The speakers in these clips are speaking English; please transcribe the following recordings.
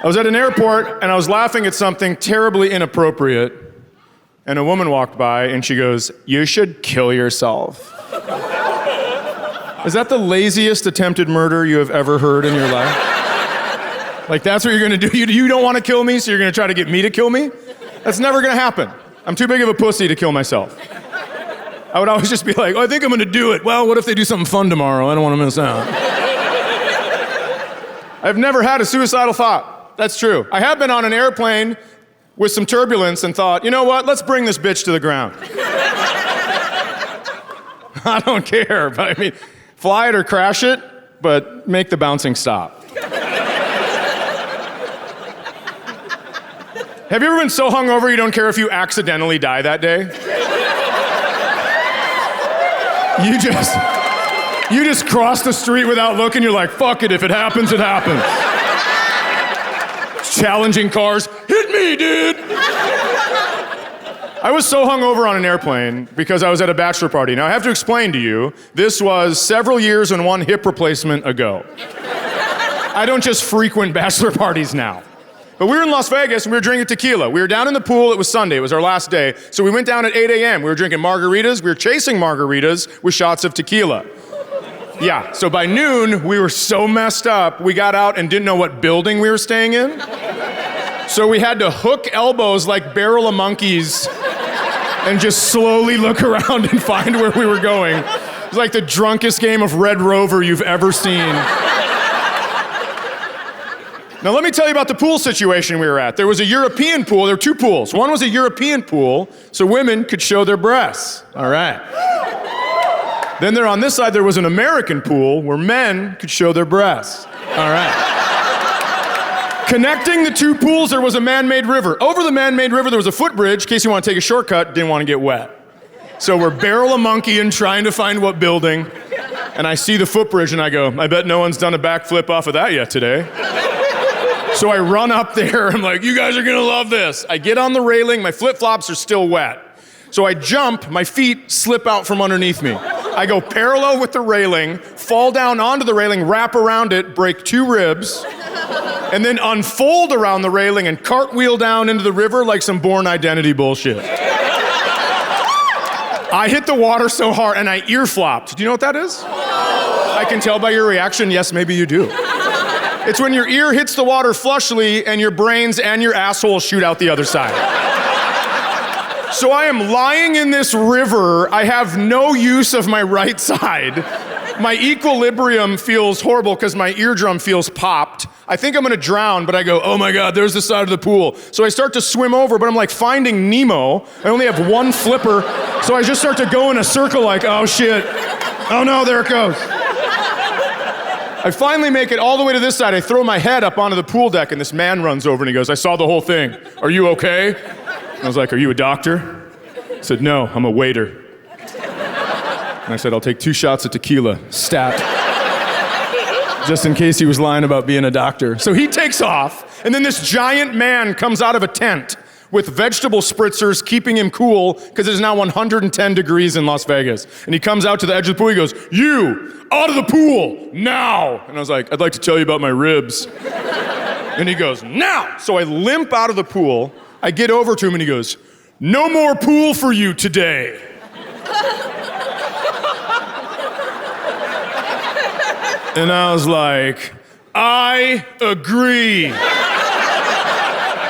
I was at an airport and I was laughing at something terribly inappropriate, and a woman walked by and she goes, "You should kill yourself." Is that the laziest attempted murder you have ever heard in your life? Like, that's what you're gonna do? You don't wanna kill me, so you're gonna try to get me to kill me? That's never gonna happen. I'm too big of a pussy to kill myself. I would always just be like, oh, I think I'm gonna do it. Well, what if they do something fun tomorrow? I don't wanna miss out. I've never had a suicidal thought. That's true. I have been on an airplane with some turbulence and thought, you know what? Let's bring this bitch to the ground. I don't care, but I mean, fly it or crash it, but make the bouncing stop. Have you ever been so hungover you don't care if you accidentally die that day? You just cross the street without looking, you're like, fuck it, if it happens, it happens. Challenging cars, hit me, dude! I was so hungover on an airplane because I was at a bachelor party. Now I have to explain to you, this was several years and one hip replacement ago. I don't just frequent bachelor parties now. But we were in Las Vegas and we were drinking tequila. We were down in the pool, it was Sunday, it was our last day. So we went down at 8 a.m. We were drinking margaritas, we were chasing margaritas with shots of tequila. Yeah, so by noon, we were so messed up, we got out and didn't know what building we were staying in. So we had to hook elbows like barrel of monkeys and just slowly look around and find where we were going. It was like the drunkest game of Red Rover you've ever seen. Now let me tell you about the pool situation we were at. There was a European pool, there were two pools. One was a European pool, so women could show their breasts. All right. Then there on this side, there was an American pool where men could show their breasts. All right. Connecting the two pools, there was a man-made river. Over the man-made river, there was a footbridge in case you want to take a shortcut, didn't want to get wet. So we're barrel a monkeying, trying to find what building, and I see the footbridge and I go, I bet no one's done a backflip off of that yet today. So I run up there, I'm like, you guys are gonna love this. I get on the railing, my flip-flops are still wet. So I jump, my feet slip out from underneath me. I go parallel with the railing, fall down onto the railing, wrap around it, break 2 ribs, and then unfold around the railing and cartwheel down into the river like some Born Identity bullshit. I hit the water so hard and I ear flopped. Do you know what that is? I can tell by your reaction, yes, maybe you do. It's when your ear hits the water flushly and your brains and your asshole shoot out the other side. So I am lying in this river. I have no use of my right side. My equilibrium feels horrible because my eardrum feels popped. I think I'm gonna drown, but I go, oh my God, there's the side of the pool. So I start to swim over, but I'm like finding Nemo. I only have one flipper, so I just start to go in a circle like, oh shit. Oh no, there it goes. I finally make it all the way to this side. I throw my head up onto the pool deck and this man runs over and he goes, I saw the whole thing. Are you okay? And I was like, are you a doctor? He said, no, I'm a waiter. And I said, I'll take 2 shots of tequila, stat. Just in case he was lying about being a doctor. So he takes off, and then this giant man comes out of a tent with vegetable spritzers keeping him cool because it is now 110 degrees in Las Vegas. And he comes out to the edge of the pool, he goes, you, out of the pool, now. And I was like, I'd like to tell you about my ribs. And he goes, now. So I limp out of the pool, I get over to him and he goes, no more pool for you today. And I was like, I agree.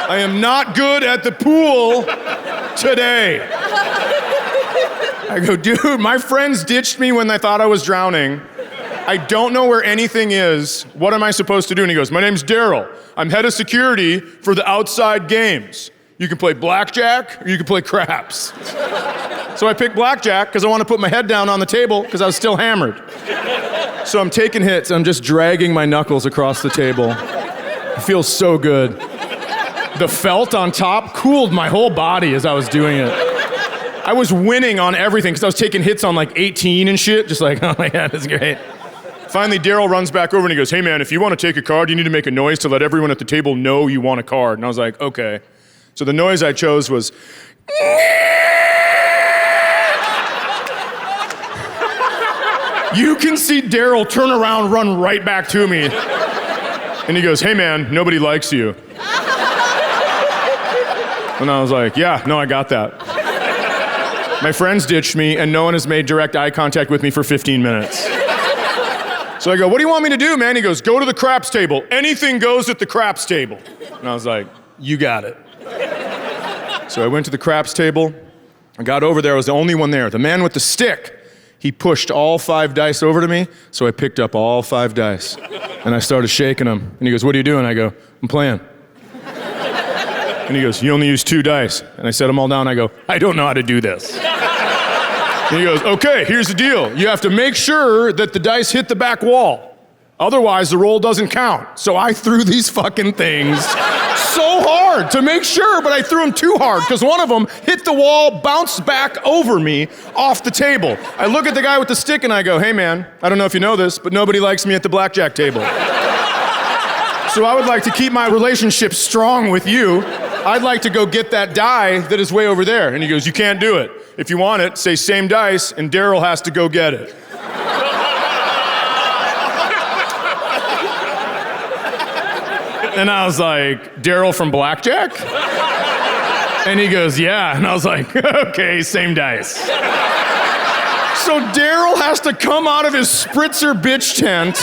I am not good at the pool today. I go, dude, my friends ditched me when they thought I was drowning. I don't know where anything is. What am I supposed to do? And he goes, my name's Daryl. I'm head of security for the outside games. You can play blackjack or you can play craps. So I picked blackjack because I want to put my head down on the table because I was still hammered. So I'm taking hits, I'm just dragging my knuckles across the table. It feels so good. The felt on top cooled my whole body as I was doing it. I was winning on everything because I was taking hits on like 18 and shit, just like, oh my God, that's great. Finally, Daryl runs back over and he goes, hey man, if you want to take a card, you need to make a noise to let everyone at the table know you want a card. And I was like, okay. So the noise I chose was, you can see Daryl turn around, run right back to me. And he goes, hey man, nobody likes you. And I was like, yeah, no, I got that. My friends ditched me and no one has made direct eye contact with me for 15 minutes. So I go, what do you want me to do, man? He goes, go to the craps table. Anything goes at the craps table. And I was like, you got it. So I went to the craps table. I got over there, I was the only one there. The man with the stick, he pushed all 5 dice over to me, so I picked up all 5 dice. And I started shaking them. And he goes, what are you doing? I go, I'm playing. And he goes, you only use 2 dice. And I set them all down. I go, I don't know how to do this. And he goes, okay, here's the deal. You have to make sure that the dice hit the back wall. Otherwise, the roll doesn't count. So I threw these fucking things so hard to make sure, but I threw them too hard because one of them hit the wall, bounced back over me off the table. I look at the guy with the stick and I go, hey man, I don't know if you know this, but nobody likes me at the blackjack table. So I would like to keep my relationship strong with you. I'd like to go get that die that is way over there. And he goes, you can't do it. If you want it, say same dice, and Daryl has to go get it. And I was like, Daryl from blackjack? And he goes, yeah. And I was like, okay, same dice. So Daryl has to come out of his spritzer bitch tent,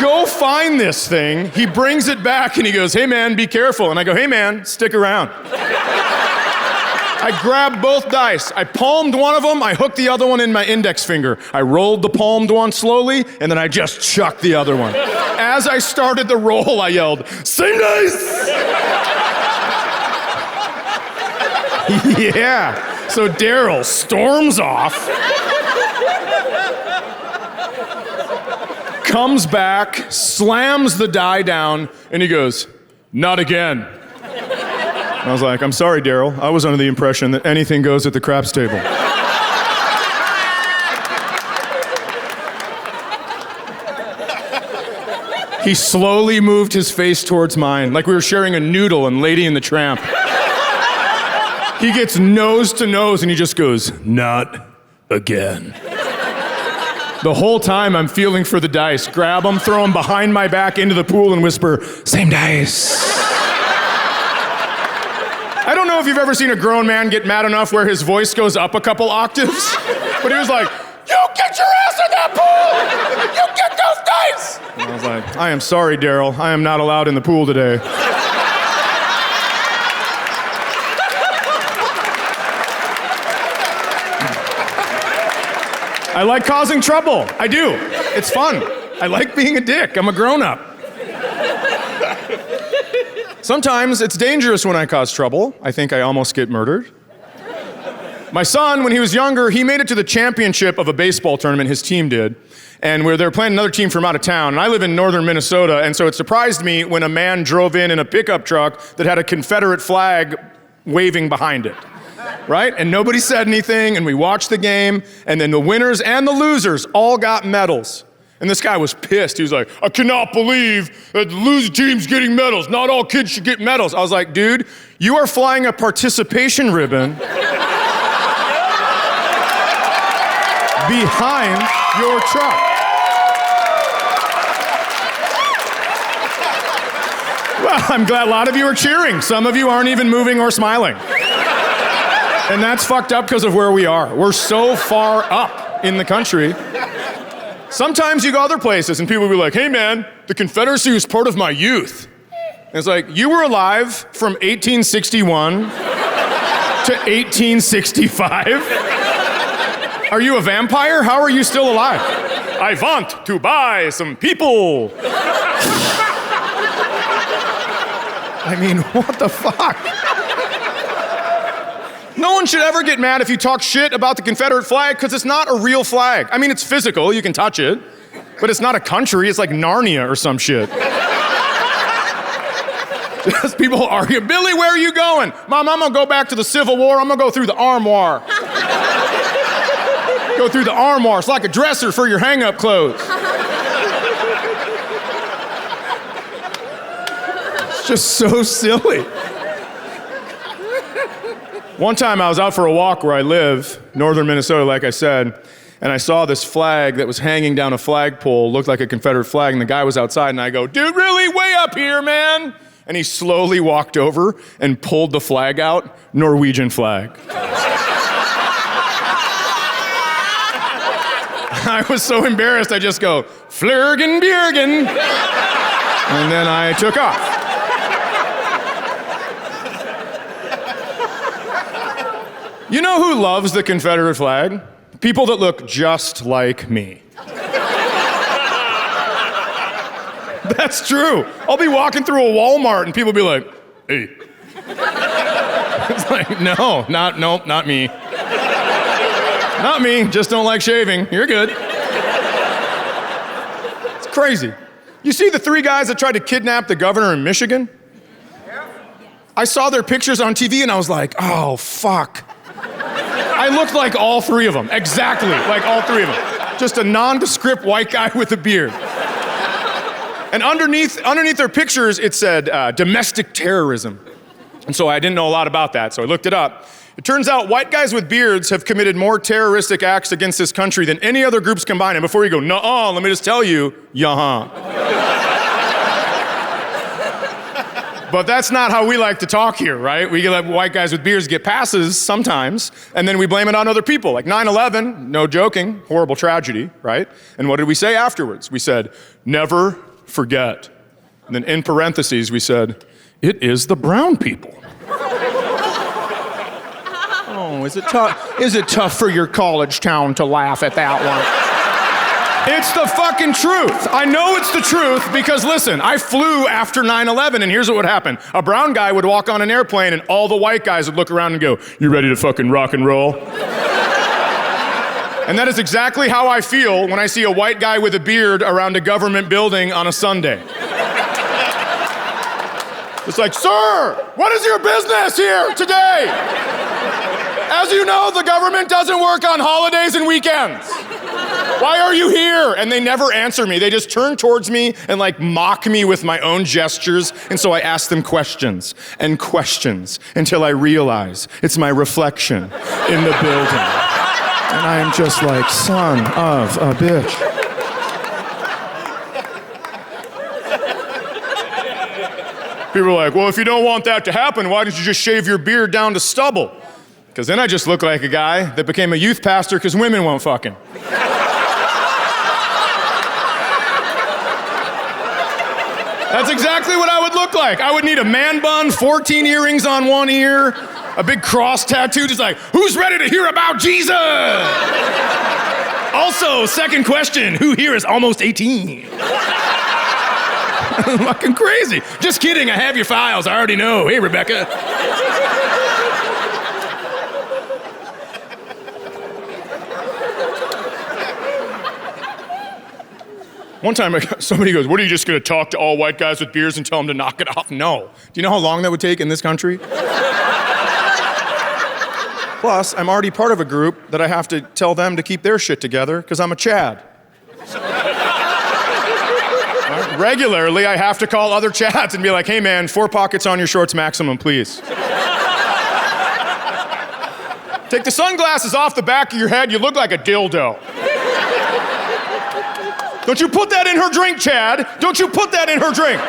go find this thing. He brings it back and he goes, hey man, be careful. And I go, hey man, stick around. I grabbed both dice. I palmed one of them. I hooked the other one in my index finger. I rolled the palmed one slowly, and then I just chucked the other one. As I started the roll, I yelled, same dice! Yeah. So Daryl storms off, comes back, slams the die down, and he goes, not again. I was like, I'm sorry, Daryl. I was under the impression that anything goes at the craps table. He slowly moved his face towards mine, like we were sharing a noodle in Lady and the Tramp. He gets nose to nose and he just goes, not again. The whole time I'm feeling for the dice, grab them, throw them behind my back into the pool and whisper, same dice. I don't know if you've ever seen a grown man get mad enough where his voice goes up a couple octaves, but he was like, you get your ass in that pool! You get those dice! And I was like, I am sorry, Daryl. I am not allowed in the pool today. I like causing trouble. I do. It's fun. I like being a dick. I'm a grown-up. Sometimes it's dangerous when I cause trouble. I think I almost get murdered. My son, when he was younger, he made it to the championship of a baseball tournament, his team did, and they were playing another team from out of town, and I live in northern Minnesota, and so it surprised me when a man drove in a pickup truck that had a Confederate flag waving behind it, right? And nobody said anything, and we watched the game, and then the winners and the losers all got medals. And this guy was pissed. He was like, I cannot believe that the losing team's getting medals. Not all kids should get medals. I was like, dude, you are flying a participation ribbon behind your truck. Well, I'm glad a lot of you are cheering. Some of you aren't even moving or smiling. And that's fucked up because of where we are. We're so far up in the country. Sometimes you go other places and people will be like, hey man, the Confederacy was part of my youth. And it's like, you were alive from 1861 to 1865? Are you a vampire? How are you still alive? I want to buy some people. I mean, what the fuck? No one should ever get mad if you talk shit about the Confederate flag because it's not a real flag. I mean, it's physical, you can touch it, but it's not a country, it's like Narnia or some shit. Just people argue, Billy, where are you going? Mom, I'm gonna go back to the Civil War, I'm gonna go through the armoire. Go through the armoire, it's like a dresser for your hang-up clothes. It's just so silly. One time I was out for a walk where I live, northern Minnesota, like I said, and I saw this flag that was hanging down a flagpole, looked like a Confederate flag, and the guy was outside, and I go, dude, really? Way up here, man? And he slowly walked over and pulled the flag out, Norwegian flag. I was so embarrassed, I just go, Flurgen Bjergen, and then I took off. You know who loves the Confederate flag? People that look just like me. That's true. I'll be walking through a Walmart and people be like, hey. It's like, no, not me. Not me, just don't like shaving. You're good. It's crazy. You see the 3 guys that tried to kidnap the governor in Michigan? I saw their pictures on TV and I was like, oh, fuck. I looked like all 3 of them, exactly like all 3 of them. Just a nondescript white guy with a beard. And underneath their pictures, it said domestic terrorism. And so I didn't know a lot about that, so I looked it up. It turns out white guys with beards have committed more terroristic acts against this country than any other groups combined. And before you go, nuh-uh, let me just tell you, yuh-huh. But that's not how we like to talk here, right? We let white guys with beards get passes sometimes, and then we blame it on other people. Like 9/11, no joking, horrible tragedy, right? And what did we say afterwards? We said, never forget. And then in parentheses, we said, it is the brown people. Oh, is it tough? Is it tough for your college town to laugh at that one? It's the fucking truth. I know it's the truth because listen, I flew after 9/11 and here's what would happen. A brown guy would walk on an airplane and all the white guys would look around and go, you ready to fucking rock and roll? And that is exactly how I feel when I see a white guy with a beard around a government building on a Sunday. It's like, sir, what is your business here today? As you know, the government doesn't work on holidays and weekends. Why are you here? And they never answer me. They just turn towards me and like mock me with my own gestures. And so I ask them questions and questions until I realize it's my reflection in the building. And I am just like, son of a bitch. People are like, well, if you don't want that to happen, why don't you just shave your beard down to stubble? Because then I just look like a guy that became a youth pastor because women won't fuck him. That's exactly what I would look like. I would need a man bun, 14 earrings on one ear, a big cross tattoo, just like, who's ready to hear about Jesus? Also, second question, who here is almost 18? Fucking crazy. Just kidding, I have your files, I already know. Hey, Rebecca. One time, somebody goes, what, are you just gonna talk to all white guys with beards and tell them to knock it off? No. Do you know how long that would take in this country? Plus, I'm already part of a group that I have to tell them to keep their shit together because I'm a Chad. Right? Regularly, I have to call other Chads and be like, hey man, 4 pockets on your shorts maximum, please. Take the sunglasses off the back of your head, you look like a dildo. Don't you put that in her drink, Chad. Don't you put that in her drink.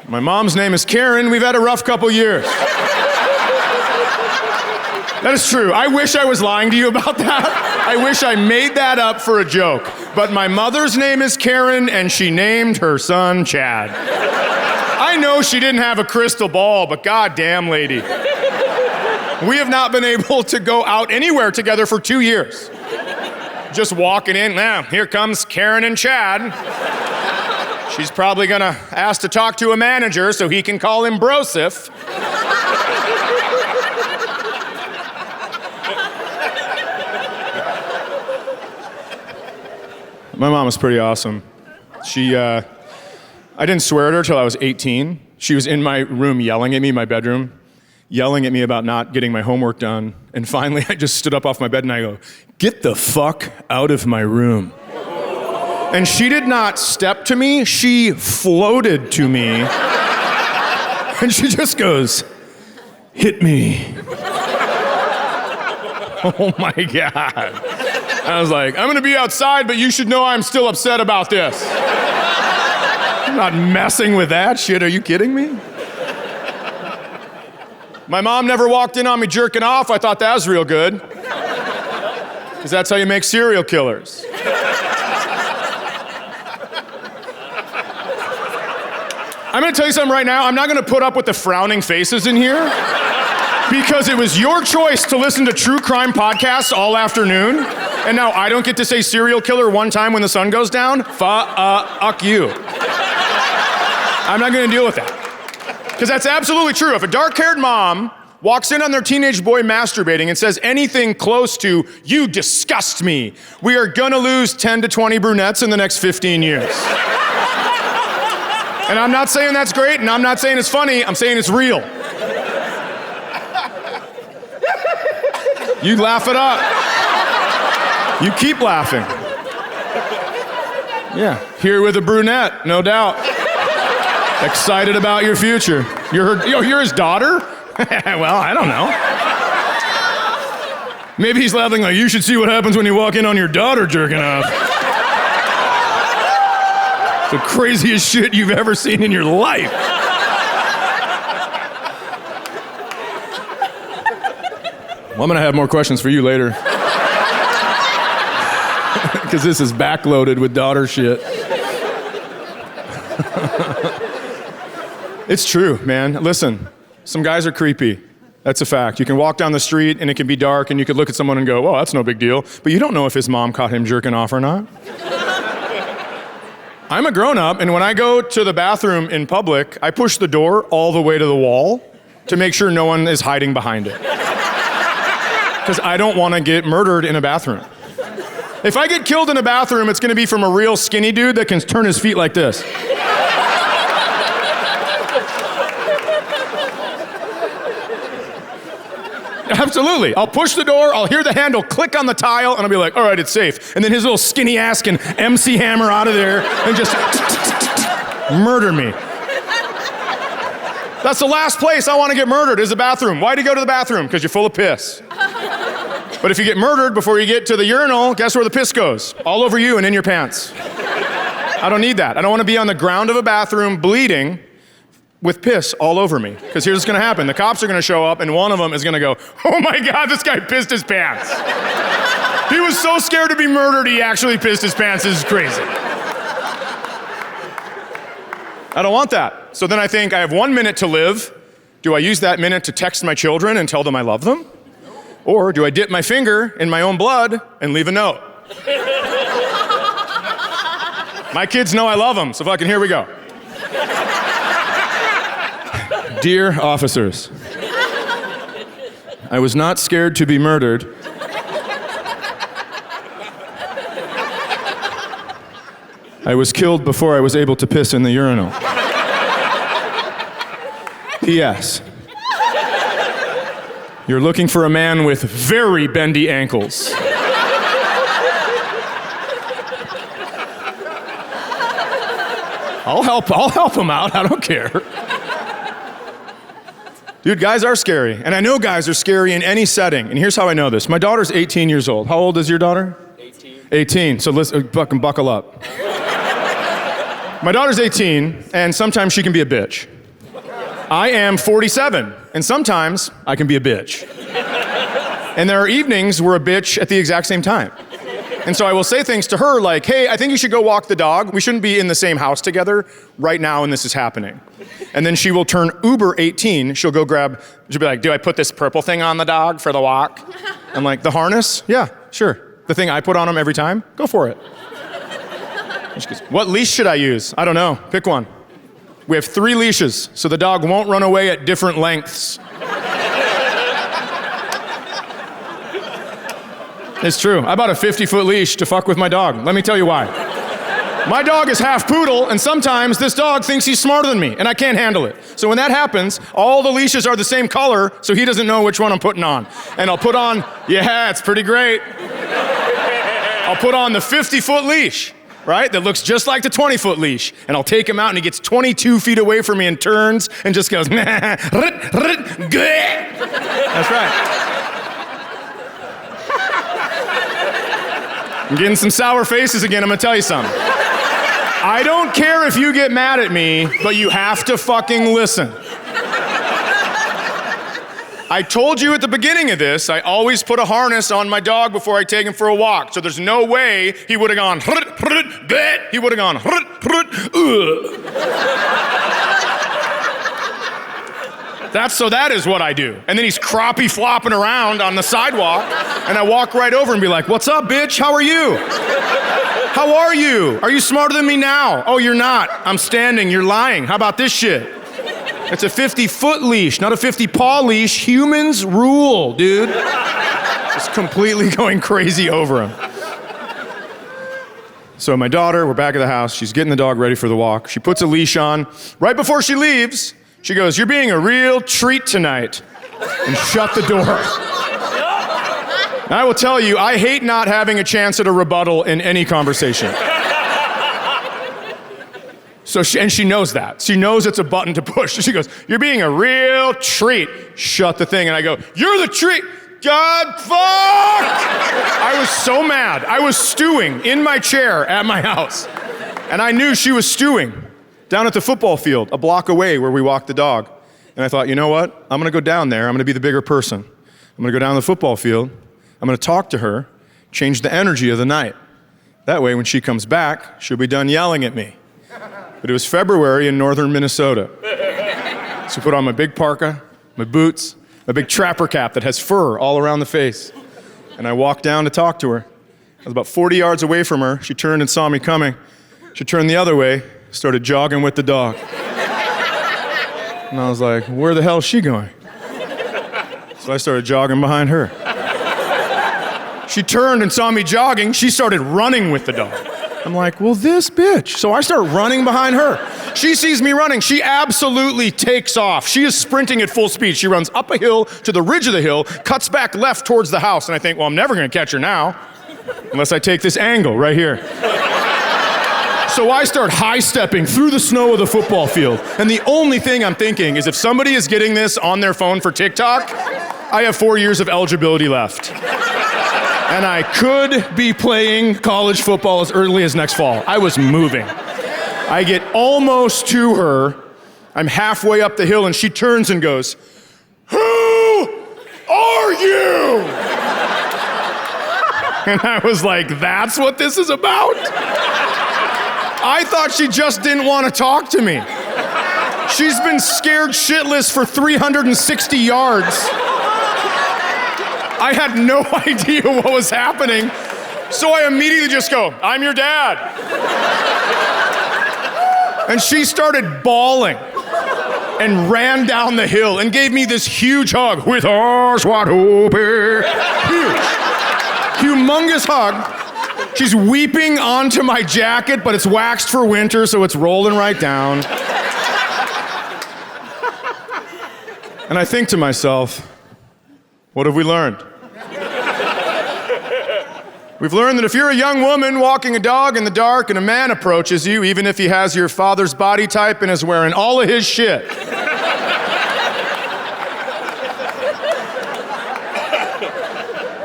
My mom's name is Karen. We've had a rough couple years. That is true. I wish I was lying to you about that. I wish I made that up for a joke. But my mother's name is Karen, and she named her son Chad. I know she didn't have a crystal ball, but goddamn, lady. We have not been able to go out anywhere together for 2 years. Just walking in, now, here comes Karen and Chad. She's probably gonna ask to talk to a manager so he can call him Broseph. My mom was pretty awesome. I didn't swear at her till I was 18. She was in my room yelling at me, my bedroom, yelling at me about not getting my homework done. And finally, I just stood up off my bed and I go, get the fuck out of my room. And she did not step to me, she floated to me. And she just goes, hit me. Oh my God. I was like, I'm gonna be outside, but you should know I'm still upset about this. I'm not messing with that shit, are you kidding me? My mom never walked in on me jerking off. I thought that was real good. Because that's how you make serial killers. I'm gonna tell you something right now. I'm not gonna put up with the frowning faces in here because it was your choice to listen to true crime podcasts all afternoon, and now I don't get to say serial killer one time when the sun goes down? Fuck you. I'm not gonna deal with that. Because that's absolutely true. If a dark-haired mom walks in on their teenage boy masturbating and says anything close to, you disgust me, we are gonna lose 10 to 20 brunettes in the next 15 years. And I'm not saying that's great, and I'm not saying it's funny, I'm saying it's real. You laugh it up. You keep laughing. Yeah, here with a brunette, no doubt. Excited about your future. You're his daughter? Well, I don't know. Maybe he's laughing like, you should see what happens when you walk in on your daughter jerking off. The craziest shit you've ever seen in your life. Well, I'm gonna have more questions for you later. Because this is backloaded with daughter shit. It's true, man. Listen, some guys are creepy. That's a fact. You can walk down the street and it can be dark and you could look at someone and go, oh, that's no big deal. But you don't know if his mom caught him jerking off or not. I'm a grown-up, and when I go to the bathroom in public, I push the door all the way to the wall to make sure no one is hiding behind it. Because I don't want to get murdered in a bathroom. If I get killed in a bathroom, it's going to be from a real skinny dude that can turn his feet like this. Absolutely. I'll push the door, I'll hear the handle click on the tile, and I'll be like, all right, it's safe. And then his little skinny ass can MC Hammer out of there and just murder me. That's the last place I want to get murdered, is the bathroom. Why do you go to the bathroom? Because you're full of piss. But if you get murdered before you get to the urinal, guess where the piss goes? All over you and in your pants. I don't need that. I don't want to be on the ground of a bathroom bleeding with piss all over me. Because here's what's gonna happen. The cops are gonna show up and one of them is gonna go, oh my God, this guy pissed his pants. He was so scared to be murdered, he actually pissed his pants. This is crazy. I don't want that. So then I think I have 1 minute to live. Do I use that minute to text my children and tell them I love them? Or do I dip my finger in my own blood and leave a note? My kids know I love them, so fucking here we go. Dear officers, I was not scared to be murdered. I was killed before I was able to piss in the urinal. P.S. You're looking for a man with very bendy ankles. I'll help him out, I don't care. Dude, guys are scary, and I know guys are scary in any setting, and here's how I know this. My daughter's 18 years old. How old is your daughter? 18. 18, so let's buckle up. My daughter's 18, and sometimes she can be a bitch. I am 47, and sometimes I can be a bitch. And there are evenings we're a bitch at the exact same time. And so I will say things to her like, hey, I think you should go walk the dog. We shouldn't be in the same house together right now when this is happening. And then she will turn uber 18. She'll be like, do I put this purple thing on the dog for the walk? I'm like, the harness? Yeah, sure. The thing I put on him every time? Go for it. And she goes, what leash should I use? I don't know. Pick one. We have 3 leashes, so the dog won't run away at different lengths. It's true. I bought a 50-foot leash to fuck with my dog. Let me tell you why. My dog is half poodle, and sometimes this dog thinks he's smarter than me, and I can't handle it. So when that happens, all the leashes are the same color, so he doesn't know which one I'm putting on. And I'll put on, yeah, it's pretty great. I'll put on the 50-foot leash. right? That looks just like the 20-foot leash. And I'll take him out and he gets 22 feet away from me and turns and just goes, That's right. I'm getting some sour faces again, I'm gonna tell you something. I don't care if you get mad at me, but you have to fucking listen. I told you at the beginning of this, I always put a harness on my dog before I take him for a walk. So there's no way he would have gone, he would have gone, that is what I do. And then he's crappie flopping around on the sidewalk, and I walk right over and be like, what's up, bitch? How are you? How are you? Are you smarter than me now? Oh, you're not. I'm standing, you're lying. How about this shit? It's a 50-foot leash, not a 50-paw leash. Humans rule, dude. Just completely going crazy over him. So my daughter, we're back at the house. She's getting the dog ready for the walk. She puts a leash on. Right before she leaves, she goes, you're being a real treat tonight. And shut the door. And I will tell you, I hate not having a chance at a rebuttal in any conversation. So she knows that. She knows it's a button to push. She goes, you're being a real treat. Shut the thing. And I go, you're the treat. God, fuck! I was so mad. I was stewing in my chair at my house. And I knew she was stewing down at the football field, a block away where we walked the dog. And I thought, you know what? I'm gonna go down there. I'm gonna be the bigger person. I'm gonna go down to the football field. I'm gonna talk to her, change the energy of the night. That way, when she comes back, she'll be done yelling at me. But it was February in northern Minnesota. So I put on my big parka, my boots, a big trapper cap that has fur all around the face. And I walked down to talk to her. I was about 40 yards away from her. She turned and saw me coming. She turned the other way, started jogging with the dog. And I was like, where the hell is she going? So I started jogging behind her. She turned and saw me jogging. She started running with the dog. I'm like, well, this bitch. So I start running behind her. She sees me running. She absolutely takes off. She is sprinting at full speed. She runs up a hill to the ridge of the hill, cuts back left towards the house. And I think, well, I'm never going to catch her now unless I take this angle right here. So I start high-stepping through the snow of the football field. And the only thing I'm thinking is if somebody is getting this on their phone for TikTok, I have 4 years of eligibility left. And I could be playing college football as early as next fall. I was moving. I get almost to her. I'm halfway up the hill, and she turns and goes, who are you? And I was like, that's what this is about? I thought she just didn't want to talk to me. She's been scared shitless for 360 yards. I had no idea what was happening, so I immediately just go, I'm your dad. And she started bawling and ran down the hill and gave me this huge hug with arms wide open. Huge. Humongous hug. She's weeping onto my jacket, but it's waxed for winter, so it's rolling right down. And I think to myself, what have we learned? We've learned that if you're a young woman walking a dog in the dark and a man approaches you, even if he has your father's body type and is wearing all of his shit,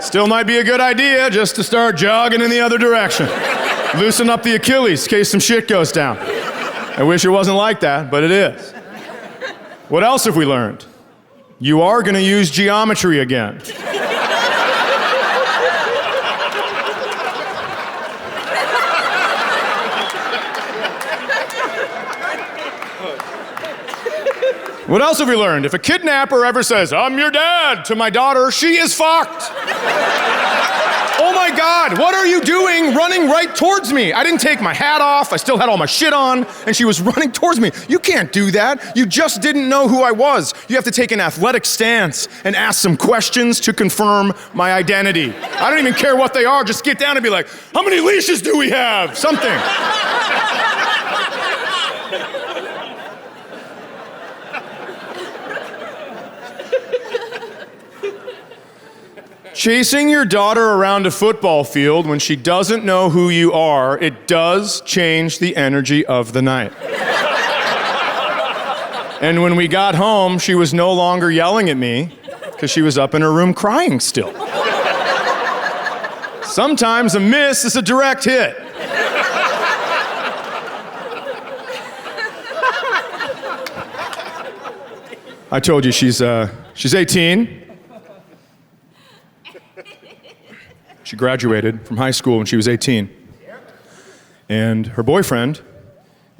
still might be a good idea just to start jogging in the other direction. Loosen up the Achilles in case some shit goes down. I wish it wasn't like that, but it is. What else have we learned? You are going to use geometry again. What else have we learned? If a kidnapper ever says, I'm your dad, to my daughter, she is fucked. Oh my God, what are you doing running right towards me? I didn't take my hat off, I still had all my shit on, and she was running towards me. You can't do that. You just didn't know who I was. You have to take an athletic stance and ask some questions to confirm my identity. I don't even care what they are, just get down and be like, how many leashes do we have? Something. Chasing your daughter around a football field when she doesn't know who you are, it does change the energy of the night. And when we got home, she was no longer yelling at me because she was up in her room crying still. Sometimes a miss is a direct hit. I told you she's 18. She graduated from high school when she was 18. And her boyfriend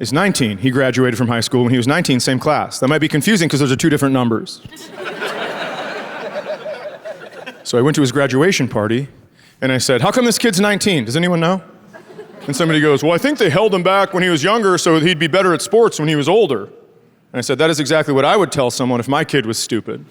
is 19. He graduated from high school when he was 19, same class. That might be confusing because those are two different numbers. So I went to his graduation party and I said, how come this kid's 19? Does anyone know? And somebody goes, well, I think they held him back when he was younger so he'd be better at sports when he was older. And I said, that is exactly what I would tell someone if my kid was stupid.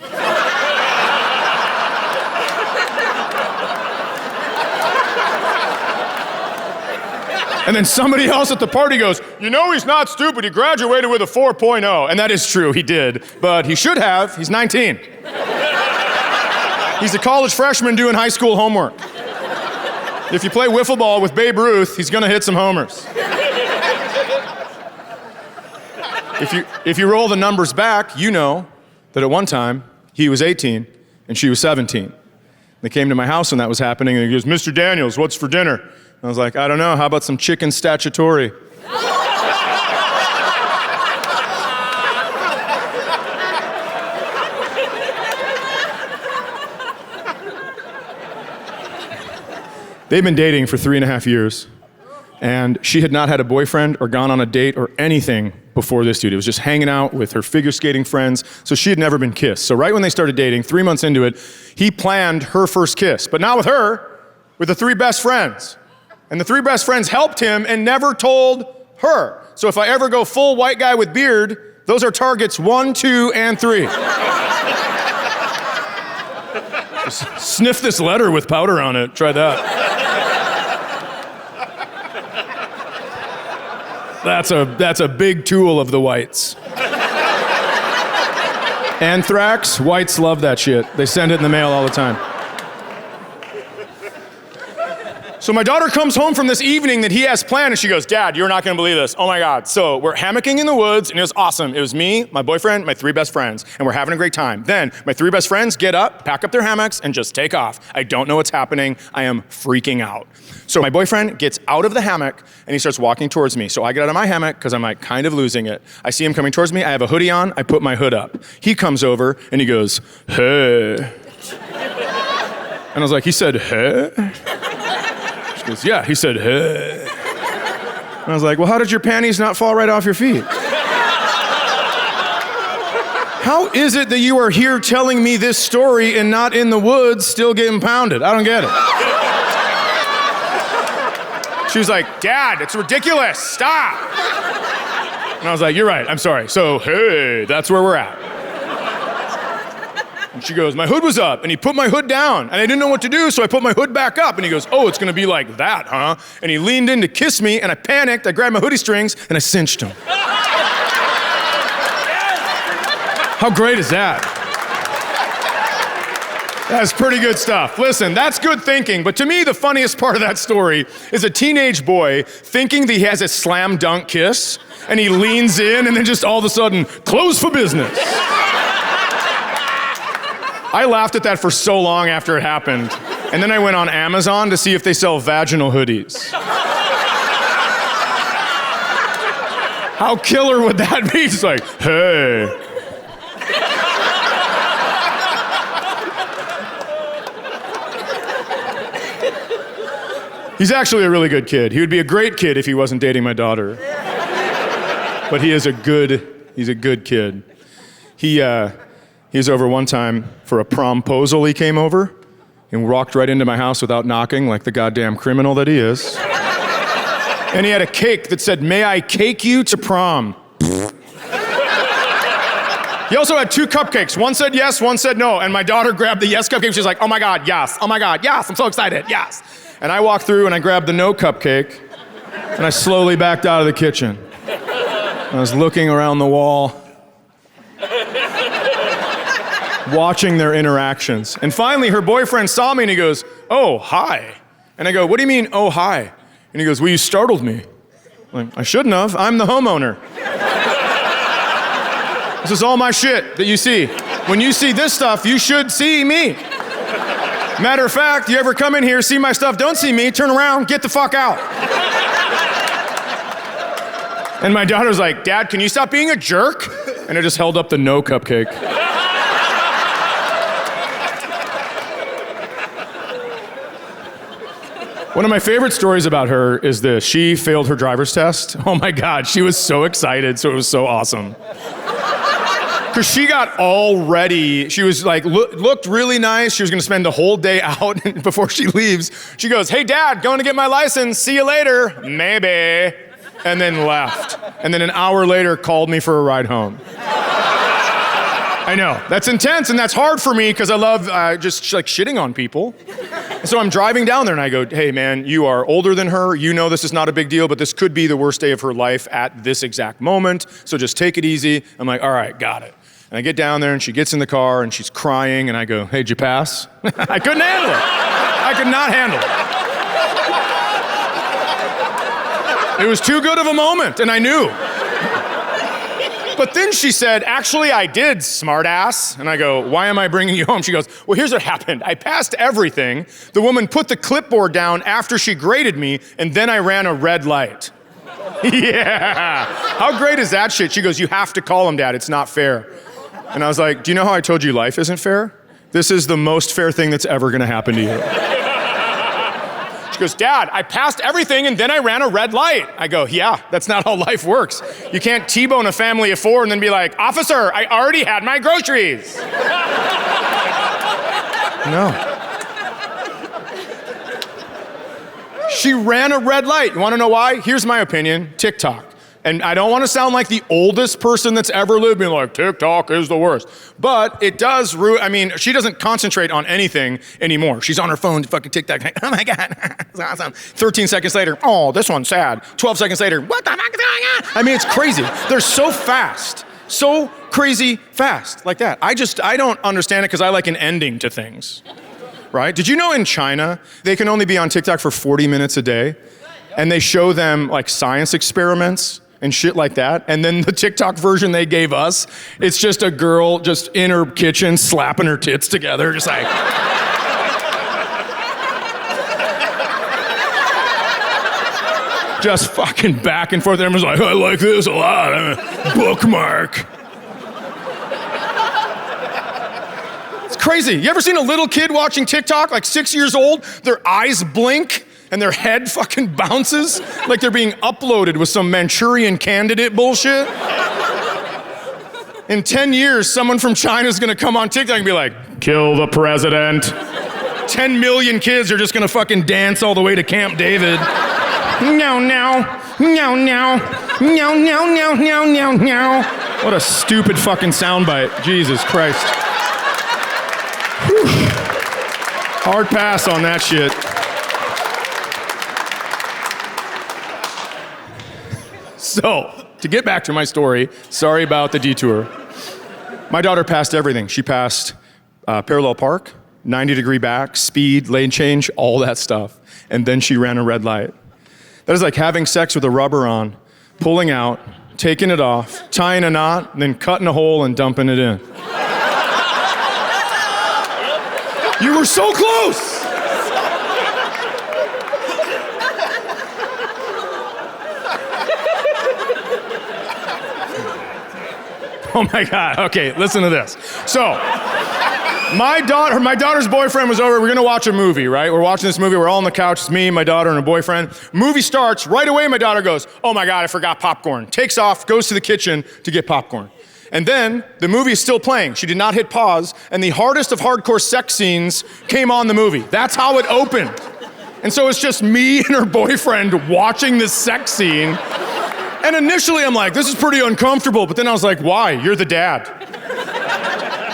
And then somebody else at the party goes, you know he's not stupid, he graduated with a 4.0. And that is true, he did. But he should have, he's 19. He's a college freshman doing high school homework. If you play wiffle ball with Babe Ruth, he's gonna hit some homers. If you roll the numbers back, you know that at one time, he was 18 and she was 17. They came to my house when that was happening and he goes, Mr. Daniels, what's for dinner? I was like, I don't know, how about some chicken statutory? They've been dating for 3.5 years, and she had not had a boyfriend or gone on a date or anything before this dude. It was just hanging out with her figure skating friends, so she had never been kissed. So right when they started dating, 3 months into it, he planned her first kiss, but not with her, with the 3 best friends. And the 3 best friends helped him and never told her. So if I ever go full white guy with beard, those are targets 1, 2, and 3. Just sniff this letter with powder on it. Try that. That's a big tool of the whites. Anthrax, whites love that shit. They send it in the mail all the time. So my daughter comes home from this evening that he has planned and she goes, Dad, you're not gonna believe this. Oh my God. So we're hammocking in the woods and it was awesome. It was me, my boyfriend, my 3 best friends, and we're having a great time. Then my 3 best friends get up, pack up their hammocks, and just take off. I don't know what's happening. I am freaking out. So my boyfriend gets out of the hammock and he starts walking towards me. So I get out of my hammock because I'm like kind of losing it. I see him coming towards me. I have a hoodie on. I put my hood up. He comes over and he goes, hey. And I was like, he said, hey? She goes, yeah, he said, hey. And I was like, well, how did your panties not fall right off your feet? How is it that you are here telling me this story and not in the woods still getting pounded? I don't get it. She was like, Dad, it's ridiculous, stop. And I was like, you're right, I'm sorry. So, hey, that's where we're at. And she goes, my hood was up, and he put my hood down, and I didn't know what to do, so I put my hood back up, and he goes, oh, it's gonna be like that, huh? And he leaned in to kiss me, and I panicked, I grabbed my hoodie strings, and I cinched him. How great is that? That's pretty good stuff. Listen, that's good thinking, but to me, the funniest part of that story is a teenage boy thinking that he has a slam dunk kiss, and he leans in, and then just all of a sudden, close for business. I laughed at that for so long after it happened, and then I went on Amazon to see if they sell vaginal hoodies. How killer would that be? It's like, hey. He's actually a really good kid. He would be a great kid if he wasn't dating my daughter. But he's a good kid. He was over one time for a promposal. He came over and walked right into my house without knocking like the goddamn criminal that he is. And he had a cake that said, may I cake you to prom? He also had 2 cupcakes. One said yes, one said no. And my daughter grabbed the yes cupcake. She's like, oh my God, yes. Oh my God, yes. I'm so excited, yes. And I walked through and I grabbed the no cupcake and I slowly backed out of the kitchen. And I was looking around the wall. watching their interactions. And finally, her boyfriend saw me and he goes, "Oh, hi." And I go, "What do you mean, oh, hi?" And he goes, "Well, you startled me." I'm like, "I shouldn't have. I'm the homeowner." This is all my shit that you see. When you see this stuff, you should see me. Matter of fact, you ever come in here, see my stuff, don't see me, turn around, get the fuck out. And my daughter's like, "Dad, can you stop being a jerk?" And I just held up the no cupcake. One of my favorite stories about her is this. She failed her driver's test. Oh my God, she was so excited, so it was so awesome. Because she got all ready. She was like, looked really nice. She was gonna spend the whole day out before she leaves. She goes, "Hey Dad, going to get my license. See you later." "Maybe." And then left. And then an hour later called me for a ride home. I know, that's intense and that's hard for me because I love just like shitting on people. So I'm driving down there and I go, "Hey man, you are older than her. You know this is not a big deal, but this could be the worst day of her life at this exact moment. So just take it easy." I'm like, "All right, got it." And I get down there and she gets in the car and she's crying and I go, "Hey, did you pass?" I couldn't handle it. I could not handle it. It was too good of a moment and I knew. But then she said, "Actually, I did, smartass." And I go, "Why am I bringing you home?" She goes, "Well, here's what happened. I passed everything. The woman put the clipboard down after she graded me, and then I ran a red light." Yeah. How great is that shit? She goes, "You have to call him, Dad. It's not fair." And I was like, "Do you know how I told you life isn't fair? This is the most fair thing that's ever gonna happen to you." She goes, "Dad, I passed everything and then I ran a red light." I go, "Yeah, that's not how life works. You can't T-bone a family of 4 and then be like, 'Officer, I already had my groceries.'" No. She ran a red light. You wanna know why? Here's my opinion, TikTok. And I don't wanna sound like the oldest person that's ever lived, being like, TikTok is the worst. But it does she doesn't concentrate on anything anymore. She's on her phone, fucking TikTok, like, "Oh my God, it's awesome." 13 seconds later, "Oh, this one's sad." 12 seconds later, "What the fuck is going on?" I mean, it's crazy. They're so fast, so crazy fast, like that. I don't understand it because I like an ending to things, right? Did you know in China, they can only be on TikTok for 40 minutes a day? And they show them like science experiments and shit like that. And then the TikTok version they gave us, it's just a girl just in her kitchen slapping her tits together, just like. Just fucking back and forth. Everyone's like, "I like this a lot. Bookmark." It's crazy. You ever seen a little kid watching TikTok, like 6 years old? Their eyes blink and their head fucking bounces like they're being uploaded with some Manchurian Candidate bullshit. In 10 years, someone from China's gonna come on TikTok and be like, "Kill the president." 10 million kids are just gonna fucking dance all the way to Camp David. No, no, no, no, no, no, no, no, no, no. What a stupid fucking soundbite. Jesus Christ. Whew. Hard pass on that shit. So, to get back to my story, sorry about the detour. My daughter passed everything. She passed parallel park, 90-degree back, speed, lane change, all that stuff. And then she ran a red light. That is like having sex with a rubber on, pulling out, taking it off, tying a knot, then cutting a hole and dumping it in. You were so close! Oh my God, okay, listen to this. So, my daughter's boyfriend was over, we're gonna watch a movie, right? We're watching this movie, we're all on the couch, it's me, my daughter, and a boyfriend. Movie starts, right away my daughter goes, "Oh my God, I forgot popcorn." Takes off, goes to the kitchen to get popcorn. And then, the movie is still playing. She did not hit pause, and the hardest of hardcore sex scenes came on the movie. That's how it opened. And so it's just me and her boyfriend watching this sex scene. And initially I'm like, this is pretty uncomfortable, but then I was like, why? You're the dad.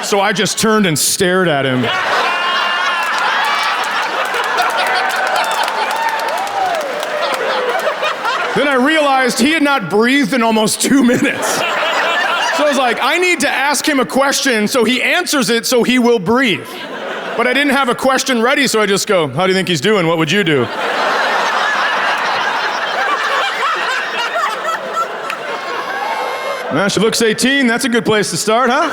So I just turned and stared at him. Then I realized he had not breathed in almost 2 minutes. So I was like, I need to ask him a question so he answers it so he will breathe. But I didn't have a question ready, so I just go, how do you think he's doing? What would you do? Well, she looks 18. That's a good place to start, huh?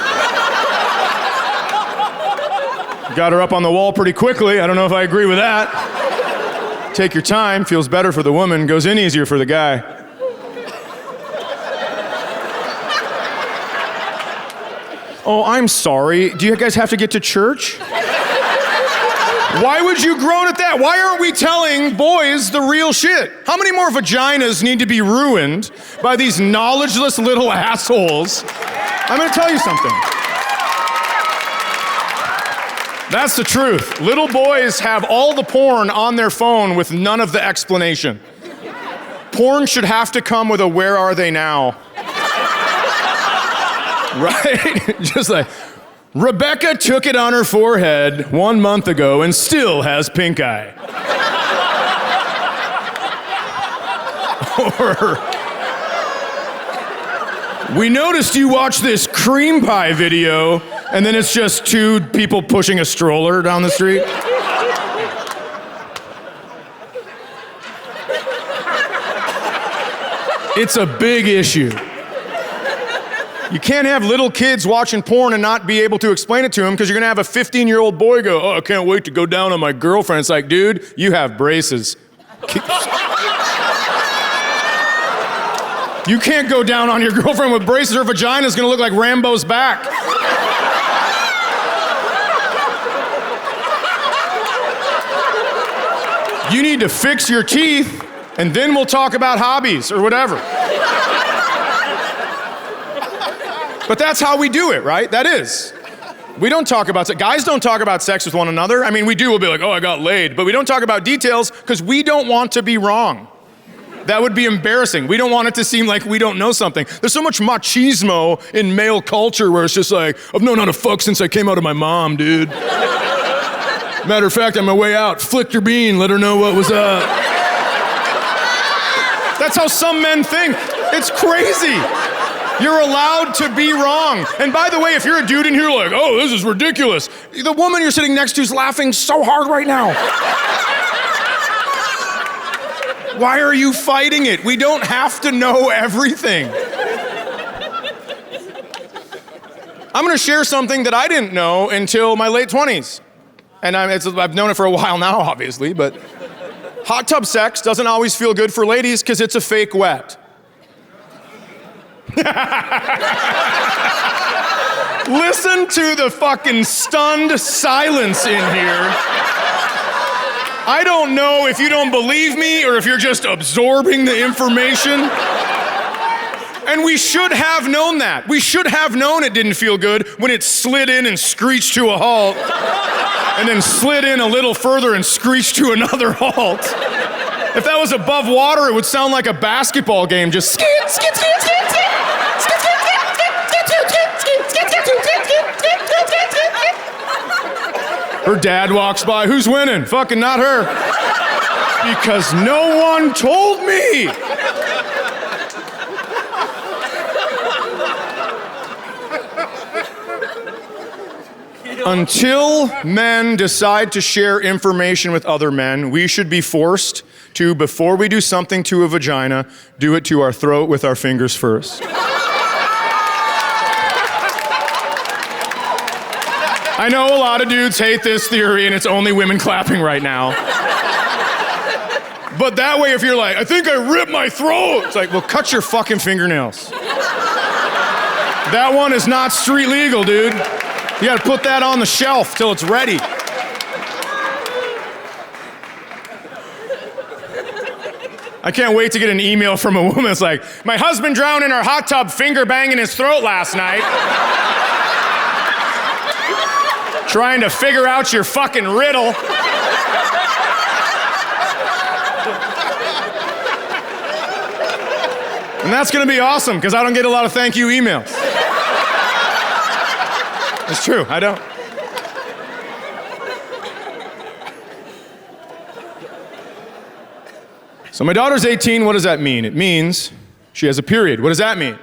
Got her up on the wall pretty quickly. I don't know if I agree with that. Take your time. Feels better for the woman. Goes in easier for the guy. Oh, I'm sorry. Do you guys have to get to church? Why would you groan at that? Why aren't we telling boys the real shit? How many more vaginas need to be ruined by these knowledgeless little assholes? I'm gonna tell you something. That's the truth. Little boys have all the porn on their phone with none of the explanation. Porn should have to come with a where are they now? Right? Just like, Rebecca took it on her forehead 1 month ago and still has pink eye. Or, we noticed you watched this cream pie video and then it's just two people pushing a stroller down the street. It's a big issue. You can't have little kids watching porn and not be able to explain it to them because you're gonna have a 15-year-old boy go, oh, I can't wait to go down on my girlfriend. It's like, dude, you have braces. You can't go down on your girlfriend with braces. Her vagina's gonna look like Rambo's back. You need to fix your teeth and then we'll talk about hobbies or whatever. But that's how we do it, right? That is. We don't talk about sex. Guys don't talk about sex with one another. I mean, we do. We'll be like, oh, I got laid. But we don't talk about details because we don't want to be wrong. That would be embarrassing. We don't want it to seem like we don't know something. There's so much machismo in male culture where it's just like, I've known how to fuck since I came out of my mom, dude. Matter of fact, on my way out, flicked her bean, let her know what was up. That's how some men think. It's crazy. You're allowed to be wrong. And by the way, if you're a dude in here like, oh, this is ridiculous, the woman you're sitting next to is laughing so hard right now. Why are you fighting it? We don't have to know everything. I'm gonna share something that I didn't know until my late 20s. And I've known it for a while now, obviously, but hot tub sex doesn't always feel good for ladies because it's a fake wet. Listen to the fucking stunned silence in here. I don't know if you don't believe me or if you're just absorbing the information. And we should have known that. We should have known it didn't feel good when it slid in and screeched to a halt, and then slid in a little further and screeched to another halt. If that was above water, it would sound like a basketball game, just skit, skit, skit, skit, skit. Her dad walks by, who's winning? Fucking not her. Because no one told me. Until men decide to share information with other men, we should be forced to, before we do something to a vagina, do it to our throat with our fingers first. I know a lot of dudes hate this theory and it's only women clapping right now. But that way, if you're like, I think I ripped my throat, it's like, well, cut your fucking fingernails. That one is not street legal, dude. You gotta put that on the shelf till it's ready. I can't wait to get an email from a woman that's like, my husband drowned in our hot tub finger banging his throat last night. Trying to figure out your fucking riddle. And that's gonna be awesome, because I don't get a lot of thank you emails. It's true, I don't. So my daughter's 18, what does that mean? It means she has a period. What does that mean?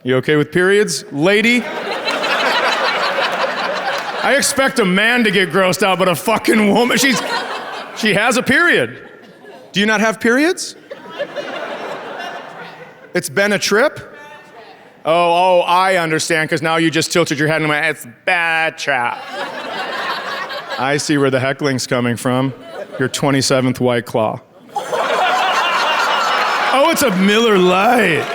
You okay with periods, lady? I expect a man to get grossed out, but a fucking woman, she has a period. Do you not have periods? It's been a trip? Oh, I understand, because now you just tilted your head and went, it's bad trap. I see where the heckling's coming from. Your 27th White Claw. Oh, it's a Miller Lite.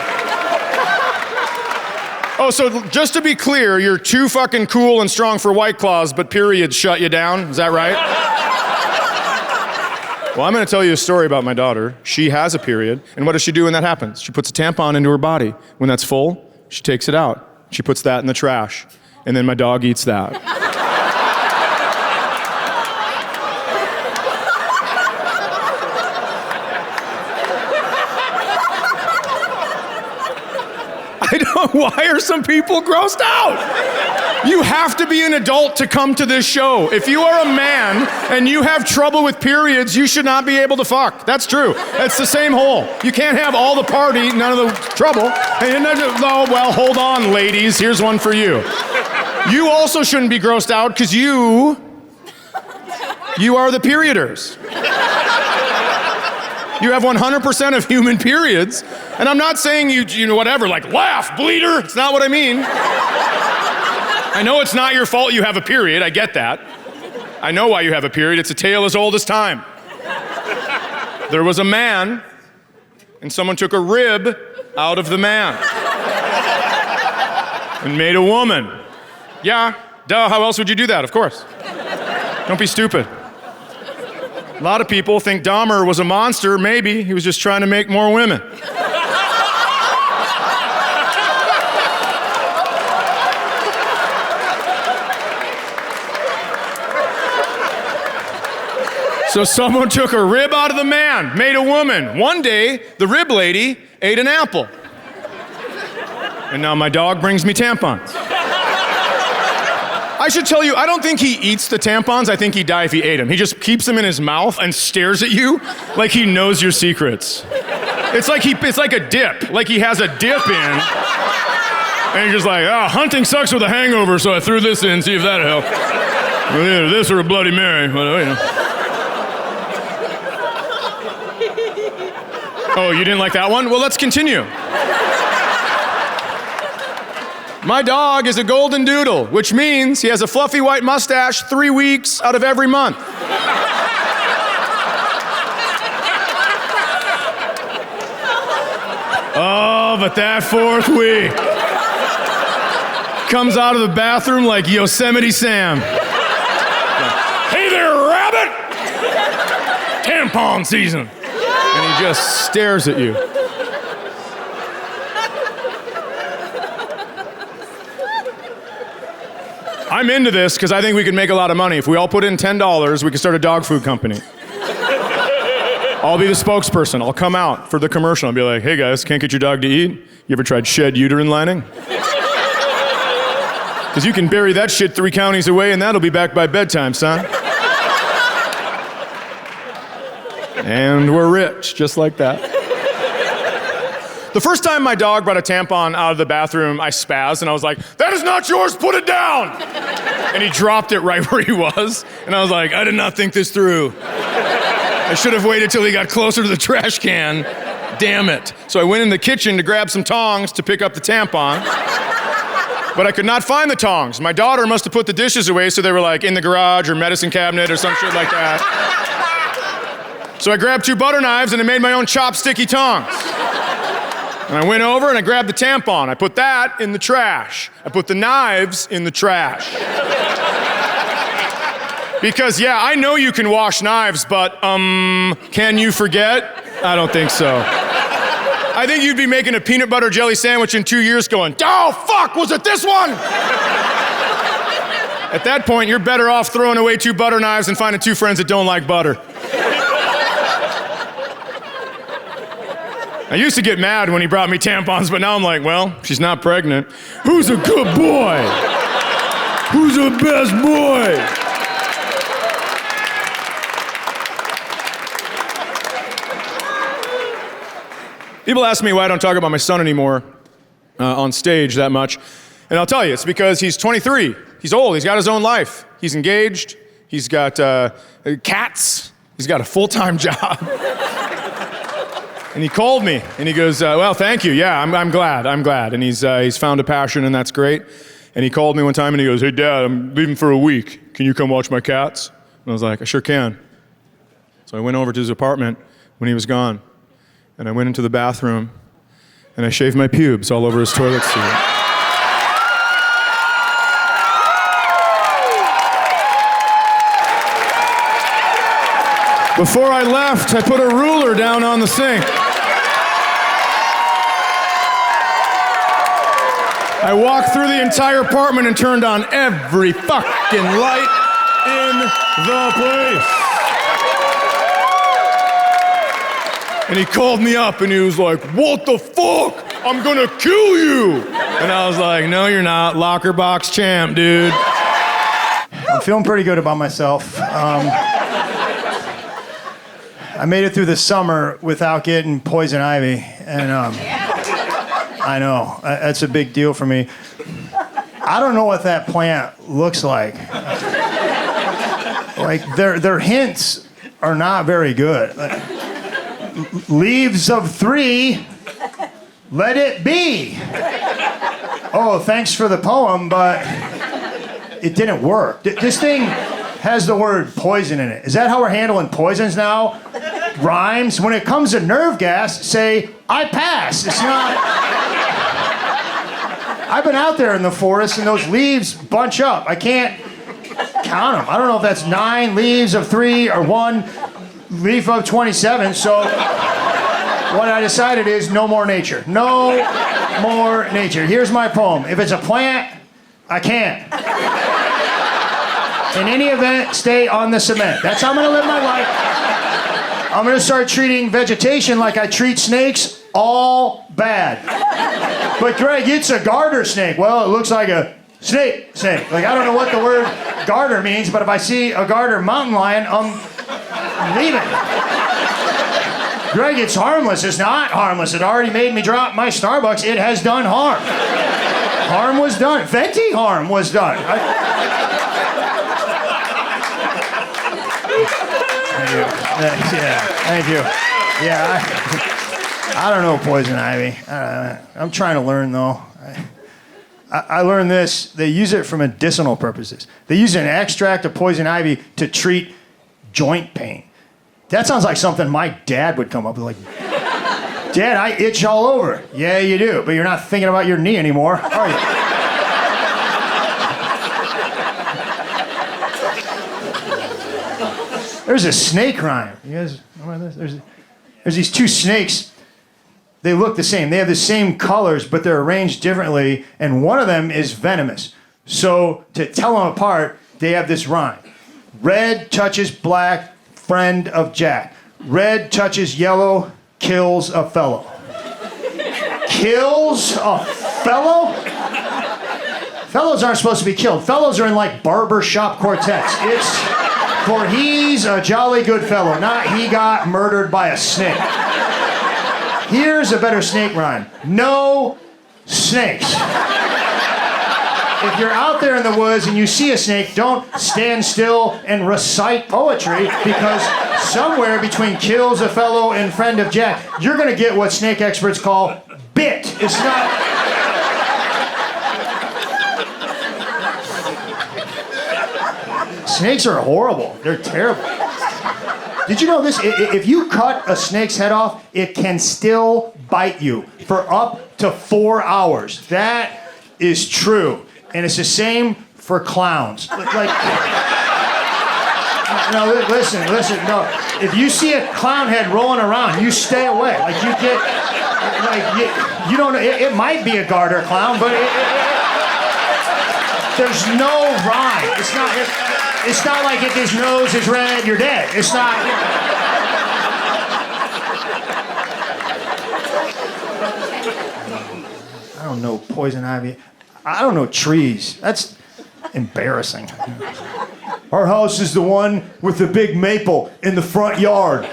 Oh, so just to be clear, you're too fucking cool and strong for White Claws, but periods shut you down, is that right? Well, I'm gonna tell you a story about my daughter. She has a period, and what does she do when that happens? She puts a tampon into her body. When that's full, she takes it out. She puts that in the trash, and then my dog eats that. Why are some people grossed out? You have to be an adult to come to this show. If you are a man and you have trouble with periods, you should not be able to fuck. That's true. It's the same hole. You can't have all the party, none of the trouble. Oh, well, hold on, ladies. Here's one for you. You also shouldn't be grossed out because you are the perioders. You have 100% of human periods. And I'm not saying you know, whatever, like laugh, bleeder. It's not what I mean. I know it's not your fault you have a period. I get that. I know why you have a period. It's a tale as old as time. There was a man, and someone took a rib out of the man and made a woman. Yeah, duh, how else would you do that? Of course. Don't be stupid. A lot of people think Dahmer was a monster. Maybe he was just trying to make more women. So someone took a rib out of the man, made a woman. One day, the rib lady ate an apple. And now my dog brings me tampons. I should tell you, I don't think he eats the tampons. I think he'd die if he ate them. He just keeps them in his mouth and stares at you like he knows your secrets. It's like a dip, like he has a dip in. And you're just like, hunting sucks with a hangover, so I threw this in, see if that helped. Well, either this or a Bloody Mary, but you know. Oh, you didn't like that one? Well, let's continue. My dog is a golden doodle, which means he has a fluffy white mustache 3 weeks out of every month. Oh, but that 4th week comes out of the bathroom like Yosemite Sam. Hey there, rabbit! Tampon season. And he just stares at you. I'm into this because I think we could make a lot of money. If we all put in $10, we could start a dog food company. I'll be the spokesperson. I'll come out for the commercial and be like, hey guys, can't get your dog to eat? You ever tried shed uterine lining? Because you can bury that shit 3 counties away and that'll be back by bedtime, son. And we're rich, just like that. The first time my dog brought a tampon out of the bathroom, I spazzed and I was like, that is not yours, put it down! And he dropped it right where he was. And I was like, I did not think this through. I should have waited till he got closer to the trash can. Damn it. So I went in the kitchen to grab some tongs to pick up the tampon. But I could not find the tongs. My daughter must have put the dishes away so they were like in the garage or medicine cabinet or some shit like that. So I grabbed 2 butter knives and I made my own chopsticky tongs. And I went over and I grabbed the tampon. I put that in the trash. I put the knives in the trash. Because yeah, I know you can wash knives, but can you forget? I don't think so. I think you'd be making a peanut butter jelly sandwich in 2 years going, oh fuck, was it this one? At that point, you're better off throwing away 2 butter knives and finding 2 friends that don't like butter. I used to get mad when he brought me tampons, but now I'm like, well, she's not pregnant. Who's a good boy? Who's the best boy? People ask me why I don't talk about my son anymore. on stage that much. And I'll tell you, it's because he's 23. He's old. He's got his own life. He's engaged. He's got cats. He's got a full-time job. And he called me, and he goes, well, thank you. Yeah, I'm glad. And he's found a passion, and that's great. And he called me one time, and he goes, hey, Dad, I'm leaving for a week. Can you come watch my cats? And I was like, I sure can. So I went over to his apartment when he was gone, and I went into the bathroom, and I shaved my pubes all over his toilet seat. Before I left, I put a ruler down on the sink. I walked through the entire apartment and turned on every fucking light in the place. And he called me up and he was like, what the fuck? I'm gonna kill you. And I was like, no, you're not. Locker box champ, dude. I'm feeling pretty good about myself. I made it through the summer without getting poison ivy, and I know, that's a big deal for me. I don't know what that plant looks like. Like, their hints are not very good. Like, leaves of 3, let it be. Oh, thanks for the poem, but it didn't work. This thing has the word poison in it. Is that how we're handling poisons now? Rhymes. When it comes to nerve gas, say, I pass. It's not... I've been out there in the forest and those leaves bunch up. I can't count them. I don't know if that's 9 leaves of 3 or 1 leaf of 27. So what I decided is no more nature. No more nature. Here's my poem. If it's a plant, I can't. In any event, stay on the cement. That's how I'm gonna live my life. I'm gonna start treating vegetation like I treat snakes, all bad. But Greg, it's a garter snake. Well, it looks like a snake. Like, I don't know what the word garter means, but if I see a garter mountain lion, I'm leaving. Greg, it's harmless. It's not harmless. It already made me drop my Starbucks. It has done harm. Harm was done. Venti harm was done. Thank you. Yeah, I don't know poison ivy. I'm trying to learn, though. I learned this. They use it for medicinal purposes. They use an extract of poison ivy to treat joint pain. That sounds like something my dad would come up with. Like, Dad, I itch all over. Yeah, you do, but you're not thinking about your knee anymore, are you? There's a snake rhyme. You guys know this? There's these 2 snakes. They look the same. They have the same colors, but they're arranged differently, and one of them is venomous. So to tell them apart, they have this rhyme. Red touches black, friend of Jack. Red touches yellow, kills a fellow. Kills a fellow? Fellows aren't supposed to be killed. Fellows are in like barber shop quartets. It's for he's a jolly good fellow, not he got murdered by a snake. Here's a better snake rhyme. No snakes. If you're out there in the woods and you see a snake, don't stand still and recite poetry, because somewhere between kills a fellow and friend of Jack, you're gonna get what snake experts call bit. It's not... Snakes are horrible. They're terrible. Did you know this? If you cut a snake's head off, it can still bite you for up to 4 hours. That is true. And it's the same for clowns. Like, no, listen, no. If you see a clown head rolling around, you stay away. Like, you get, like, you don't know, it might be a garter clown, but there's no rhyme. It's not like if his nose is red, you're dead. It's not. I don't know poison ivy. I don't know trees. That's embarrassing. Our house is the one with the big maple in the front yard.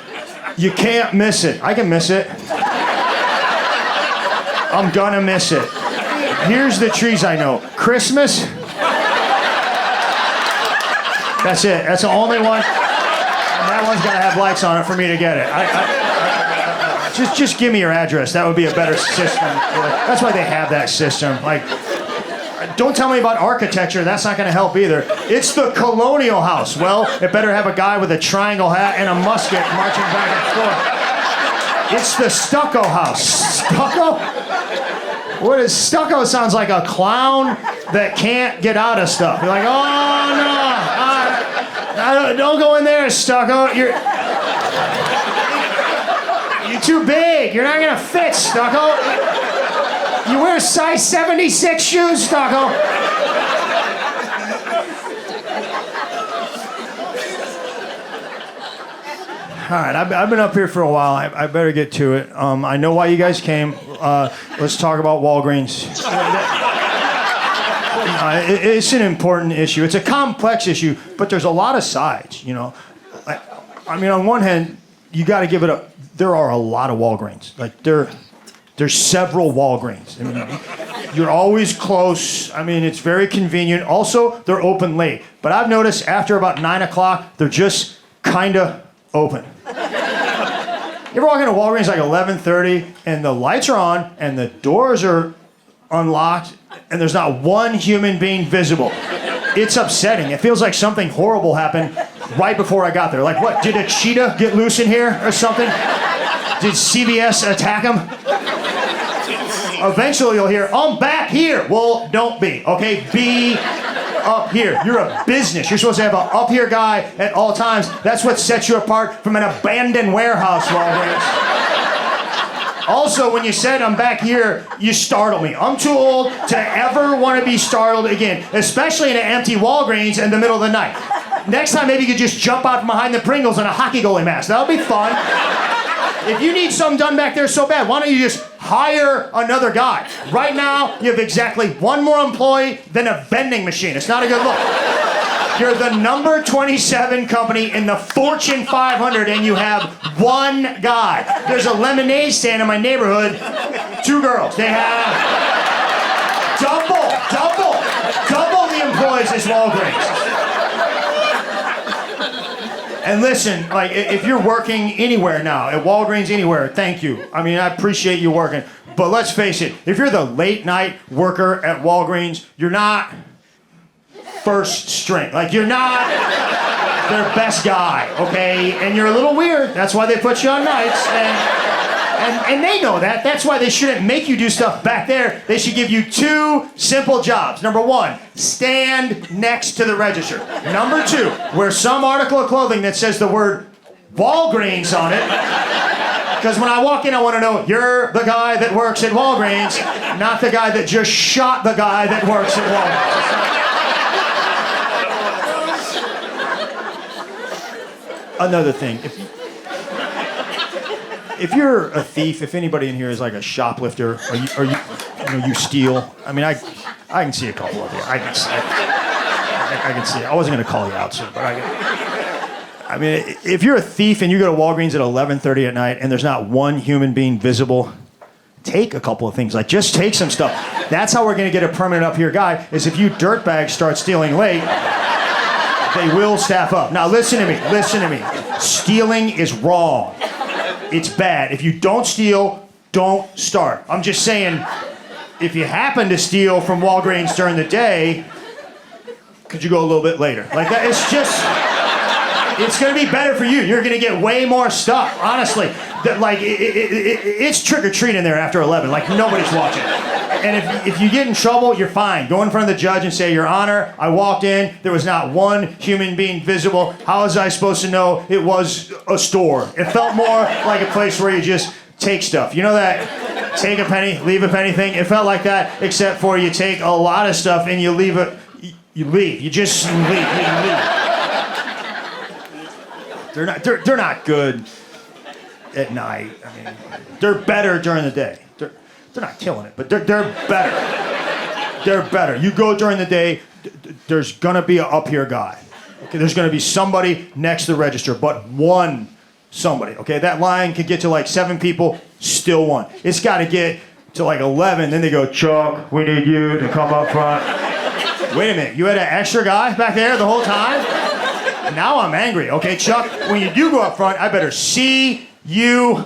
You can't miss it. I can miss it. I'm gonna miss it. Here's the trees I know. Christmas. That's it. That's the only one. And that one's got to have lights on it for me to get it. Just give me your address. That would be a better system. That's why they have that system. Like, don't tell me about architecture. That's not going to help either. It's the colonial house. Well, it better have a guy with a triangle hat and a musket marching back and forth. It's the stucco house. Stucco? What is stucco? Sounds like a clown that can't get out of stuff. You're like, oh no, don't go in there, stucco. You're too big. You're not gonna fit, stucco. You wear size 76 shoes, stucco. All right, I've been up here for a while. I better get to it. I know why you guys came. Let's talk about Walgreens. It's an important issue. It's a complex issue, but there's a lot of sides, you know. I mean, on one hand, you got to give it up. There are a lot of Walgreens. Like, there's several Walgreens. I mean, you're always close. I mean, it's very convenient. Also, they're open late. But I've noticed after about 9 o'clock, they're just kind of open. You ever walk into Walgreens like 11:30 and the lights are on and the doors are unlocked and there's not one human being visible? It's upsetting. It feels like something horrible happened right before I got there. Like, what? Did a cheetah get loose in here or something? Did CVS attack him? Eventually you'll hear, I'm back here. Well, don't be, okay? Be up here. You're a business. You're supposed to have an up here guy at all times. That's what sets you apart from an abandoned warehouse, Walgreens. Also, when you said I'm back here, you startled me. I'm too old to ever want to be startled again, especially in an empty Walgreens in the middle of the night. Next time, maybe you could just jump out from behind the Pringles in a hockey goalie mask. That would be fun. If you need something done back there so bad, why don't you just hire another guy? Right now, you have exactly one more employee than a vending machine. It's not a good look. You're the number 27 company in the Fortune 500 and you have one guy. There's a lemonade stand in my neighborhood, 2 girls. They have double the employees as Walgreens. And listen, like, if you're working anywhere now, at Walgreens anywhere, thank you. I mean, I appreciate you working. But let's face it, if you're the late night worker at Walgreens, you're not first string. Like, you're not their best guy, okay? And you're a little weird. That's why they put you on nights. And they know that. That's why they shouldn't make you do stuff back there. They should give you 2 simple jobs. Number 1, stand next to the register. Number 2, wear some article of clothing that says the word Walgreens on it. Because when I walk in, I want to know, you're the guy that works at Walgreens, not the guy that just shot the guy that works at Walgreens. Another thing, if you're a thief, if anybody in here is like a shoplifter, or you steal, I mean, I can see a couple of you. I can see it. I wasn't going to call you out, sir, but I mean, if you're a thief and you go to Walgreens at 11:30 at night and there's not one human being visible, take a couple of things. Like, just take some stuff. That's how we're going to get a permanent up here guy, is if you dirtbags start stealing late, they will staff up. Now, listen to me. Stealing is wrong. It's bad. If you don't steal, don't start. I'm just saying, if you happen to steal from Walgreens during the day, could you go a little bit later? Like, that, it's going to be better for you. You're going to get way more stuff, honestly. It's trick-or-treat in there after 11. Like, nobody's watching. And if you get in trouble, you're fine. Go in front of the judge and say, Your Honor, I walked in, there was not one human being visible. How was I supposed to know it was a store? It felt more like a place where you just take stuff. You know that take a penny, leave a penny thing? It felt like that, except for you take a lot of stuff and you leave it. You leave. You just leave. They're not good at night. I mean, they're better during the day. They're not killing it, but they're better. They're better. You go during the day, there's gonna be an up here guy. Okay, there's gonna be somebody next to the register, but one somebody. Okay, that line could get to like 7 people, still one. It's got to get to like 11. Then they go, Chuck, we need you to come up front. Wait a minute, you had an extra guy back there the whole time? Now I'm angry. Okay, Chuck, when you do go up front, I better see you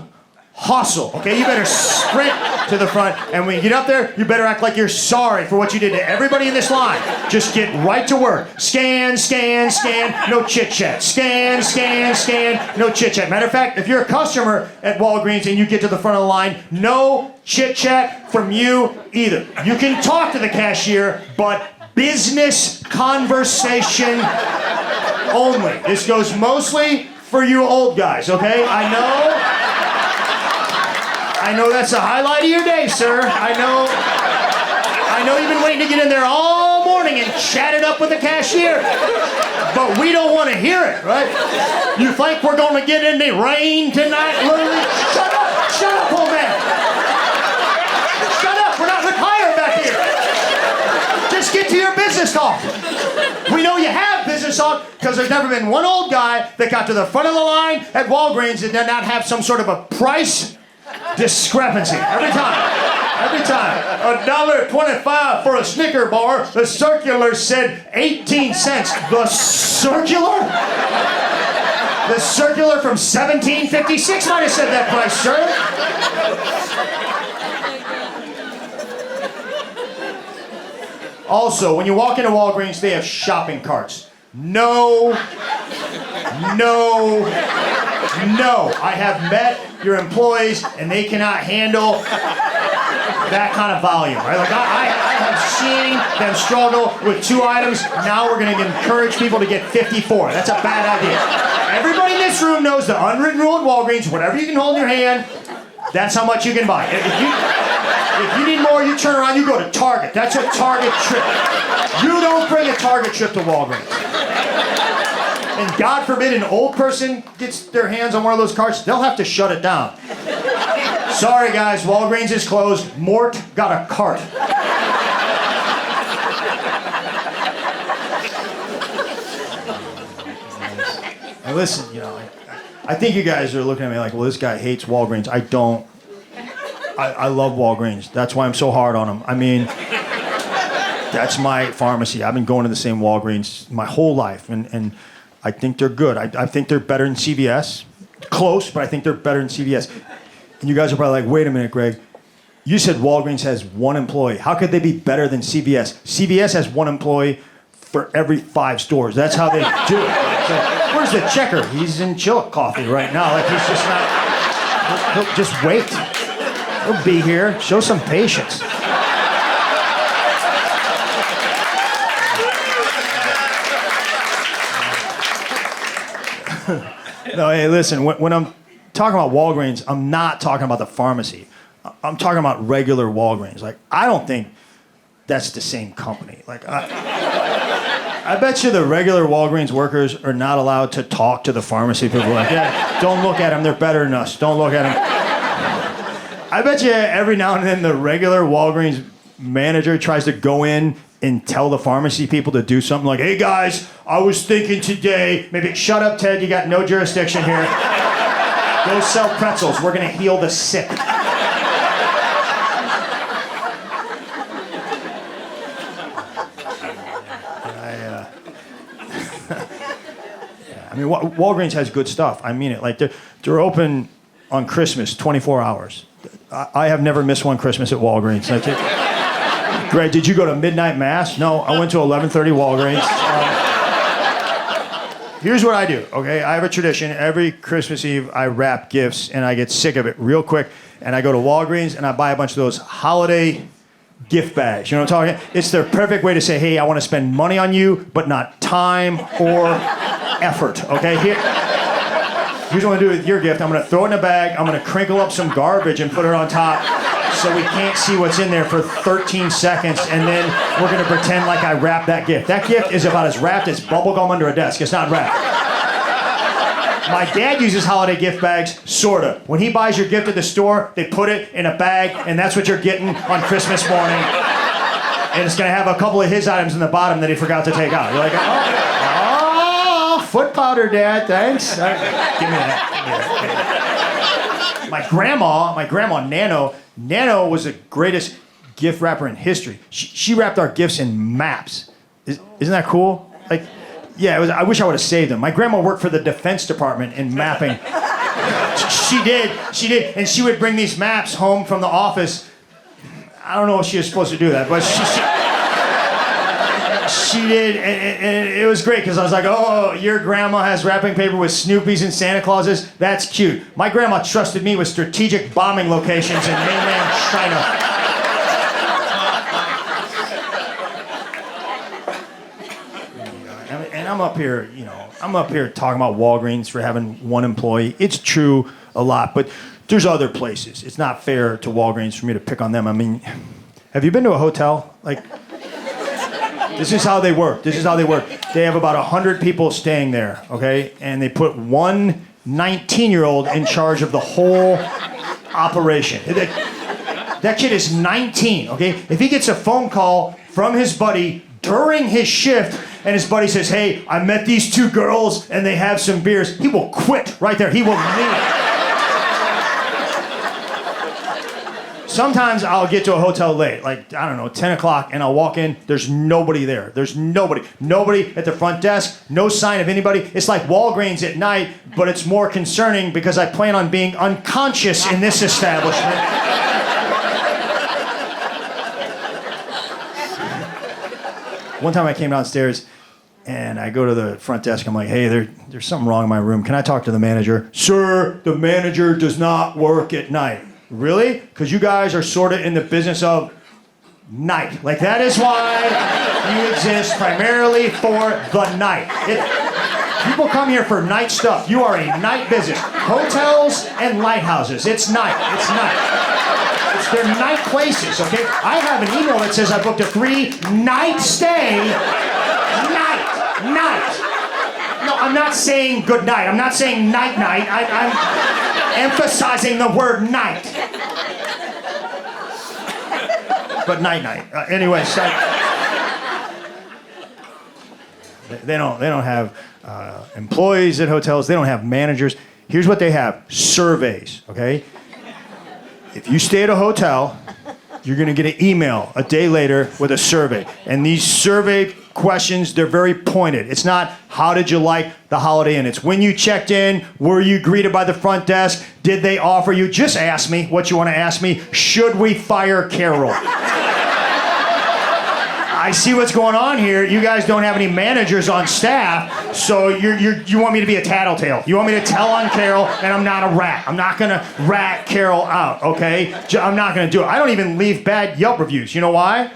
hustle. Okay, you better sprint to the front. And when you get up there, you better act like you're sorry for what you did to everybody in this line. Just get right to work. Scan, scan, scan, no chit-chat. Scan, scan, scan, no chit-chat. Matter of fact, if you're a customer at Walgreens and you get to the front of the line, no chit-chat from you either. You can talk to the cashier, but business conversation only. This goes mostly for you old guys, okay? I know that's a highlight of your day, sir. I know you've been waiting to get in there all morning and chat it up with the cashier. But we don't want to hear it, right? You think we're going to get in the rain tonight, Lily? Shut up, old man. Shut up, we're not retired back here. Just get to your business talk. We know you have business talk because there's never been one old guy that got to the front of the line at Walgreens and did not have some sort of a price discrepancy. Every time. $1.25 for a Snicker bar. The circular said 18 cents. The circular? The circular from 1756 might have said that price, sir. Also, when you walk into Walgreens, they have shopping carts. No. I have met your employees, and they cannot handle that kind of volume, right? Like I have seen them struggle with 2 items. Now we're going to encourage people to get 54. That's a bad idea. Everybody in this room knows the unwritten rule at Walgreens: whatever you can hold in your hand, that's how much you can buy. If you need more, you turn around, you go to Target. That's a Target trip. You don't bring a Target trip to Walgreens. And God forbid an old person gets their hands on one of those carts, they'll have to shut it down. Sorry guys, Walgreens is closed. Mort got a cart. Now listen, I think you guys are looking at me like, well, this guy hates Walgreens. I don't. I love Walgreens. That's why I'm so hard on them. I mean, that's my pharmacy. I've been going to the same Walgreens my whole life, and I think they're good. I think they're better than CVS. Close, but I think they're better than CVS. And you guys are probably like, wait a minute, Greg. You said Walgreens has 1 employee. How could they be better than CVS? CVS has 1 employee for every 5 stores. That's how they do it. So, where's the checker? He's in Chillicothe right now. Like he's just not. He'll just wait. He'll be here. Show some patience. No, hey, listen, when I'm talking about Walgreens, I'm not talking about the pharmacy. I'm talking about regular Walgreens. Like, I don't think that's the same company. Like, I bet you the regular Walgreens workers are not allowed to talk to the pharmacy people. Like, yeah, don't look at them. They're better than us. Don't look at them. I bet you every now and then the regular Walgreens manager tries to go in and tell the pharmacy people to do something like, hey guys, I was thinking today, maybe shut up, Ted, you got no jurisdiction here. Go sell pretzels, we're gonna heal the sick. I mean, Walgreens has good stuff. I mean it. Like, they're open on Christmas, 24 hours. I have never missed one Christmas at Walgreens. That's it. Greg, did you go to midnight mass? No, I went to 11:30 Walgreens. Here's what I do, okay? I have a tradition. Every Christmas Eve, I wrap gifts, and I get sick of it real quick. And I go to Walgreens, and I buy a bunch of those holiday gift bags. You know what I'm talking about? It's their perfect way to say, hey, I want to spend money on you, but not time or effort, okay? Here's what I'm going to do with your gift. I'm going to throw it in a bag. I'm going to crinkle up some garbage and put it on top so we can't see what's in there for 13 seconds, and then we're going to pretend like I wrapped that gift. That gift is about as wrapped as bubblegum under a desk. It's not wrapped. My dad uses holiday gift bags, sorta. When he buys your gift at the store, they put it in a bag, and that's what you're getting on Christmas morning. And it's going to have a couple of his items in the bottom that he forgot to take out. You're like, oh, foot powder, Dad, thanks. Give me that. My grandma Nano, Nano was the greatest gift wrapper in history. She wrapped our gifts in maps. Isn't that cool? Like, yeah, I wish I would have saved them. My grandma worked for the Defense Department in mapping. She did, and she would bring these maps home from the office. I don't know if she was supposed to do that, but she did, and it was great because I was like, oh, your grandma has wrapping paper with Snoopy's and Santa Clauses? That's cute. My grandma trusted me with strategic bombing locations in mainland China. And I'm up here, talking about Walgreens for having one employee. It's true a lot, but there's other places. It's not fair to Walgreens for me to pick on them. I mean, have you been to a hotel? Like, this is how they work. They have about 100 people staying there, okay? And they put one 19-year-old in charge of the whole operation. That kid is 19, okay? If he gets a phone call from his buddy during his shift, and his buddy says, hey, I met these two girls and they have some beers, he will quit right there. He will leave. Sometimes I'll get to a hotel late, like, I don't know, 10 o'clock, and I'll walk in, there's nobody there. There's nobody. Nobody at the front desk, no sign of anybody. It's like Walgreens at night, but it's more concerning because I plan on being unconscious in this establishment. One time I came downstairs, and I go to the front desk. I'm like, hey, there's something wrong in my room. Can I talk to the manager? Sir, the manager does not work at night. Really? Because you guys are sort of in the business of night. Like, that is why you exist, primarily for the night. People come here for night stuff. You are a night business. Hotels and lighthouses. It's night. They're night places, okay? I have an email that says I booked a 3-night stay. Night. No, I'm not saying good night. I'm not saying night-night. I'm emphasizing the word night. But night-night. Anyway, so they don't have employees at hotels. They don't have managers. Here's what they have: surveys, okay? If you stay at a hotel, you're going to get an email a day later with a survey. And these survey questions, they're very pointed. It's not, how did you like the Holiday Inn? It's, when you checked in, were you greeted by the front desk? Did they offer you? Just ask me what you want to ask me. Should we fire Carol? I see what's going on here. You guys don't have any managers on staff, so you want me to be a tattletale. You want me to tell on Carol, and I'm not a rat. I'm not going to rat Carol out, okay? I'm not going to do it. I don't even leave bad Yelp reviews. You know why?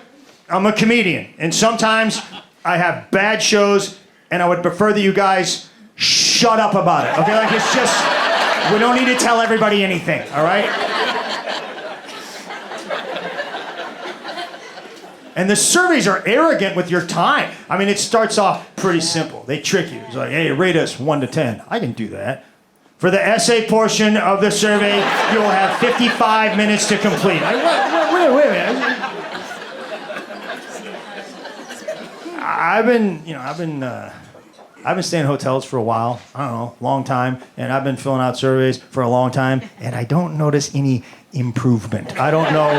I'm a comedian, and sometimes I have bad shows, and I would prefer that you guys shut up about it, okay? Like, it's just, we don't need to tell everybody anything, all right? And the surveys are arrogant with your time. I mean, it starts off pretty simple. They trick you. It's like, hey, rate us 1 to 10. I can do that. For the essay portion of the survey, you will have 55 minutes to complete. Wait a minute. I've been staying in hotels for a while. I don't know, long time. And I've been filling out surveys for a long time. And I don't notice any improvement. I don't know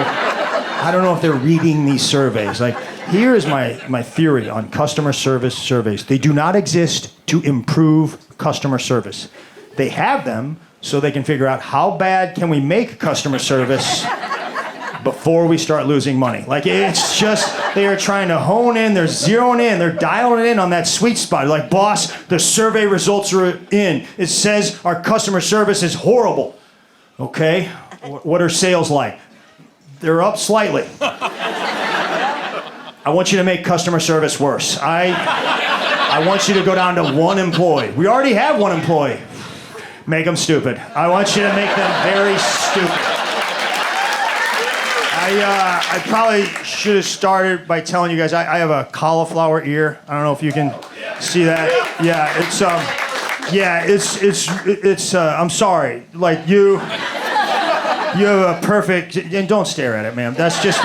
if they're reading these surveys. Like, here is my theory on customer service surveys. They do not exist to improve customer service. They have them so they can figure out how bad can we make customer service before we start losing money. Like, it's just, they are trying to hone in, they're zeroing in, they're dialing in on that sweet spot. Like, boss, the survey results are in. It says our customer service is horrible. Okay, what are sales like? They're up slightly. I want you to make customer service worse. I want you to go down to 1 employee. We already have 1 employee. Make them stupid. I want you to make them very stupid. I probably should have started by telling you guys I have a cauliflower ear. I don't know if you can see that. Yeah, it's I'm sorry. Like, you have a perfect, and don't stare at it, ma'am. That's just,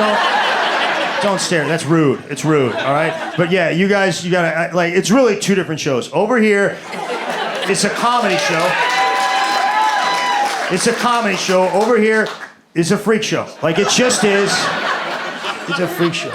don't stare. That's rude. It's rude, all right? But yeah, you guys, you gotta, like, it's really 2 different shows. Over here, it's a comedy show. Over here, is a freak show. Like, it just is. It's a freak show.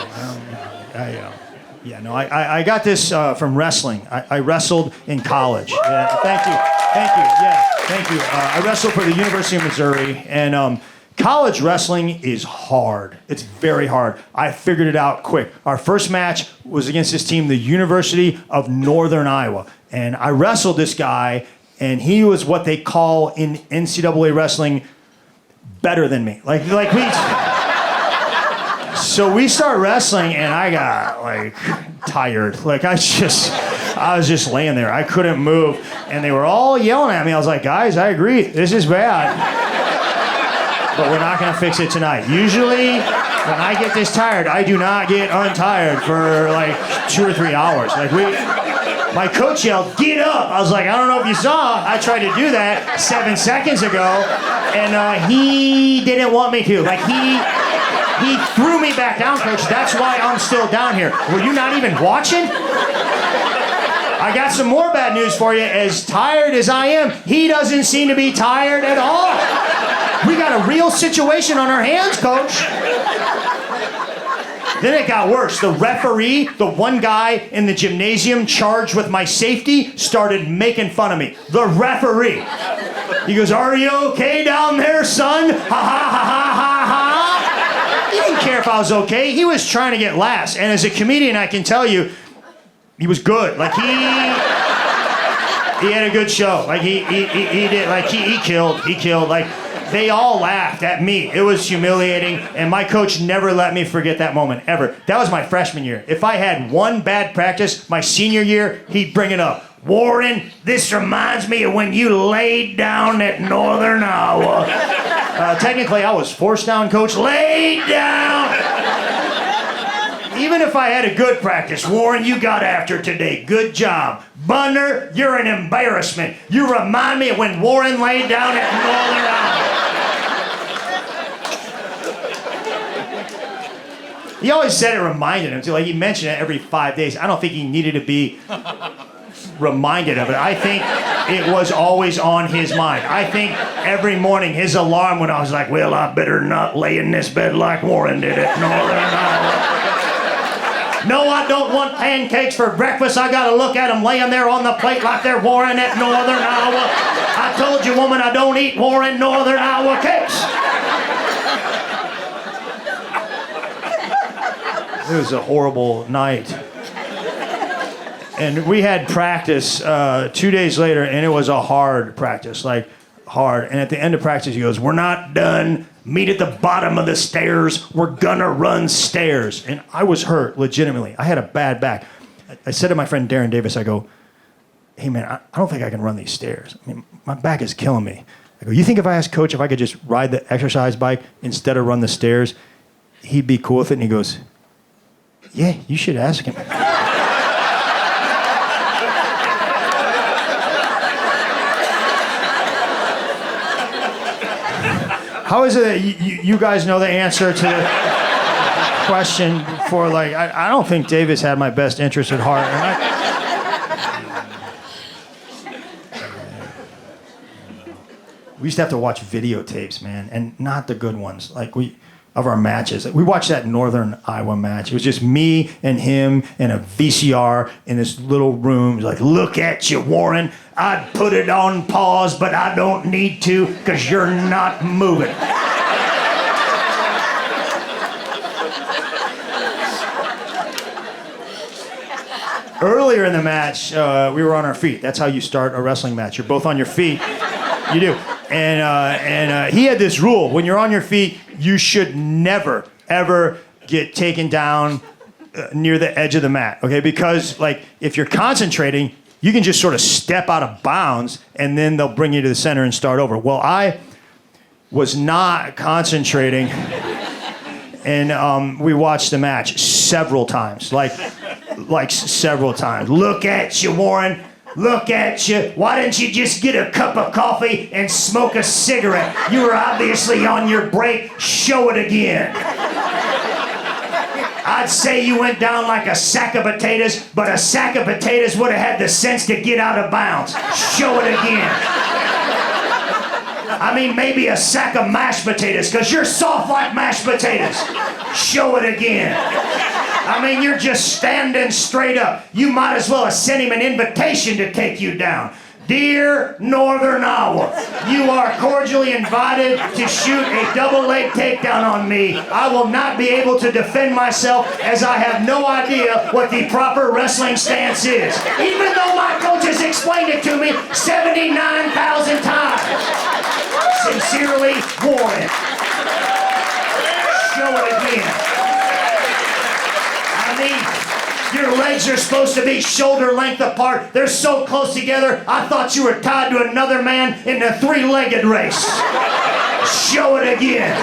I got this from wrestling. I wrestled in college. Thank you. Yeah, thank you. I wrestled for the University of Missouri, and college wrestling is hard. It's very hard. I figured it out quick. Our first match was against this team, the University of Northern Iowa, and I wrestled this guy, and he was what they call in NCAA wrestling better than me. So we start wrestling, and I got tired. I was just laying there. I couldn't move, and they were all yelling at me. I was like, guys, I agree. This is bad, but we're not gonna fix it tonight. Usually, when I get this tired, I do not get untired for 2 or 3 hours. My coach yelled, "Get up!" I was like, I don't know if you saw. I tried to do that 7 seconds ago, and he didn't want me to. He threw me back down, coach. That's why I'm still down here. Were you not even watching? I got some more bad news for you. As tired as I am, he doesn't seem to be tired at all. We got a real situation on our hands, coach. Then it got worse. The referee, the one guy in the gymnasium charged with my safety, started making fun of me. The referee. He goes, "Are you okay down there, son? Ha ha ha ha ha ha." He didn't care if I was okay. He was trying to get laughs. And as a comedian, I can tell you, he was good. He had a good show. He did. He killed. They all laughed at me. It was humiliating, and my coach never let me forget that moment, ever. That was my freshman year. If I had one bad practice my senior year, he'd bring it up. "Warren, this reminds me of when you laid down at Northern Iowa." Technically, I was forced down, coach. Laid down! Even if I had a good practice, "Warren, you got after today. Good job. Bunner, you're an embarrassment. You remind me of when Warren laid down at Northern Iowa." He always said it reminded him too. He mentioned it every 5 days. I don't think he needed to be reminded of it. I think it was always on his mind. I think every morning his alarm went off. I was like, "Well, I better not lay in this bed like Warren did at Northern Iowa. No, I don't want pancakes for breakfast. I gotta look at them laying there on the plate like they're Warren at Northern Iowa. I told you, woman, I don't eat Warren Northern Iowa cakes." It was a horrible night. And we had practice 2 days later, and it was a hard practice, hard. And at the end of practice, he goes, "We're not done. Meet at the bottom of the stairs. We're gonna run stairs." And I was hurt, legitimately. I had a bad back. I said to my friend Darren Davis, I go, "Hey, man, I don't think I can run these stairs. I mean, my back is killing me." I go, "You think if I asked Coach if I could just ride the exercise bike instead of run the stairs, he'd be cool with it?" And he goes, "Yeah, you should ask him." How is it that you guys know the answer to the question for I don't think Davis had my best interest at heart. We used to have to watch videotapes, man, and not the good ones. Of our matches. We watched that Northern Iowa match. It was just me and him and a VCR in this little room. It was "Look at you, Warren. I'd put it on pause, but I don't need to because you're not moving." Earlier in the match, we were on our feet. That's how you start a wrestling match. You're both on your feet. You do. And he had this rule. When you're on your feet, you should never, ever get taken down near the edge of the mat, okay? Because, if you're concentrating, you can just sort of step out of bounds, and then they'll bring you to the center and start over. Well, I was not concentrating, and we watched the match several times, several times. "Look at you, Warren. Look at you. Why didn't you just get a cup of coffee and smoke a cigarette? You were obviously on your break. Show it again." I'd say you went down like a sack of potatoes, but a sack of potatoes would have had the sense to get out of bounds. Show it again. I mean, maybe a sack of mashed potatoes, because you're soft like mashed potatoes. Show it again. I mean, you're just standing straight up. You might as well have sent him an invitation to take you down. Dear Northern Iowa, you are cordially invited to shoot a double leg takedown on me. I will not be able to defend myself as I have no idea what the proper wrestling stance is. Even though my coach has explained it to me 79,000 times. Sincerely, Warren. Show it again. I mean, your legs are supposed to be shoulder length apart. They're so close together, I thought you were tied to another man in a three-legged race. Show it again.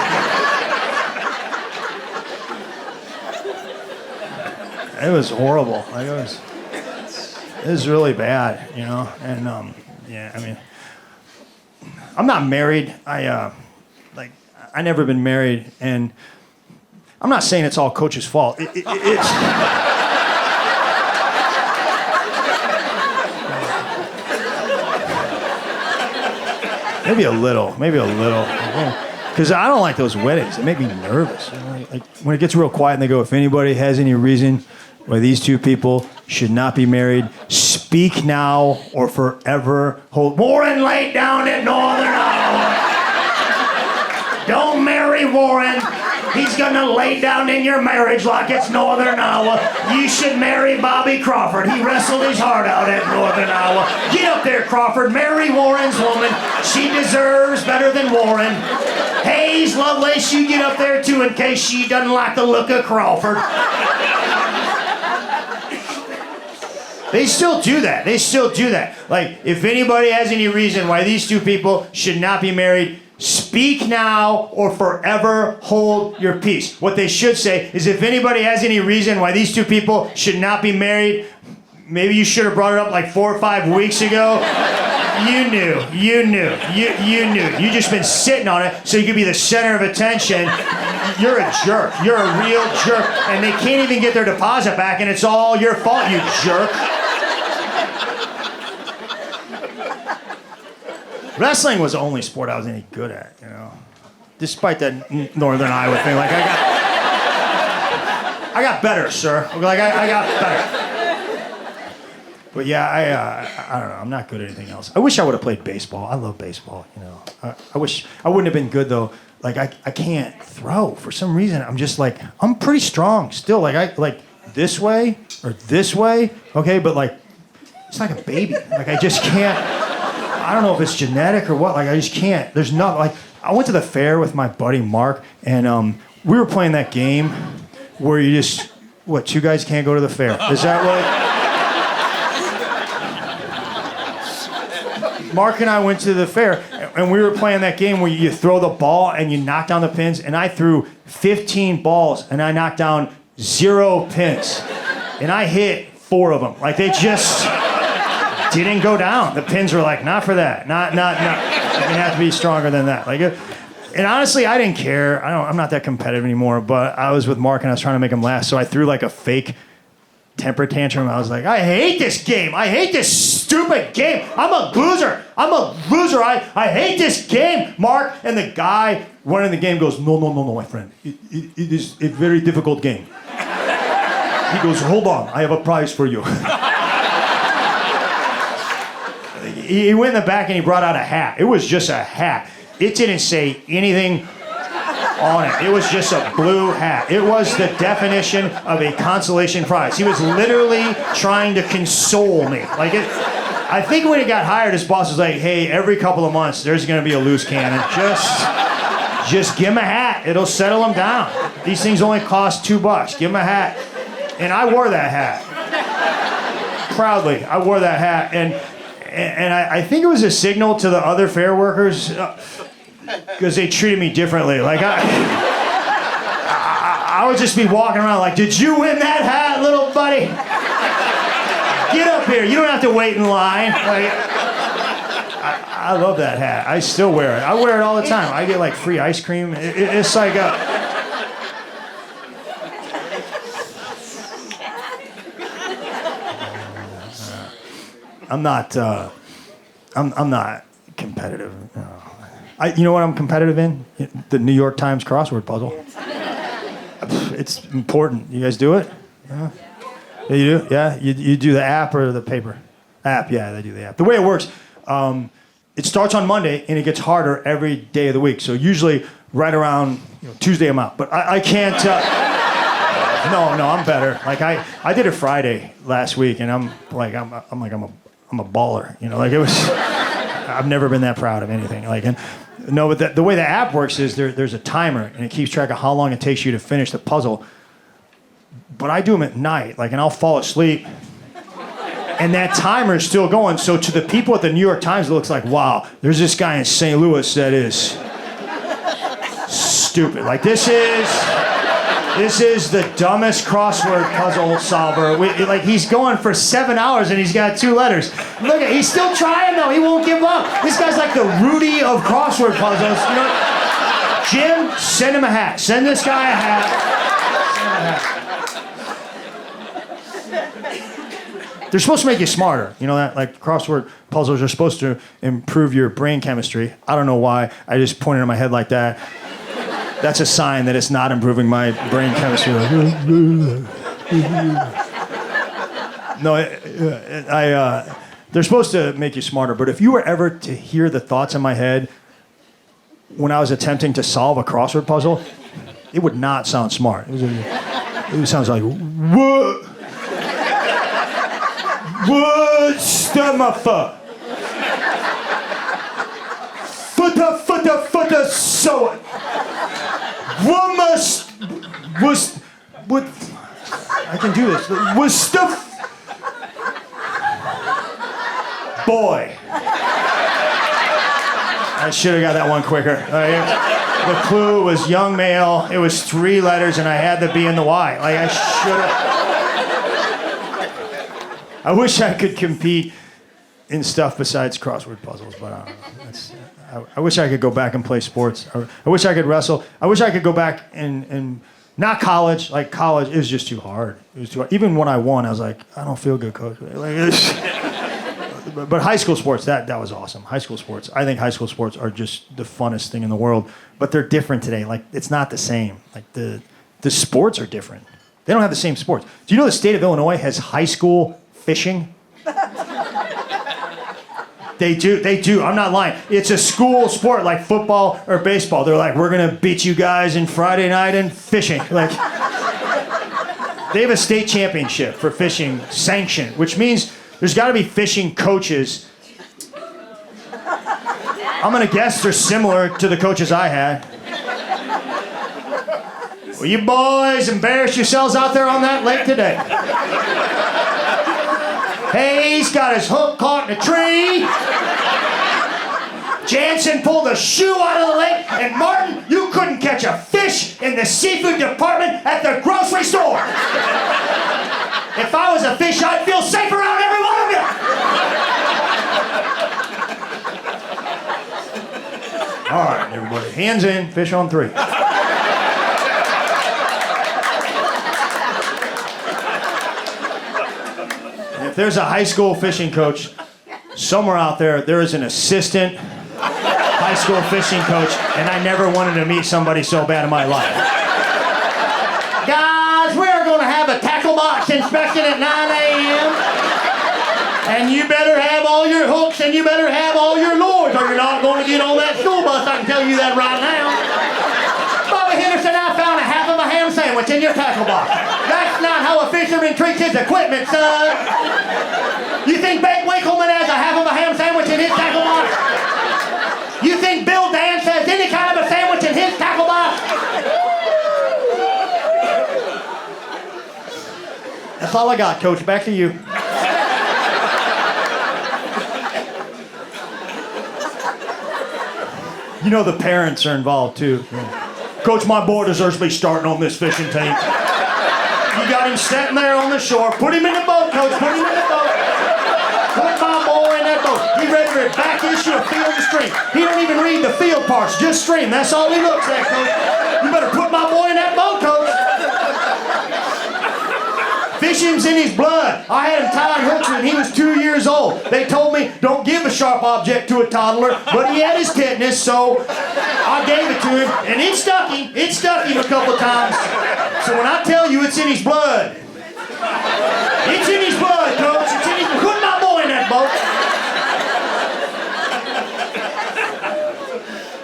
It was horrible. Like, it was really bad, you know. And yeah, I mean, I'm not married. I never been married, and I'm not saying it's all Coach's fault. It's maybe a little, because I don't like those weddings. They make me nervous. You know? Like when it gets real quiet and they go, if anybody has any reason why these two people should not be married, speak now or forever hold. Warren laid down in Northern Iowa. Don't marry Warren. He's gonna lay down in your marriage like it's Northern Iowa. You should marry Bobby Crawford. He wrestled his heart out at Northern Iowa. Get up there, Crawford. Marry Warren's woman. She deserves better than Warren. Hayes, Lovelace, you get up there too in case she doesn't like the look of Crawford. They still do that. Like, if anybody has any reason why these two people should not be married, speak now or forever hold your peace. What they should say is, if anybody has any reason why these two people should not be married, maybe you should have brought it up like 4 or 5 weeks ago. You knew. You just been sitting on it so you could be the center of attention. You're a jerk. You're a real jerk. And they can't even get their deposit back, and it's all your fault, you jerk. Wrestling was the only sport I was any good at, you know. Despite that Northern Iowa thing, like I got better, sir. Like I got better. But yeah, I don't know. I'm not good at anything else. I wish I would have played baseball. I love baseball, you know. I wish I wouldn't have been good though. Like I can't throw for some reason. I'm just like, I'm pretty strong still. Like this way or this way, okay, but like it's like a baby. Like I just can't. I don't know if it's genetic or what. Like I just can't. There's not like I went to the fair with my buddy Mark, and we were playing that game where you just two guys can't go to the fair. Is that what? Mark and I went to the fair, and we were playing that game where you throw the ball and you knock down the pins, and I threw 15 balls and I knocked down 0 pins, and I hit 4 of them. Like they just didn't go down. The pins were like, not for that. Not. You have to be stronger than that. Like, and honestly, I didn't care. I'm not that competitive anymore. But I was with Mark and I was trying to make him laugh, so I threw like a fake temper tantrum. I was like, I hate this game. I hate this stupid game. I'm a loser. I hate this game, Mark. And the guy running the game goes, no, my friend. It is a very difficult game. He goes, hold on. I have a prize for you. He went in the back and he brought out a hat. It was just a hat. It didn't say anything on it. It was just a blue hat. It was the definition of a consolation prize. He was literally trying to console me. I think when he got hired, his boss was like, hey, every couple of months, there's going to be a loose cannon. Just give him a hat. It'll settle him down. These things only cost $2. Give him a hat. And I wore that hat. Proudly, I wore that hat. And I think it was a signal to the other fair workers because they treated me differently. Like I would just be walking around like, did you win that hat, little buddy? Get up here. You don't have to wait in line. Like, I love that hat. I still wear it. I wear it all the time. I get like free ice cream. It's like a... I'm not competitive. competitive. You know what I'm competitive in? The New York Times crossword puzzle. It's important. You guys do it? Yeah. Yeah, you do? Yeah? You do the app or the paper? App, yeah, they do the app. The way it works, it starts on Monday and it gets harder every day of the week. So usually right around Tuesday I'm out. But I can't... No, I'm better. Like I did it Friday last week and I'm a baller. Like it was... I've never been that proud of anything. But the way the app works is there's a timer and it keeps track of how long it takes you to finish the puzzle. But I do them at night, and I'll fall asleep, and that timer is still going. So to the people at the New York Times, it looks like, wow, there's this guy in St. Louis that is stupid. Like this is the dumbest crossword puzzle solver. He's going for 7 hours and he's got 2 letters. Look at, he's still trying though. He won't give up. This guy's like the Rudy of crossword puzzles. Jim, send him a hat. Send this guy a hat. Send him a hat. They're supposed to make you smarter. You know that? Like crossword puzzles are supposed to improve your brain chemistry. I don't know why. I just pointed in my head like that. That's a sign that it's not improving my brain chemistry. They're supposed to make you smarter. But if you were ever to hear the thoughts in my head when I was attempting to solve a crossword puzzle, it would not sound smart. It sounds like, what? What's the muffa? Futta, so it. What? I can do this. Was stuff. Boy. I should have got that one quicker. The clue was young male. It was 3 letters, and I had the B and the Y. I should have. I wish I could compete in stuff besides crossword puzzles, but I don't know. I wish I could go back and play sports. I wish I could wrestle. I wish I could go back and not college. Like college is just too hard. It was too hard. Even when I won, I was like, I don't feel good, coach. But high school sports, that was awesome. High school sports. I think high school sports are just the funnest thing in the world. But they're different today. Like it's not the same. Like the sports are different. They don't have the same sports. Do you know the state of Illinois has high school fishing? They do. I'm not lying. It's a school sport like football or baseball. They're like, we're going to beat you guys in Friday night in fishing. Like, they have a state championship for fishing sanctioned, which means there's got to be fishing coaches. I'm going to guess they're similar to the coaches I had. Well, you boys embarrass yourselves out there on that lake today. Hey, he's got his hook caught in a tree. Jansen pulled a shoe out of the lake, and Martin, you couldn't catch a fish in the seafood department at the grocery store. If I was a fish, I'd feel safe around every one of you. All right, everybody, hands in, fish on 3. If there's a high school fishing coach, somewhere out there is an assistant high school fishing coach, and I never wanted to meet somebody so bad in my life. Guys, we're going to have a tackle box inspection at 9 a.m. And you better have all your hooks and you better have all your lures, or you're not going to get on that school bus. I can tell you that right now. Bobby Henderson, I found a half of a ham sandwich in your tackle box. That's not how a fisherman treats his equipment, son. You think Bake Winkleman has a half of a ham sandwich in his tackle box? You think Bill Dance has any kind of a sandwich in his tackle box? That's all I got, Coach. Back to you. You know the parents are involved, too. Coach, my boy deserves to be starting on this fishing team. You got him sitting there on the shore. Put him in the boat, Coach. Put him in the boat. Put my boy in that boat. He ready for a back issue of Field and Stream. He don't even read the field parts, just Stream. That's all he looks at, Coach. You better put my boy in that boat, Coach. Fish Fishing's in his blood. I had him tied hooks when he was 2 years old. They told me, don't give a sharp object to a toddler, but he had his tetanus, so I gave it to him, and it stuck him. It stuck him a couple of times. So when I tell you it's in his blood, it's in his blood, Coach. It's in his blood. Put my boy in that boat.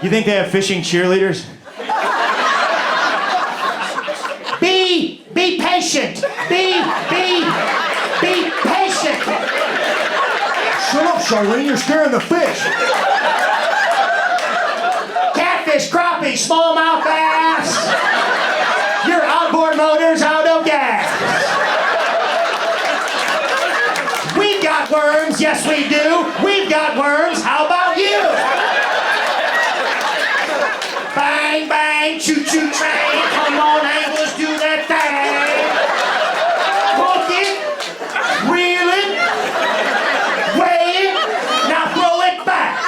You think they have fishing cheerleaders? Be patient. Be patient. Shut up, Charlene. You're scaring the fish. Catfish, crappie, smallmouth bass. Your outboard motor's out of gas. We've got worms. Yes, we do. We've got worms. How about you? Bang, bang, choo-choo train. Come on, anglers, do that thing. Hook it, reel it, weigh it, now throw it back.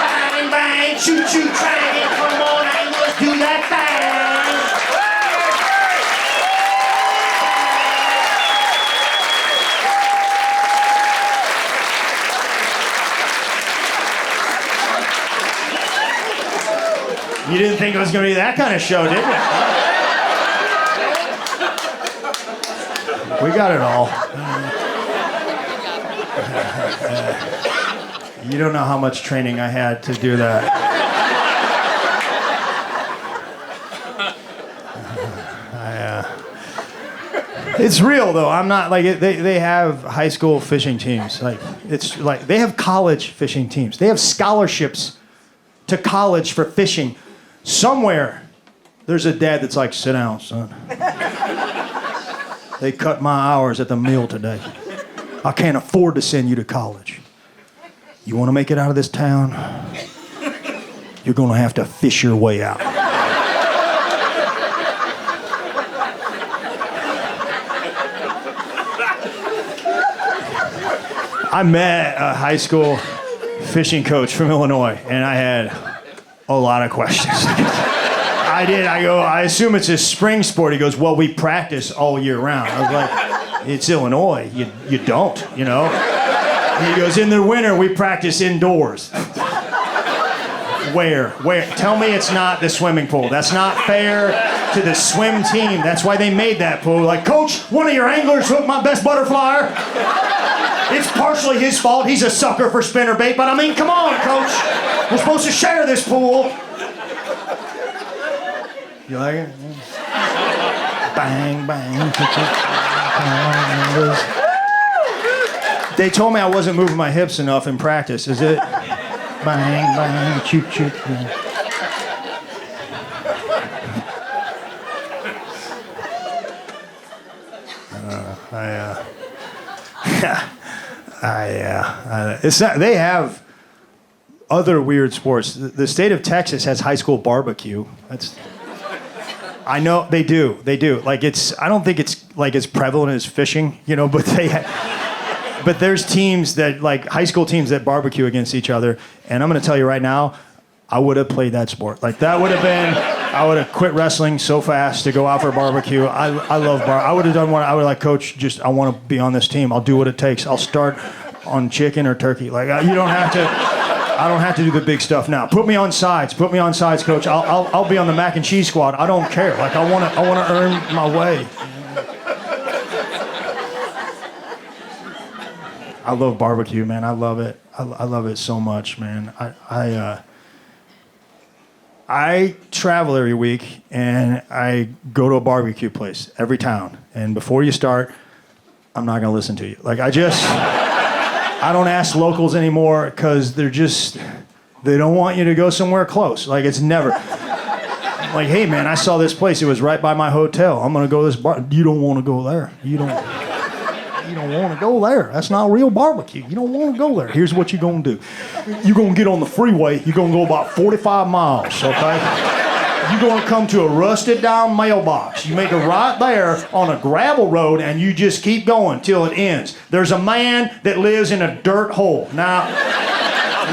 Bang, bang, choo-choo train. Come on, anglers, do that thing. You didn't think it was going to be that kind of show, did you? We got it all. You don't know how much training I had to do that. It's real though. I'm not like they have high school fishing teams. Like it's like they have college fishing teams. They have scholarships to college for fishing. Somewhere, there's a dad that's like, sit down, son. They cut my hours at the meal today. I can't afford to send you to college. You want to make it out of this town? You're going to have to fish your way out. I met a high school fishing coach from Illinois, and I had a lot of questions. I did. I go, I assume it's a spring sport. He goes, well, we practice all year round. I was like, it's Illinois. You don't, you know? He goes, in the winter, we practice indoors. Where? Tell me it's not the swimming pool. That's not fair to the swim team. That's why they made that pool. Like, Coach, one of your anglers hooked my best butterflyer. It's partially his fault. He's a sucker for spinnerbait, but I mean, come on, Coach. We're supposed to share this pool. You like it? Bang, bang. They told me I wasn't moving my hips enough in practice. Is it? Bang, bang, choo, choo. It's not. They have other weird sports. The state of Texas has high school barbecue. I know they do. They do. Like I don't think it's like as prevalent as fishing, you know. But but there's teams that like high school teams that barbecue against each other. And I'm going to tell you right now, I would have played that sport. Like that would have been. I would have quit wrestling so fast to go out for a barbecue. I love I would have done one. I would like, Coach, I want to be on this team. I'll do what it takes. I'll start on chicken or turkey. Like you don't have to. I don't have to do the big stuff now. Put me on sides. Put me on sides, Coach. I'll be on the mac and cheese squad. I don't care. Like I want to earn my way. I love barbecue, man. I love it. I love it so much, man. I travel every week, and I go to a barbecue place every town. And before you start, I'm not going to listen to you. Like, I don't ask locals anymore because they don't want you to go somewhere close. Like, it's never. Like, hey, man, I saw this place. It was right by my hotel. I'm going to go to this bar. You don't want to go there. You don't want to go there. That's not real barbecue. You don't want to go there. Here's what you're going to do. You're going to get on the freeway. You're going to go about 45 miles, okay? You're going to come to a rusted down mailbox. You make a right there on a gravel road, and you just keep going till it ends. There's a man that lives in a dirt hole. Now,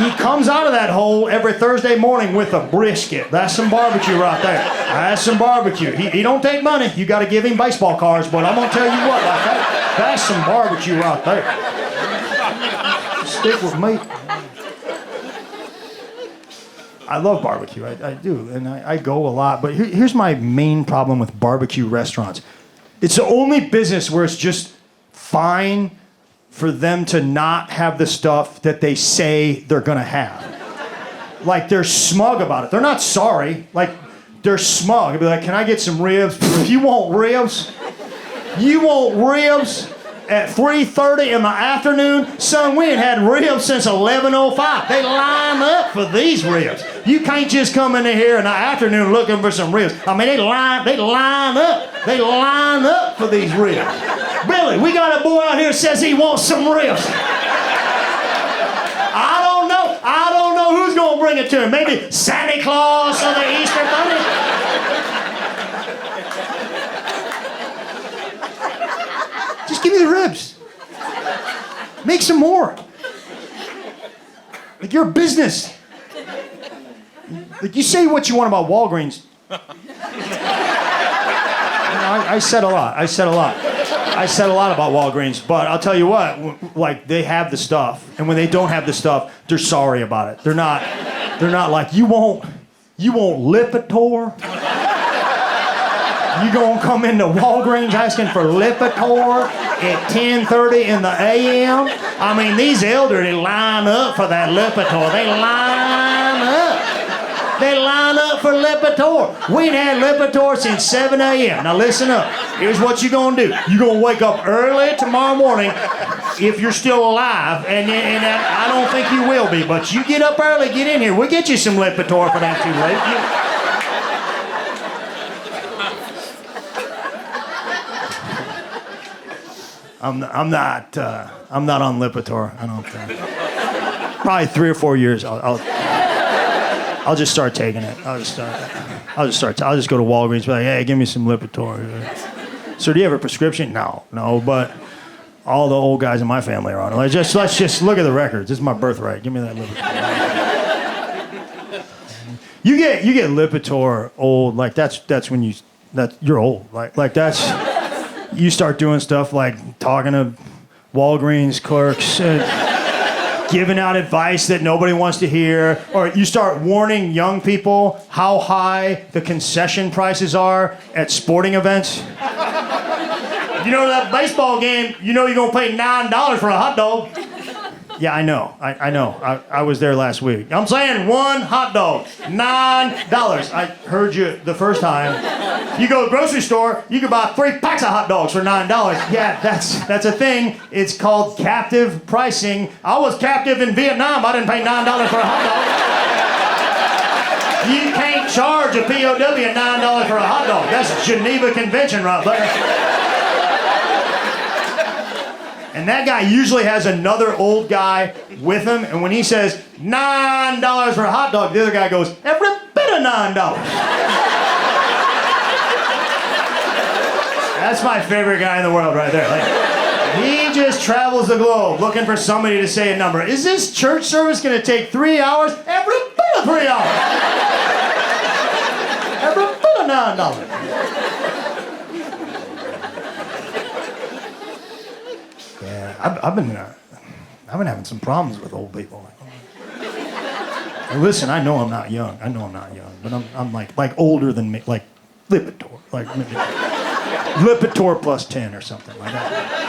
he comes out of that hole every Thursday morning with a brisket. That's some barbecue right there. That's some barbecue. He don't take money. You got to give him baseball cards, but I'm going to tell you what, like that. That's some barbecue right there. Stick with me. I love barbecue. I do, and I go a lot. But here's my main problem with barbecue restaurants. It's the only business where it's just fine for them to not have the stuff that they say they're gonna have. Like, they're smug about it. They're not sorry. Like, they're smug. They'll be like, can I get some ribs? You want ribs? You want ribs at 3:30 in the afternoon? Son, we ain't had ribs since 11:05. They line up for these ribs. You can't just come in here in the afternoon looking for some ribs. I mean, they line up. They line up for these ribs. Billy, we got a boy out here who says he wants some ribs. I don't know who's going to bring it to him. Maybe Santa Claus or the Easter Bunny. Just give me the ribs. Make some more. Like, you're a business. Like, you say what you want about Walgreens. I said a lot. I said a lot about Walgreens, but I'll tell you what, like, they have the stuff, and when they don't have the stuff, they're sorry about it. They're not like, you want Lipitor? You gonna come into Walgreens asking for Lipitor at 10:30 in the a.m.? I mean, these elderly line up for that Lipitor. They line up. They line up for Lipitor. We ain't had Lipitor since 7 a.m. Now listen up. Here's what you're gonna do. You're gonna wake up early tomorrow morning, if you're still alive, and I don't think you will be, but you get up early, get in here. We'll get you some Lipitor if it ain't too late. I'm not on Lipitor. I don't think. Probably 3 or 4 years. I'll just start taking it. I'll just go to Walgreens and be like, hey, give me some Lipitor. So do you have a prescription? No, but all the old guys in my family are on it. Let's just look at the records. This is my birthright. Give me that Lipitor. You get Lipitor old, like that's when you're old. Like that's, you start doing stuff like talking to Walgreens clerks and giving out advice that nobody wants to hear, or you start warning young people how high the concession prices are at sporting events. You know, that baseball game, you know you're gonna pay $9 for a hot dog. Yeah, I know. I was there last week. I'm saying one hot dog, $9. I heard you the first time. You go to the grocery store, you can buy 3 packs of hot dogs for $9. Yeah, that's a thing. It's called captive pricing. I was captive in Vietnam. I didn't pay $9 for a hot dog. You can't charge a POW $9 for a hot dog. That's Geneva Convention right there. And that guy usually has another old guy with him, and when he says $9 for a hot dog, the other guy goes, every bit of $9. That's my favorite guy in the world right there. Like, he just travels the globe looking for somebody to say a number. Is this church service going to take 3 hours? Every bit of 3 hours. Every bit of $9. I've been having some problems with old people. Listen, I know I'm not young, but I'm like older than me, like Lipitor, like maybe Lipitor plus 10 or something like that.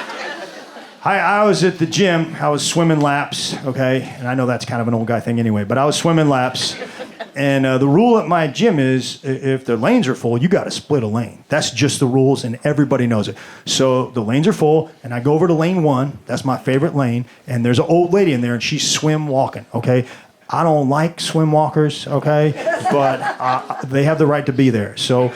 I was at the gym. I was swimming laps, okay, and I know that's kind of an old guy thing anyway, but I was swimming laps. And the rule at my gym is if the lanes are full, you got to split a lane. That's just the rules, and everybody knows it. So the lanes are full, and I go over to lane 1. That's my favorite lane. And there's an old lady in there, and she's swim walking, okay? I don't like swim walkers, okay? But they have the right to be there. So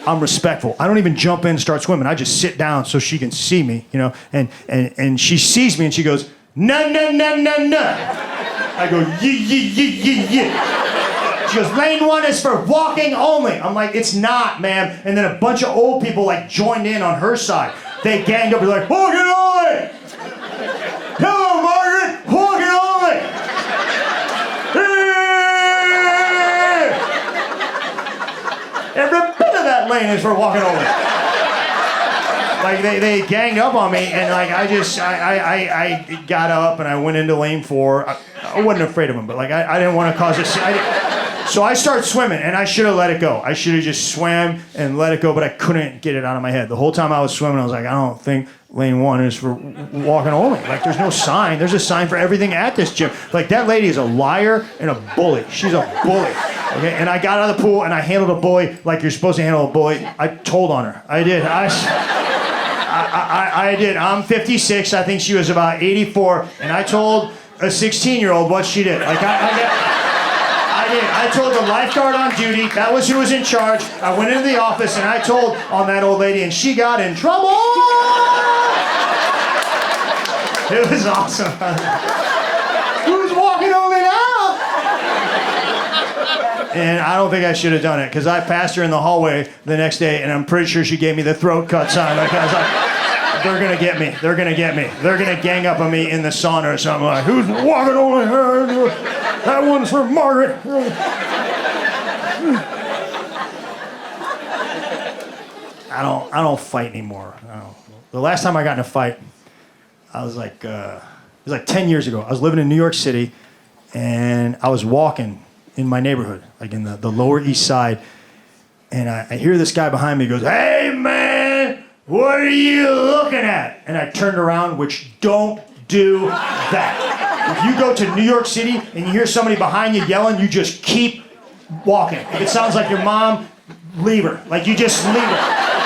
I'm respectful. I don't even jump in and start swimming. I just sit down so she can see me, you know? And she sees me, and she goes, no, no, no, no, no. I go, yeah. She goes, lane 1 is for walking only. I'm like, it's not, ma'am. And then a bunch of old people like joined in on her side. They ganged up and they're like, walking only! Hello, Margaret! Walking only! Every bit of that lane is for walking only. Like they ganged up on me, and like I got up and I went into lane 4. I wasn't afraid of him, but like I didn't want to cause a scene. So I started swimming, and I should have let it go. I should have just swam and let it go, but I couldn't get it out of my head. The whole time I was swimming, I was like, I don't think lane 1 is for walking only. Like, there's no sign. There's a sign for everything at this gym. Like, that lady is a liar and a bully. She's a bully. Okay, and I got out of the pool, and I handled a bully like you're supposed to handle a bully. I told on her. I did. I did. I'm 56. I think she was about 84, and I told a 16-year-old what she did. Like, I told the lifeguard on duty, that was who was in charge. I went into the office and I told on that old lady, and she got in trouble. It was awesome. Who's walking over now? And I don't think I should have done it, because I passed her in the hallway the next day, and I'm pretty sure she gave me the throat cut sign. Like, I was like, they're gonna get me. They're gonna get me. They're gonna gang up on me in the sauna or something. Like, who's walking over here? That one's for Margaret. I don't fight anymore. The last time I got in a fight, I was like, it was like 10 years ago. I was living in New York City, and I was walking in my neighborhood, like in the Lower East Side, and I hear this guy behind me goes, "Hey man, what are you looking at?" And I turned around, which don't do that. If you go to New York City and you hear somebody behind you yelling, you just keep walking. If it sounds like your mom, leave her. Like, you just leave her.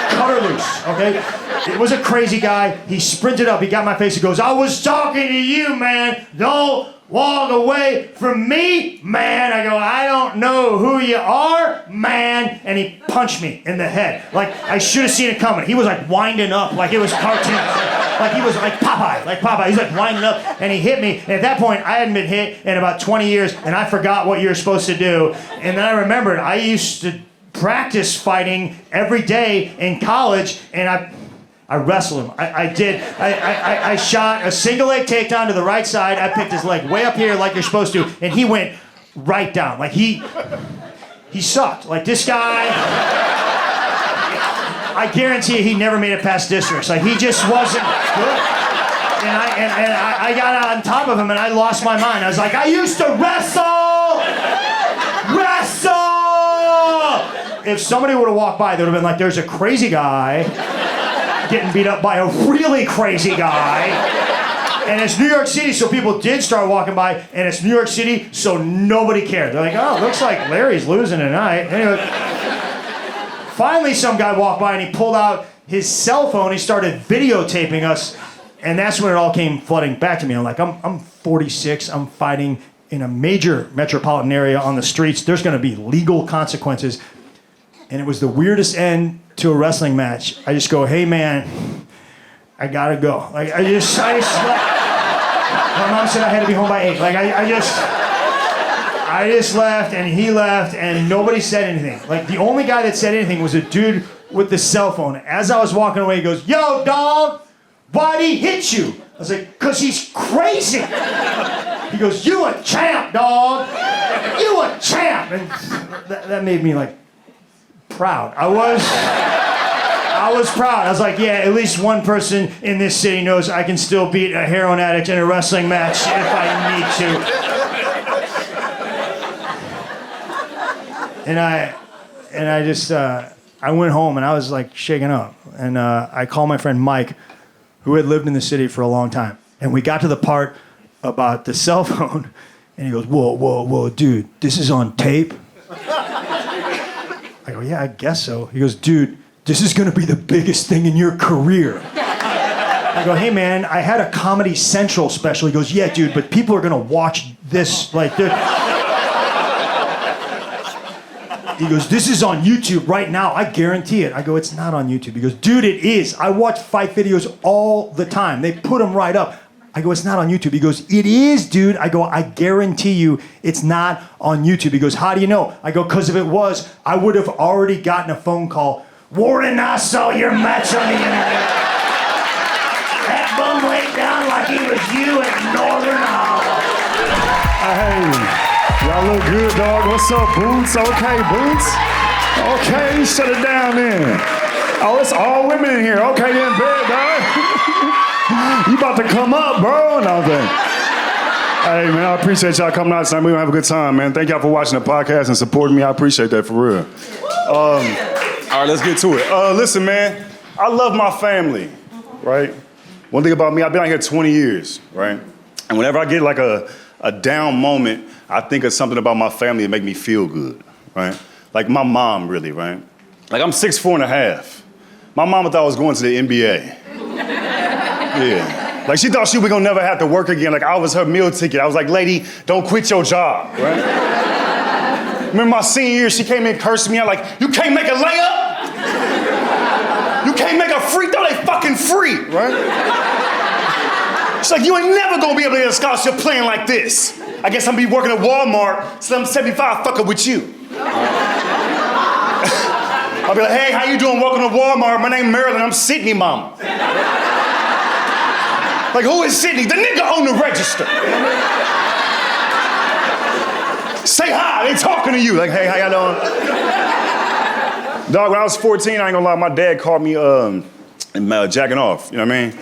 Cut her loose, okay? It was a crazy guy. He sprinted up. He got my face. He goes, "I was talking to you, man. Don't walk away from me, man." I go, "I don't know who you are, man." And he punched me in the head. Like, I should have seen it coming. He was like winding up like it was cartoon. Like he was like Popeye. He's like winding up, and he hit me. And at that point, I hadn't been hit in about 20 years, and I forgot what you were supposed to do. And then I remembered I used to practice fighting every day in college, and I wrestled him. I did. I shot a single leg takedown to the right side. I picked his leg way up here like you're supposed to, and he went right down. Like, he sucked. Like, this guy, I guarantee you he never made it past districts. Like, he just wasn't good. And I got on top of him, and I lost my mind. I was like, I used to wrestle! If somebody would have walked by, they would have been like, there's a crazy guy getting beat up by a really crazy guy. And it's New York City, so people did start walking by, and it's New York City, so nobody cared. They're like, "Oh, looks like Larry's losing tonight." Anyway, finally some guy walked by and he pulled out his cell phone. He started videotaping us, and that's when it all came flooding back to me. I'm like, I'm 46. I'm fighting in a major metropolitan area on the streets. There's going to be legal consequences. And it was the weirdest end to a wrestling match. I just go, "Hey man, I gotta go." Like, I just left. My mom said I had to be home by 8. Like, I just left, and he left, and nobody said anything. Like, the only guy that said anything was a dude with the cell phone. As I was walking away, he goes, "Yo, dog, why'd he hit you?" I was like, "'Cause he's crazy." He goes, "You a champ, dog. You a champ." And that made me like proud. I was proud. I was like, yeah, at least one person in this city knows I can still beat a heroin addict in a wrestling match if I need to. And I just I went home, and I was like shaken up. And I called my friend Mike, who had lived in the city for a long time. And we got to the part about the cell phone, and he goes, whoa, dude, this is on tape? I go, "Yeah, I guess so." He goes, "Dude, this is gonna be the biggest thing in your career." I go, "Hey man, I had a Comedy Central special." He goes, "Yeah, dude, but people are gonna watch this like this." He goes, "This is on YouTube right now, I guarantee it." I go, "It's not on YouTube." He goes, "Dude, it is. I watch fight videos all the time. They put them right up." I go, "It's not on YouTube." He goes, "It is, dude." I go, "I guarantee you it's not on YouTube." He goes, "How do you know?" I go, "'Cause if it was, I would have already gotten a phone call. Warren, I saw your match on the internet. That bum went down like he was you at Northern Iowa." Hey, y'all look good, dog. What's up, Boots? Okay, Boots. Okay, shut it down then. Oh, it's all women in here. Okay, then, bed, dog. You about to come up, bro? No, thanks. Hey, man, I appreciate y'all coming out tonight. We're gonna have a good time, man. Thank y'all for watching the podcast and supporting me. I appreciate that for real. All right, let's get to it. Listen, man, I love my family, right? One thing about me, I've been out here 20 years, right? And whenever I get like a down moment, I think of something about my family that make me feel good, right? Like my mom, really, right? Like I'm 6'4.5". My mama thought I was going to the NBA. Yeah. Like she thought she was gonna never have to work again. Like I was her meal ticket. I was like, lady, don't quit your job, right? Remember my senior year, she came in cursing me out like, you can't make a layup? You can't make a free throw, they fucking free, right? She's like, you ain't never gonna be able to get a scholarship playing like this. I guess I'm gonna be working at Walmart, so I'm 75 fucking with you. I'll be like, hey, how you doing? Welcome to Walmart. My name Marilyn, I'm Sydney, mama. Like, who is Sydney? The nigga on the register. Say hi, they talking to you. Like, hey, how y'all doing? Dog, when I was 14, I ain't gonna lie, my dad caught me jacking off, you know what I mean?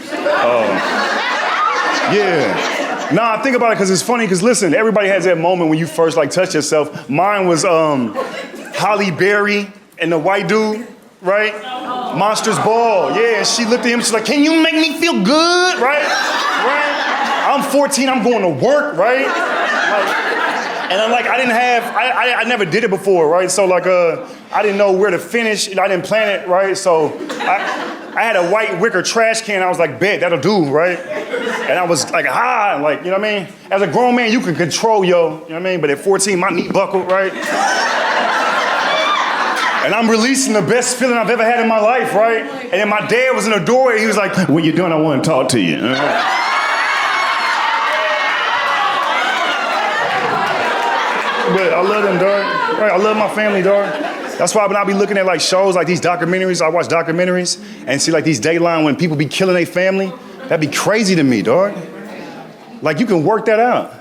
Yeah. Nah, I think about it because it's funny, because listen, everybody has that moment when you first like touch yourself. Mine was Holly Berry and the white dude, right? Monsters Ball, yeah, and she looked at him, she's like, can you make me feel good, right? I'm 14, I'm going to work, right? And I'm like, I never did it before, right? So like, I didn't know where to finish, I didn't plan it, right? So I had a white wicker trash can, I was like, bet, that'll do, right? And I was like, like, you know what I mean? As a grown man, you can control you know what I mean? But at 14, my knee buckled, right? And I'm releasing the best feeling I've ever had in my life, right? And then my dad was in the doorway, he was like, when you're done, I want to talk to you. But I love them, dog. Right, I love my family, dog. That's why when I be looking at like shows, like these documentaries, I watch documentaries and see like these Dateline when people be killing their family, that'd be crazy to me, dog. Like you can work that out.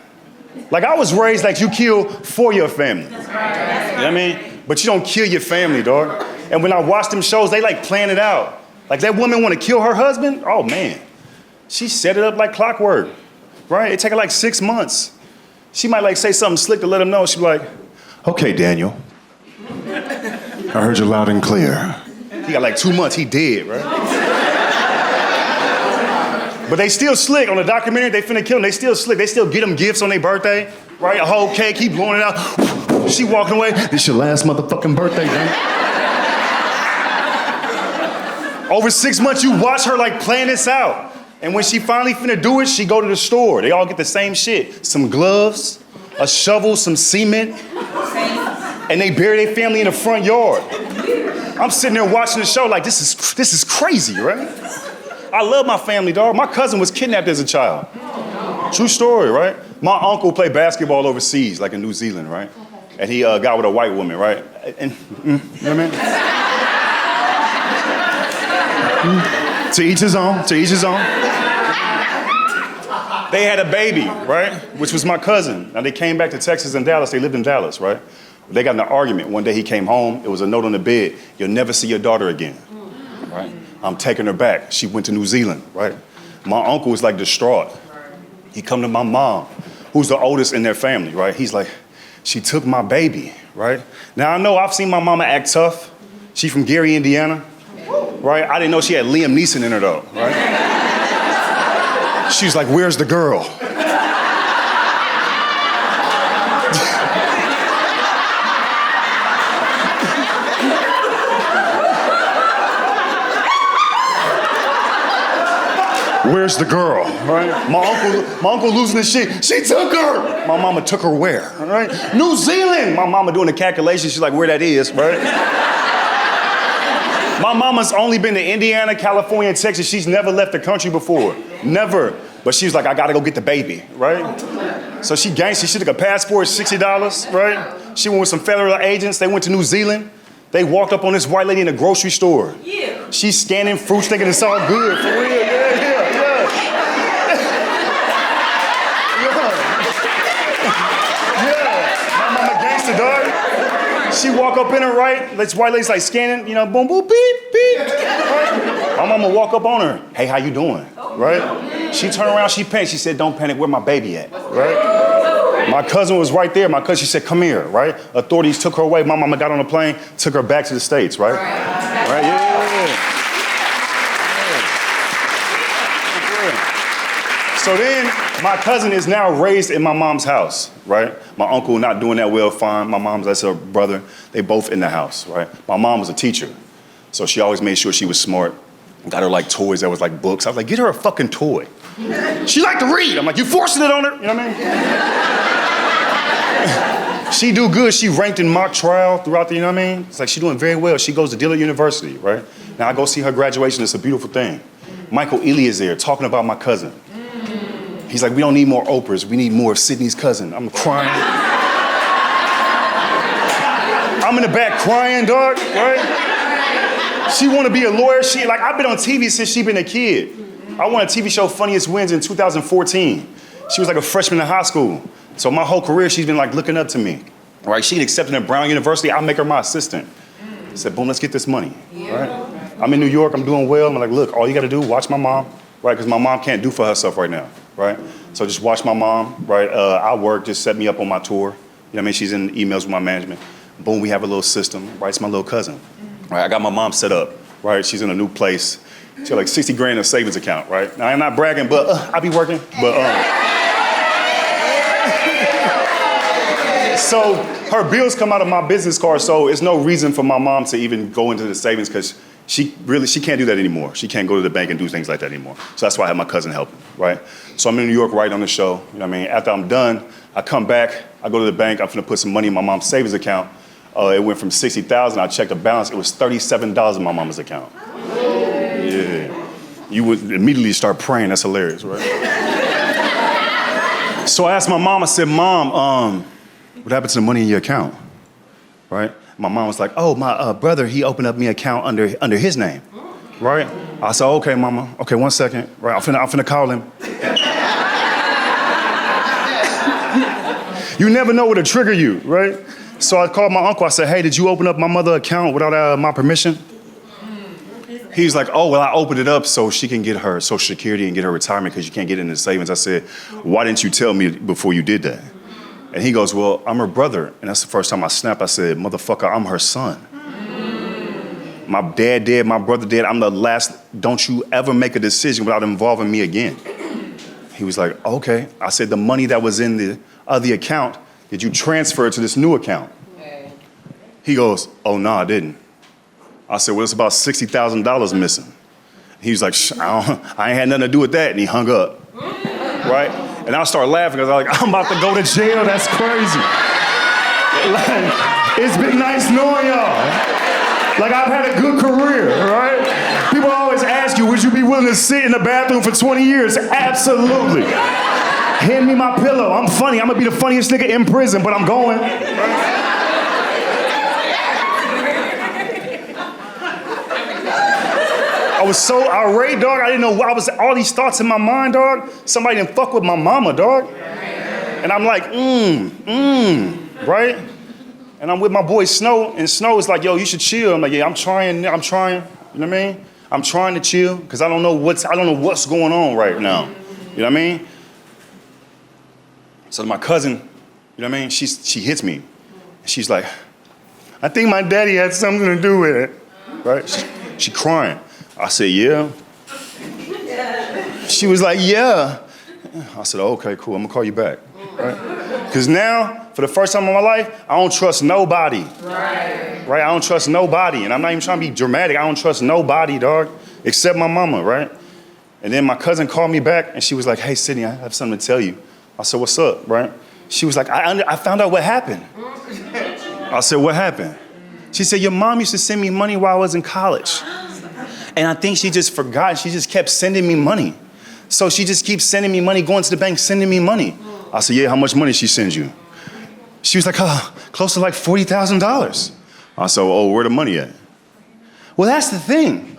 Like I was raised like you kill for your family. You know what I mean? But you don't kill your family, dog. And when I watch them shows, they like plan it out. Like that woman want to kill her husband? Oh man, she set it up like clockwork, right? It take her like 6 months. She might like say something slick to let him know. She'd be like, okay, Daniel, I heard you loud and clear. He got like 2 months, he dead, right? But they still slick on the documentary, they finna kill him, they still slick. They still get him gifts on their birthday, right? A whole cake, keep blowing it out. She walking away, this your last motherfucking birthday, man. Over 6 months, you watch her like plan this out. And when she finally finna do it, she go to the store. They all get the same shit. Some gloves, a shovel, some cement. And they bury their family in the front yard. I'm sitting there watching the show like, this is crazy, right? I love my family, dog. My cousin was kidnapped as a child. True story, right? My uncle played basketball overseas, like in New Zealand, right? And he got with a white woman, right? And you know what I mean? To each his own, to each his own. They had a baby, right? Which was my cousin. Now they came back to Texas and Dallas, they lived in Dallas, right? They got in an argument. One day he came home, it was a note on the bed, you'll never see your daughter again, right? I'm taking her back. She went to New Zealand, right? My uncle was like distraught. He come to my mom, who's the oldest in their family, right? He's like, she took my baby, right? Now I know I've seen my mama act tough. She from Gary, Indiana, right? I didn't know she had Liam Neeson in her though, right? She's like, where's the girl? Where's the girl, right? My uncle losing his shit. She took her. My mama took her where, all right? New Zealand. My mama doing the calculation. She's like, where that is, right? My mama's only been to Indiana, California, and Texas. She's never left the country before, never. But she was like, I gotta go get the baby, right? So she gangster. She took a passport, $60, right? She went with some federal agents. They went to New Zealand. They walked up on this white lady in a grocery store. Yeah. She's scanning fruits, thinking it's all good, for real, yeah. She walk up in her, right? This white lady's like scanning, you know, boom, boom, beep, beep. Right? My mama walk up on her. Hey, how you doing? Right? She turned around, she panicked. She said, don't panic, where my baby at? Right? My cousin was right there. My cousin, she said, come here, right? Authorities took her away. My mama got on a plane, took her back to the States, right? Right? Yeah. So then, my cousin is now raised in my mom's house, right? My uncle not doing that well, fine. My mom's, that's her brother. They both in the house, right? My mom was a teacher, so she always made sure she was smart. Got her like toys that was like books. I was like, get her a fucking toy. She liked to read. I'm like, you forcing it on her? You know what I mean? She do good. She ranked in mock trial throughout the, you know what I mean? It's like she doing very well. She goes to Dillard University, right? Now I go see her graduation. It's a beautiful thing. Michael Ealy is there talking about my cousin. He's like, we don't need more Oprahs. We need more of Sydney's cousin. I'm crying. I'm in the back crying, dog, right? She want to be a lawyer. She, like, I've been on TV since she been a kid. I won a TV show, Funniest Wins, in 2014. She was like a freshman in high school. So my whole career, she's been like looking up to me. Right? She accepted at Brown University. I'll make her my assistant. I said, boom, let's get this money. Right? I'm in New York. I'm doing well. I'm like, look, all you got to do, watch my mom. Right? Because my mom can't do for herself right now. Right? So just watch my mom. Right? I work. Just set me up on my tour. You know what I mean? She's in emails with my management. Boom, we have a little system. Right? It's my little cousin. Right? I got my mom set up. Right? She's in a new place. She got like 60 grand in a savings account. Right? Now I'm not bragging, but I be working. But so her bills come out of my business card, so it's no reason for my mom to even go into the savings because she can't do that anymore. She can't go to the bank and do things like that anymore. So that's why I have my cousin helping, right? So I'm in New York writing on the show, you know what I mean? After I'm done, I come back, I go to the bank, I'm finna put some money in my mom's savings account. It went from 60,000, I checked the balance, it was $37 in my mama's account. Yeah. You would immediately start praying, that's hilarious, right? So I asked my mom, I said, Mom, what happened to the money in your account, right? My mom was like, oh, my brother, he opened up me an account under his name, right? I said, okay, mama, okay, 1 second, right? I'm finna call him. You never know what'll trigger you, right? So I called my uncle, I said, hey, did you open up my mother's account without my permission? He's like, oh, well, I opened it up so she can get her Social Security and get her retirement because you can't get it in the savings. I said, why didn't you tell me before you did that? And he goes, well, I'm her brother. And that's the first time I snapped. I said, motherfucker, I'm her son. My dad dead, my brother dead. I'm the last. Don't you ever make a decision without involving me again. He was like, okay. I said, the money that was in the other account, did you transfer it to this new account? He goes, oh, no, I didn't. I said, well, it's about $60,000 missing. He was like, I ain't had nothing to do with that. And he hung up, right? And I started laughing because I was like, I'm about to go to jail. That's crazy. Like, it's been nice knowing y'all. Like, I've had a good career, right? People always ask you, would you be willing to sit in the bathroom for 20 years? Absolutely. Hand me my pillow. I'm funny. I'm going to be the funniest nigga in prison, but I'm going. I was so irate, dog. I didn't know what I was, all these thoughts in my mind, dog. Somebody didn't fuck with my mama, dog. And I'm like, right? And I'm with my boy Snow, and Snow is like, yo, you should chill. I'm like, yeah, I'm trying, you know what I mean? I'm trying to chill, because I don't know what's going on right now. You know what I mean? So my cousin, you know what I mean? She hits me. She's like, I think my daddy had something to do with it, right? She crying. I said, yeah. She was like, yeah. I said, okay, cool, I'm gonna call you back, right? Because now, for the first time in my life, I don't trust nobody. Right? I don't trust nobody, and I'm not even trying to be dramatic. I don't trust nobody, dog, except my mama, right? And then my cousin called me back, and she was like, hey, Sydney, I have something to tell you. I said, what's up, right? She was like, I found out what happened. I said, what happened? She said, your mom used to send me money while I was in college. And I think she just forgot. She just kept sending me money. So she just keeps sending me money, going to the bank, sending me money. I said, yeah, how much money she sends you? She was like, close to like $40,000. I said, oh, where the money at? Well, that's the thing.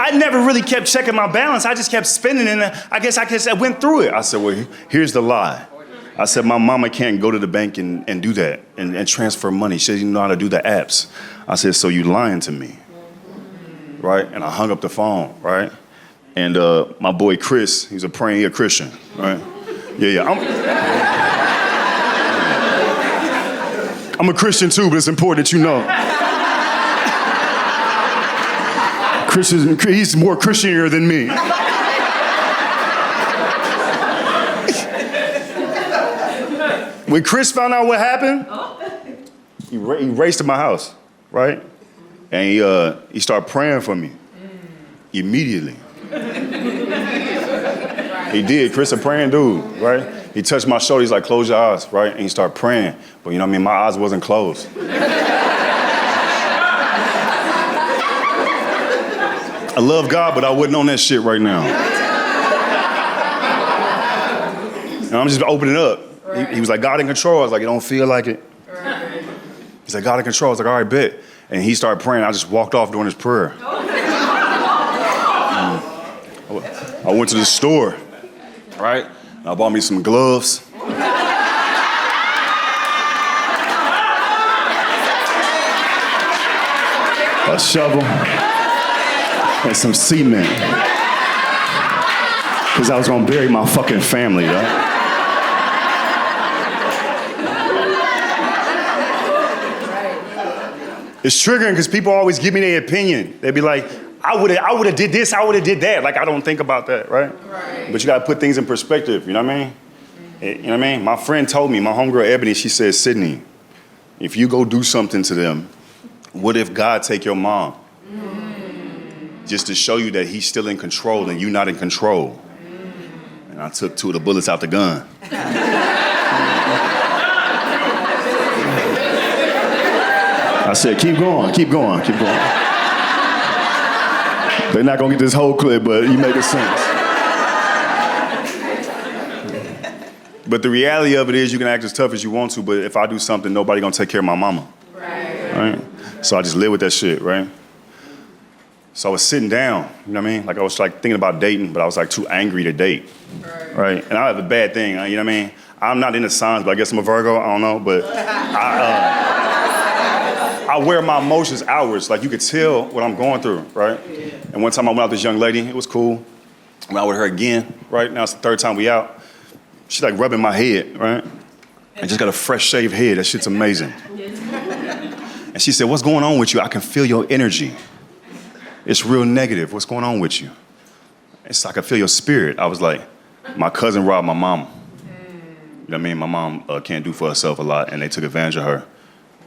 I never really kept checking my balance. I just kept spending, and I guess I went through it. I said, well, here's the lie. I said, my mama can't go to the bank and do that and transfer money. She doesn't know how to do the apps. I said, so you lying to me, right? And I hung up the phone, right? And my boy Chris, he's a Christian, right? Yeah. I'm a Christian too, but it's important that you know. He's more Christianer than me. When Chris found out what happened, he raced to my house, right? And he started praying for me immediately. He did. Chris a praying dude, right? He touched my shoulder. He's like, close your eyes, right? And he started praying. But you know what I mean? My eyes wasn't closed. I love God, but I wasn't on that shit right now. And I'm just opening up. He was like, God in control. I was like, it don't feel like it. He's like, God in control. I was like, all right, bet. And he started praying. I just walked off during his prayer. I went to the store, right? And I bought me some gloves. A shovel. And some cement. Because I was going to bury my fucking family, right? It's triggering because people always give me their opinion. They be like, I would have did this, I would have did that. Like, I don't think about that, right? But you got to put things in perspective, you know what I mean? You know what I mean? My friend told me, my homegirl Ebony, she said, Sydney, if you go do something to them, what if God take your mom? Just to show you that he's still in control and you're not in control. And I took 2 of the bullets out the gun. I said, keep going. They're not gonna get this whole clip, but you make it sense. But the reality of it is you can act as tough as you want to, but if I do something, nobody gonna take care of my mama. Right? So I just live with that shit, right? So I was sitting down, you know what I mean? Like I was like thinking about dating, but I was like too angry to date, right? And I have a bad thing, you know what I mean? I'm not into signs, but I guess I'm a Virgo, I don't know, but I wear my emotions outwards. Like you could tell what I'm going through, right? And one time I went out with this young lady, it was cool. I went out with her again, right? Now it's the 3rd time we out. She's like rubbing my head, right? I just got a fresh shaved head, that shit's amazing. And she said, what's going on with you? I can feel your energy. It's real negative, what's going on with you? It's like I feel your spirit. I was like, my cousin robbed my mama. You know what I mean? My mom can't do for herself a lot, and they took advantage of her.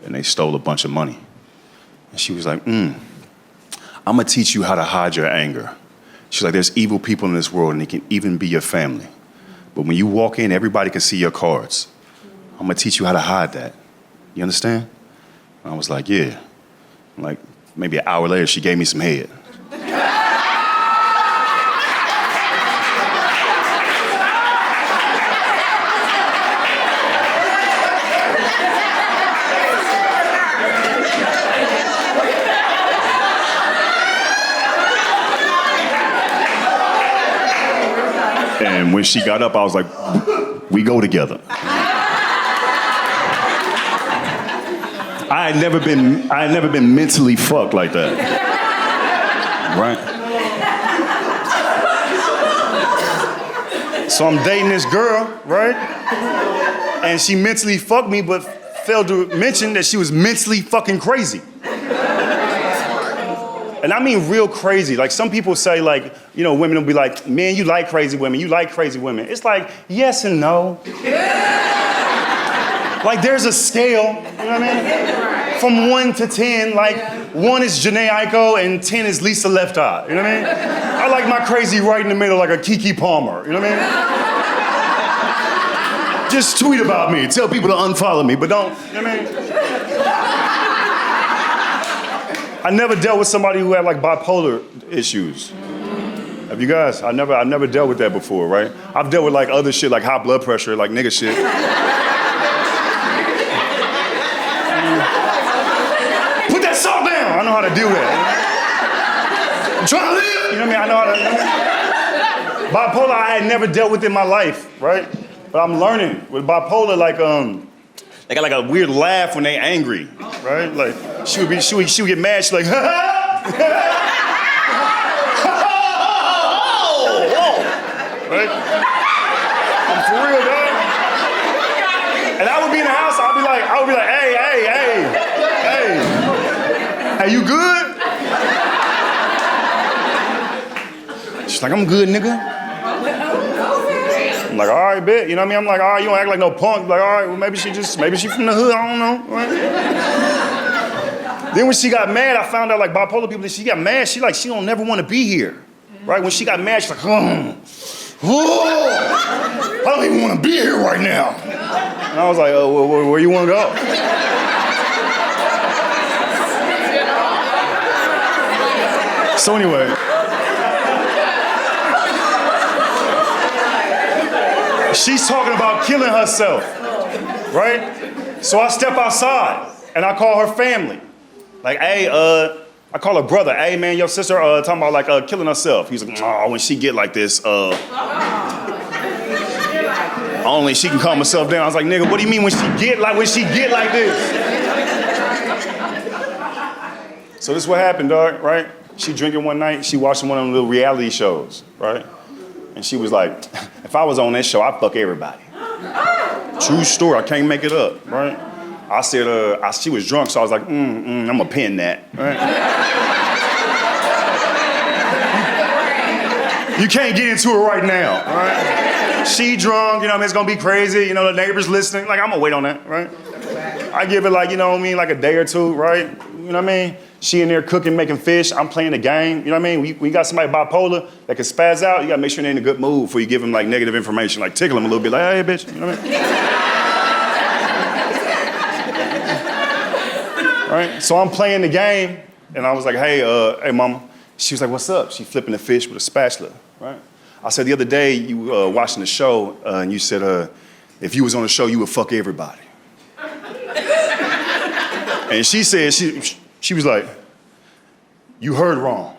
And they stole a bunch of money. And she was like, I'm gonna teach you how to hide your anger. She's like, there's evil people in this world and it can even be your family. But when you walk in, everybody can see your cards. I'm gonna teach you how to hide that. You understand? And I was like, yeah. Like, maybe an hour later, she gave me some head. And when she got up, I was like, we go together. I had never been mentally fucked like that. Right? So I'm dating this girl, right? And she mentally fucked me, but failed to mention that she was mentally fucking crazy. And I mean real crazy. Like some people say like, you know, women will be like, man, you like crazy women. It's like, yes and no. Like there's a scale, you know what I mean? From 1 to 10, like 1 is Janae Aiko and 10 is Lisa Left Eye, you know what I mean? I like my crazy right in the middle like a Kiki Palmer, you know what I mean? Just tweet about me, tell people to unfollow me, but don't, you know what I mean? I never dealt with somebody who had like bipolar issues. Have you guys? I never dealt with that before, right? I've dealt with like other shit, like high blood pressure, like nigga shit. Put that salt down. I know how to do that. I'm trying to live. You know what I mean? I know how to. Bipolar, I had never dealt with in my life, right? But I'm learning with bipolar, like they got like a weird laugh when they angry, right? Like she would get mad. She's like, right? I'm for real, dog. And I would be in the house. I would be like, hey, you good? She's like, I'm good, nigga. I'm like, all right, bet. You know what I mean? I'm like, all right, you don't act like no punk. Like, all right, well, maybe she from the hood. I don't know. Right? Then when she got mad, I found out like bipolar people, she got mad. She don't never want to be here, right? When she got mad, she's like, I don't even want to be here right now. And I was like, oh, well, where you want to go? So anyway. She's talking about killing herself, right? So I step outside and I call her family. Like, hey, I call her brother. Hey, man, your sister talking about like killing herself. He's like, oh, when she get like this, only she can calm herself down. I was like, nigga, what do you mean when she get like this? So this is what happened, dog, right? She drinking one night, she watching one of them little reality shows, right? And she was like, if I was on that show, I'd fuck everybody. True story, I can't make it up, right? I said, she was drunk, so I was like, I'm gonna pin that, right? You can't get into it right now, right? She drunk, you know what I mean, it's gonna be crazy, you know, the neighbors listening, like I'm gonna wait on that, right? I give it like, you know what I mean, like a day or two, right? You know what I mean? She in there cooking, making fish, I'm playing the game, you know what I mean? When you got somebody bipolar that can spaz out, you gotta make sure they're in a good mood before you give them like negative information, like tickle them a little bit, like, hey, bitch, you know what I mean? Right? So I'm playing the game, and I was like, hey, mama. She was like, what's up? She flipping the fish with a spatula, right? I said, the other day, you watching the show, and you said, if you was on the show, you would fuck everybody. And she said, she was like, you heard wrong.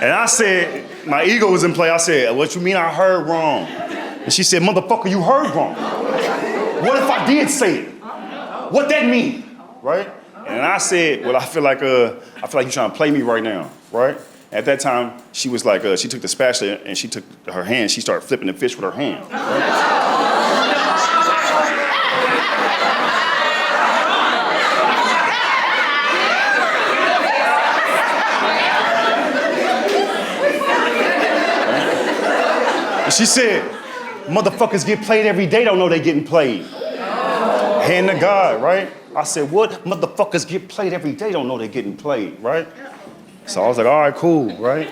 And I said, my ego was in play. I said, what you mean I heard wrong? And she said, motherfucker, you heard wrong. What if I did say it? What that mean, right? And I said, well, I feel like you're trying to play me right now, right? At that time, she was like, she took the spatula and she took her hand, she started flipping the fish with her hand. Right? And she said, motherfuckers get played every day, don't know they getting played. Hand to God, right? I said, what? Motherfuckers get played every day, don't know they getting played, right? So I was like, all right, cool, right?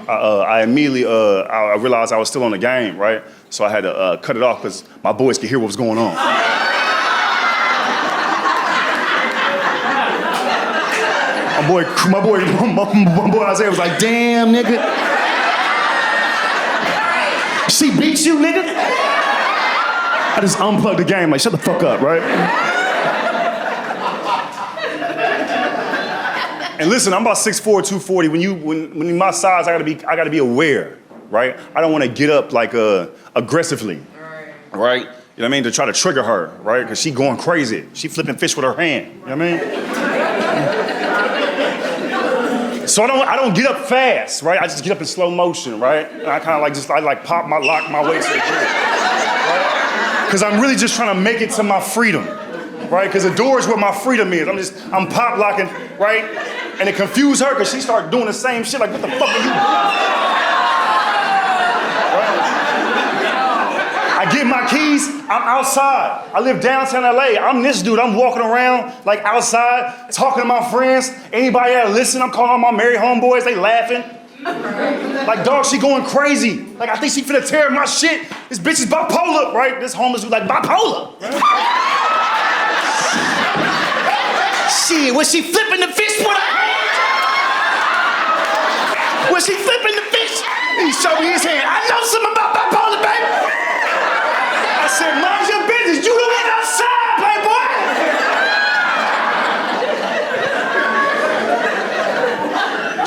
I immediately, I realized I was still on the game, right? So I had to cut it off because my boys could hear what was going on. My boy Isaiah was like, damn, nigga. She beat you, nigga? I just unplugged the game, like, shut the fuck up, right? And listen, I'm about 6'4", 240. When my size, I gotta be aware, right? I don't want to get up like aggressively, right? You know what I mean? To try to trigger her, right? Because she going crazy. She flipping fish with her hand. You know what I mean? So I don't get up fast, right? I just get up in slow motion, right? And I kind of like lock my way to the door, right? Because I'm really just trying to make it to my freedom, right? Because the door is where my freedom is. I'm pop locking, right? And it confused her because she started doing the same shit. Like, what the fuck are you doing? Right? I get my keys, I'm outside. I live downtown LA. I'm this dude. I'm walking around like outside, talking to my friends. Anybody that listen, I'm calling all my married homeboys. They laughing. Like, dog, she going crazy. Like, I think she finna tear my shit. This bitch is bipolar, right? This homeless dude like bipolar. Right? Shit, was she flipping the fish with her hand? Was she flipping the fish? He showed me his hand. I know something about bipolar, baby. I said, mind your business. You don't get outside, playboy.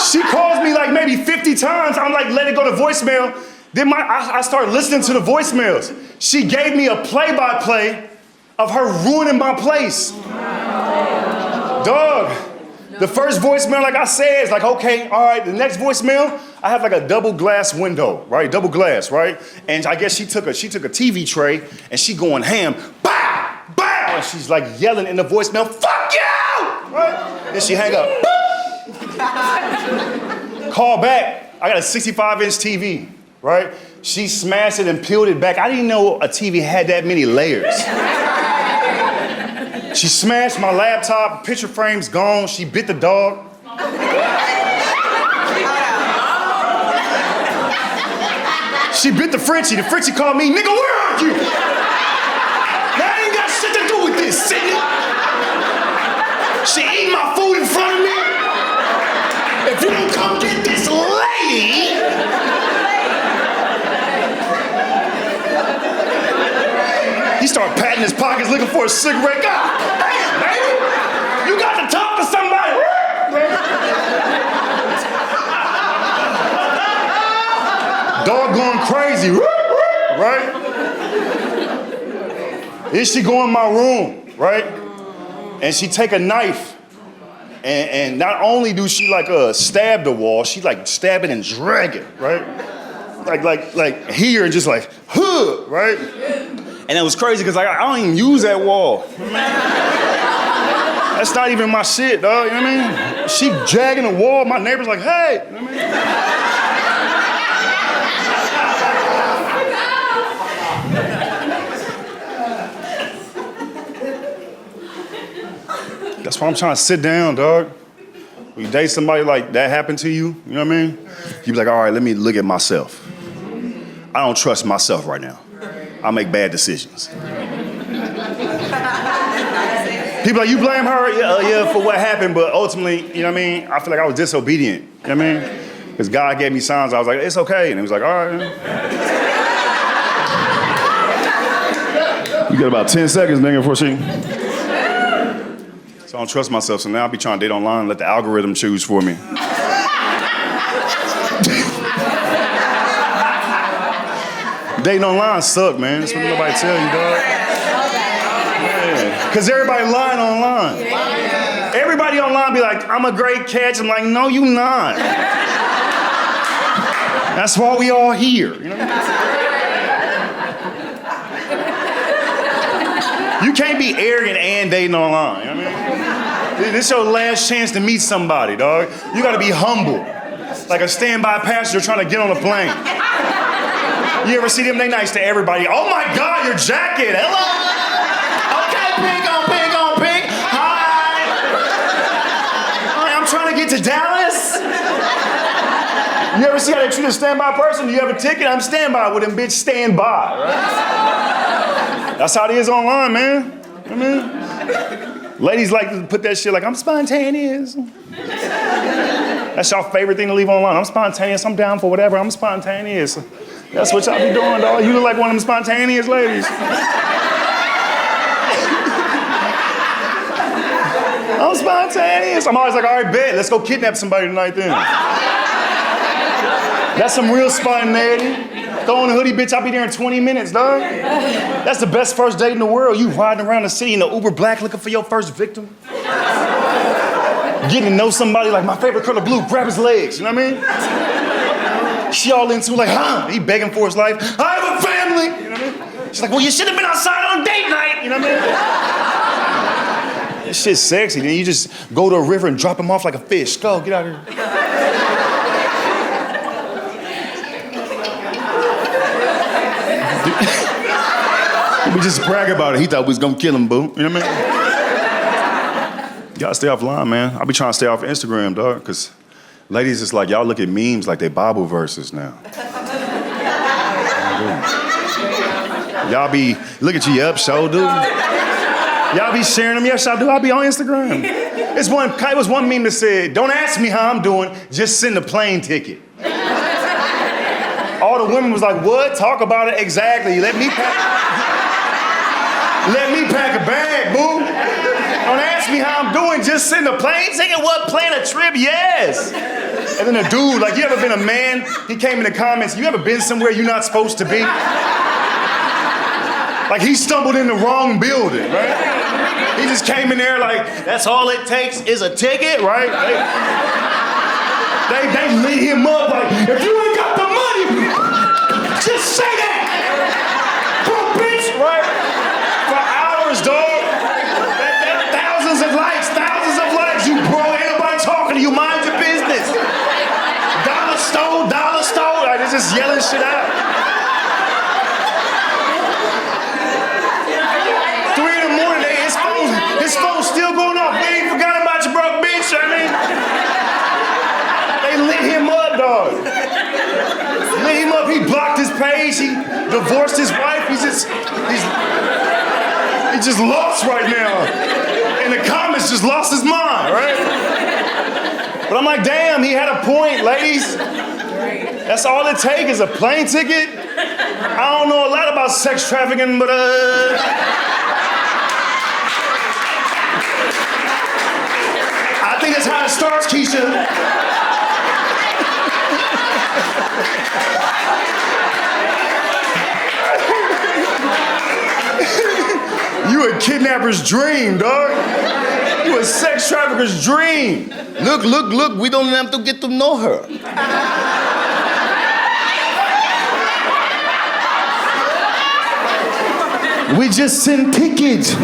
She calls me like maybe 50 times. I'm like, let it go to voicemail. Then I start listening to the voicemails. She gave me a play-by-play of her ruining my place. Dog. The first voicemail, like I said, is like, okay, all right, the next voicemail, I have like a double glass window, right? Double glass, right? And I guess she took a TV tray and she going ham, bow, bow, and she's like yelling in the voicemail, fuck you, right? Then she hang up. Call back, I got a 65-inch TV, right? She smashed it and peeled it back. I didn't know a TV had that many layers. She smashed my laptop, picture frame's gone, she bit the dog. She bit the Frenchie called me, nigga, where are you? That ain't got shit to do with this, Sydney. She eating my food in front of me. If you don't come get this lady. He started patting his pockets looking for a cigarette. God damn, baby! You got to talk to somebody. Dog going crazy, right? Then she go in my room, right? And she take a knife. And not only do she like stab the wall, she like stab it and drag it, right? Like here and just like, huh, right? And it was crazy because I don't even use that wall. That's not even my shit, dog. You know what I mean? She dragging the wall. My neighbor's like, hey. You know what I mean? That's why I'm trying to sit down, dog. When you date somebody like that happened to you, you know what I mean? You be like, all right, let me look at myself. I don't trust myself right now. I make bad decisions. People like, you blame her? Yeah, for what happened, but ultimately, you know what I mean? I feel like I was disobedient, you know what I mean? Because God gave me signs, I was like, it's okay. And he was like, all right. You got about 10 seconds, nigga, before she... So I don't trust myself, so now I'll be trying to date online and let the algorithm choose for me. Dating online suck, man. That's what nobody tell you, dog. Yeah. Cause everybody lying online. Everybody online be like, I'm a great catch. I'm like, no, you not. That's why we all here, you know? You can't be arrogant and dating online, you know what I mean? This is your last chance to meet somebody, dog. You gotta be humble. Like a standby passenger trying to get on a plane. You ever see them? They nice to everybody. Oh my God, your jacket. Hello. Okay, pink on pink. Hi. I'm trying to get to Dallas. You ever see how they treat a standby person? Do you have a ticket? I'm standby with them, bitch. Stand by. Right? That's how it is online, man. I mean, ladies like to put that shit like, I'm spontaneous. That's your favorite thing to leave online. I'm spontaneous. I'm down for whatever. I'm spontaneous. That's what y'all be doing, dog. You look like one of them spontaneous ladies. I'm spontaneous. I'm always like, all right, bet. Let's go kidnap somebody tonight then. That's some real spontaneity. Throw on a hoodie, bitch. I'll be there in 20 minutes, dog. That's the best first date in the world. You riding around the city in the Uber Black looking for your first victim. Getting to know somebody like my favorite color blue. Grab his legs. You know what I mean? She all into like, huh? He begging for his life. I have a family. You know what I mean? She's like, well, you should have been outside on date night. You know what I mean? This shit's sexy. Then you just go to a river and drop him off like a fish. Go, get out of here. We just brag about it. He thought we was gonna kill him, boo. You know what I mean? You gotta stay offline, man. I be trying to stay off Instagram, dog, because ladies, it's like y'all look at memes like they Bible verses now. Y'all be, look at you, yep, show do. Y'all be sharing them, yes, I do. I'll be on Instagram. It was one meme that said, don't ask me how I'm doing, just send a plane ticket. All the women was like, what? Talk about it exactly. Let me pack a bag, boo. Don't ask me how I'm doing, just send a plane ticket. What, plan a trip? Yes. And then a dude, like, you ever been a man? He came in the comments, you ever been somewhere you're not supposed to be? Like, he stumbled in the wrong building, right? He just came in there like, that's all it takes is a ticket, right? They lit him up like, if you ain't got the money, just say that. Poor bitch, right? For hours, dog. Thousands of likes, you bro, ain't nobody talking to you, mind your business. Dollar store, like, they're just yelling shit out. 3 in the morning, his phone's still going off. We ain't forgot about you, broke bitch, I mean. They lit him up, dog. Lit him up, he blocked his page, he divorced his wife, he's just lost right now. In the comments, just lost his mind, right? But I'm like, damn, he had a point, ladies. That's all it takes is a plane ticket. I don't know a lot about sex trafficking, but I think that's how it starts, Keisha. You a kidnapper's dream, dog. You a sex trafficker's dream. Look, we don't have to get to know her. We just send tickets.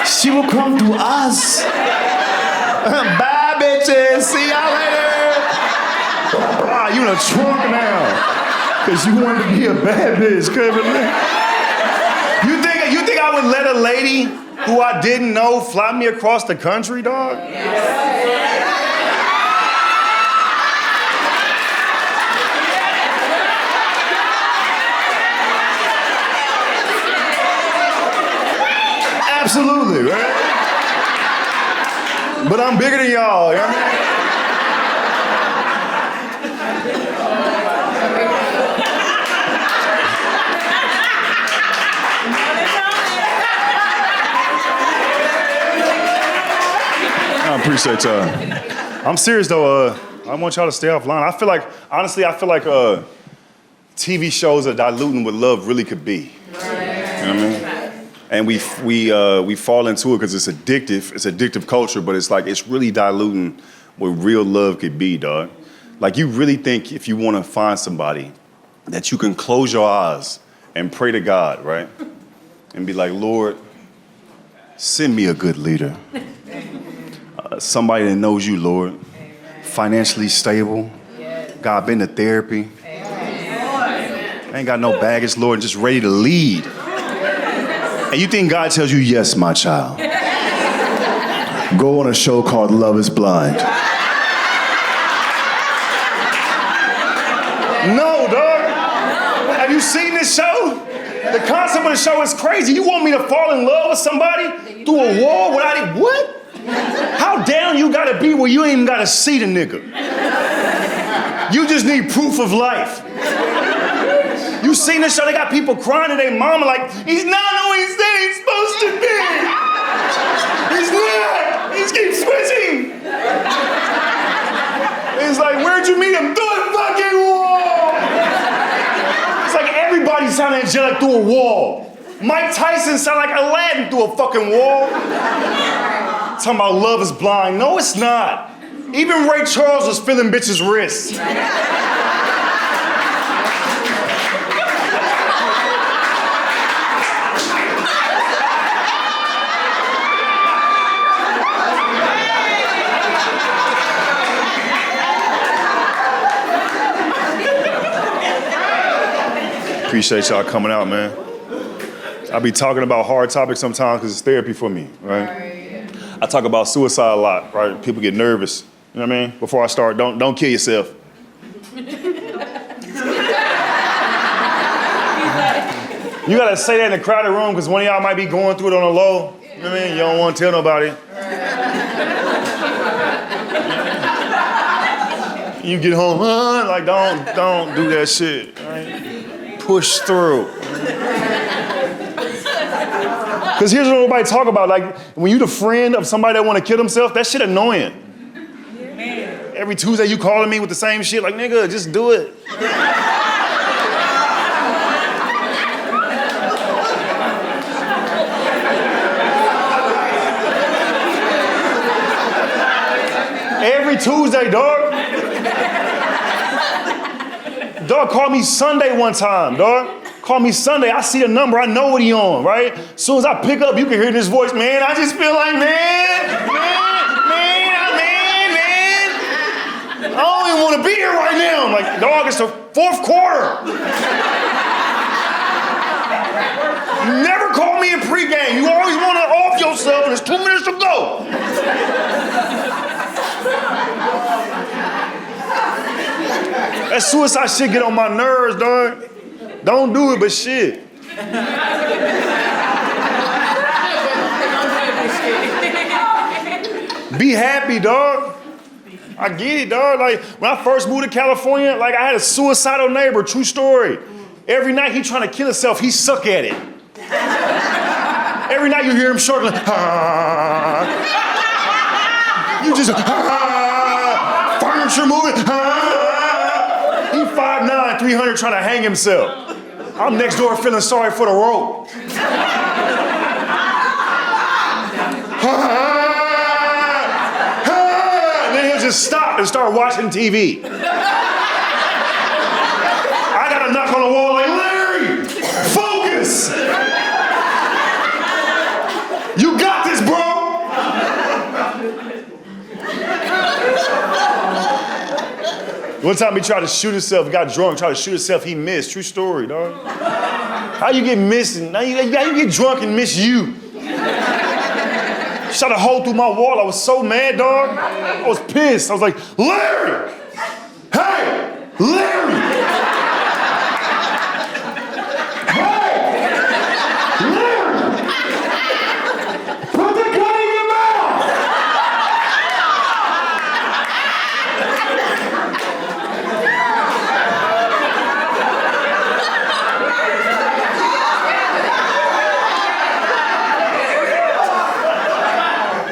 She will come to us. Bye, bitches. See y'all later. Ah, you in a trunk now. Because you wanted to be a bad bitch, Kevin. You think I would let a lady who I didn't know fly me across the country, dog? Absolutely, right? But I'm bigger than y'all, you know what I mean? I appreciate y'all. I'm serious though. I want y'all to stay offline. I feel like TV shows are diluting what love really could be. You know what I mean? And we fall into it because it's addictive. It's addictive culture, but it's like it's really diluting what real love could be, dog. Like you really think if you want to find somebody that you can close your eyes and pray to God, right? And be like, Lord, send me a good leader. Somebody that knows you, Lord. Financially stable. God, been to therapy. Ain't got no baggage, Lord, just ready to lead. And you think God tells you, yes, my child. Go on a show called Love is Blind. No, dog. Have you seen this show? The concept of the show is crazy. You want me to fall in love with somebody through a wall without it? What? How down you gotta be where you ain't even gotta see the nigga? You just need proof of life. You seen this show? They got people crying to their mama like, he's not who he said he's supposed to be. He's not. He keeps switching. It's like, where'd you meet him? Through a fucking wall. It's like everybody sound angelic through a wall. Mike Tyson sound like Aladdin through a fucking wall. Talking about love is blind. No, it's not. Even Ray Charles was feeling bitches' wrists. Appreciate y'all coming out, man. I be talking about hard topics sometimes because it's therapy for me, right? I talk about suicide a lot, right? People get nervous, you know what I mean? Before I start, don't kill yourself. You gotta say that in a crowded room because one of y'all might be going through it on the low. You know what I mean? You don't want to tell nobody. You get home, like don't do that shit, right? Push through. Because here's what nobody talk about. Like, when you the friend of somebody that want to kill themselves, that shit annoying. Every Tuesday you calling me with the same shit, like, nigga, just do it. Every Tuesday, dog. Dog called me Sunday one time, dog. Called me Sunday. I see the number. I know what he on, right? As soon as I pick up, you can hear this voice, man. I just feel like, man. I don't even want to be here right now. I'm like, dog, it's the fourth quarter. You never call me in pregame. You always want to off yourself, and it's 2 minutes to go. That suicide shit get on my nerves, dog. Don't do it, but shit. Be happy, dog. I get it, dog. Like, when I first moved to California, like, I had a suicidal neighbor, true story. Every night he trying to kill himself, he suck at it. Every night you hear him struggling. You just, furniture moving. He 5'9", 300 trying to hang himself. I'm next door feeling sorry for the rope. And then he'll just stop and start watching TV. I gotta knock on the wall like, Larry, focus! You got this, bro! One time he tried to shoot himself, he got drunk, tried to shoot himself, he missed. True story, dog. How you get missing? How you get drunk and miss you? Shot a hole through my wall. I was so mad, dog. I was pissed. I was like, Larry! Hey! Larry! Hey! Larry! Put the gun in your mouth!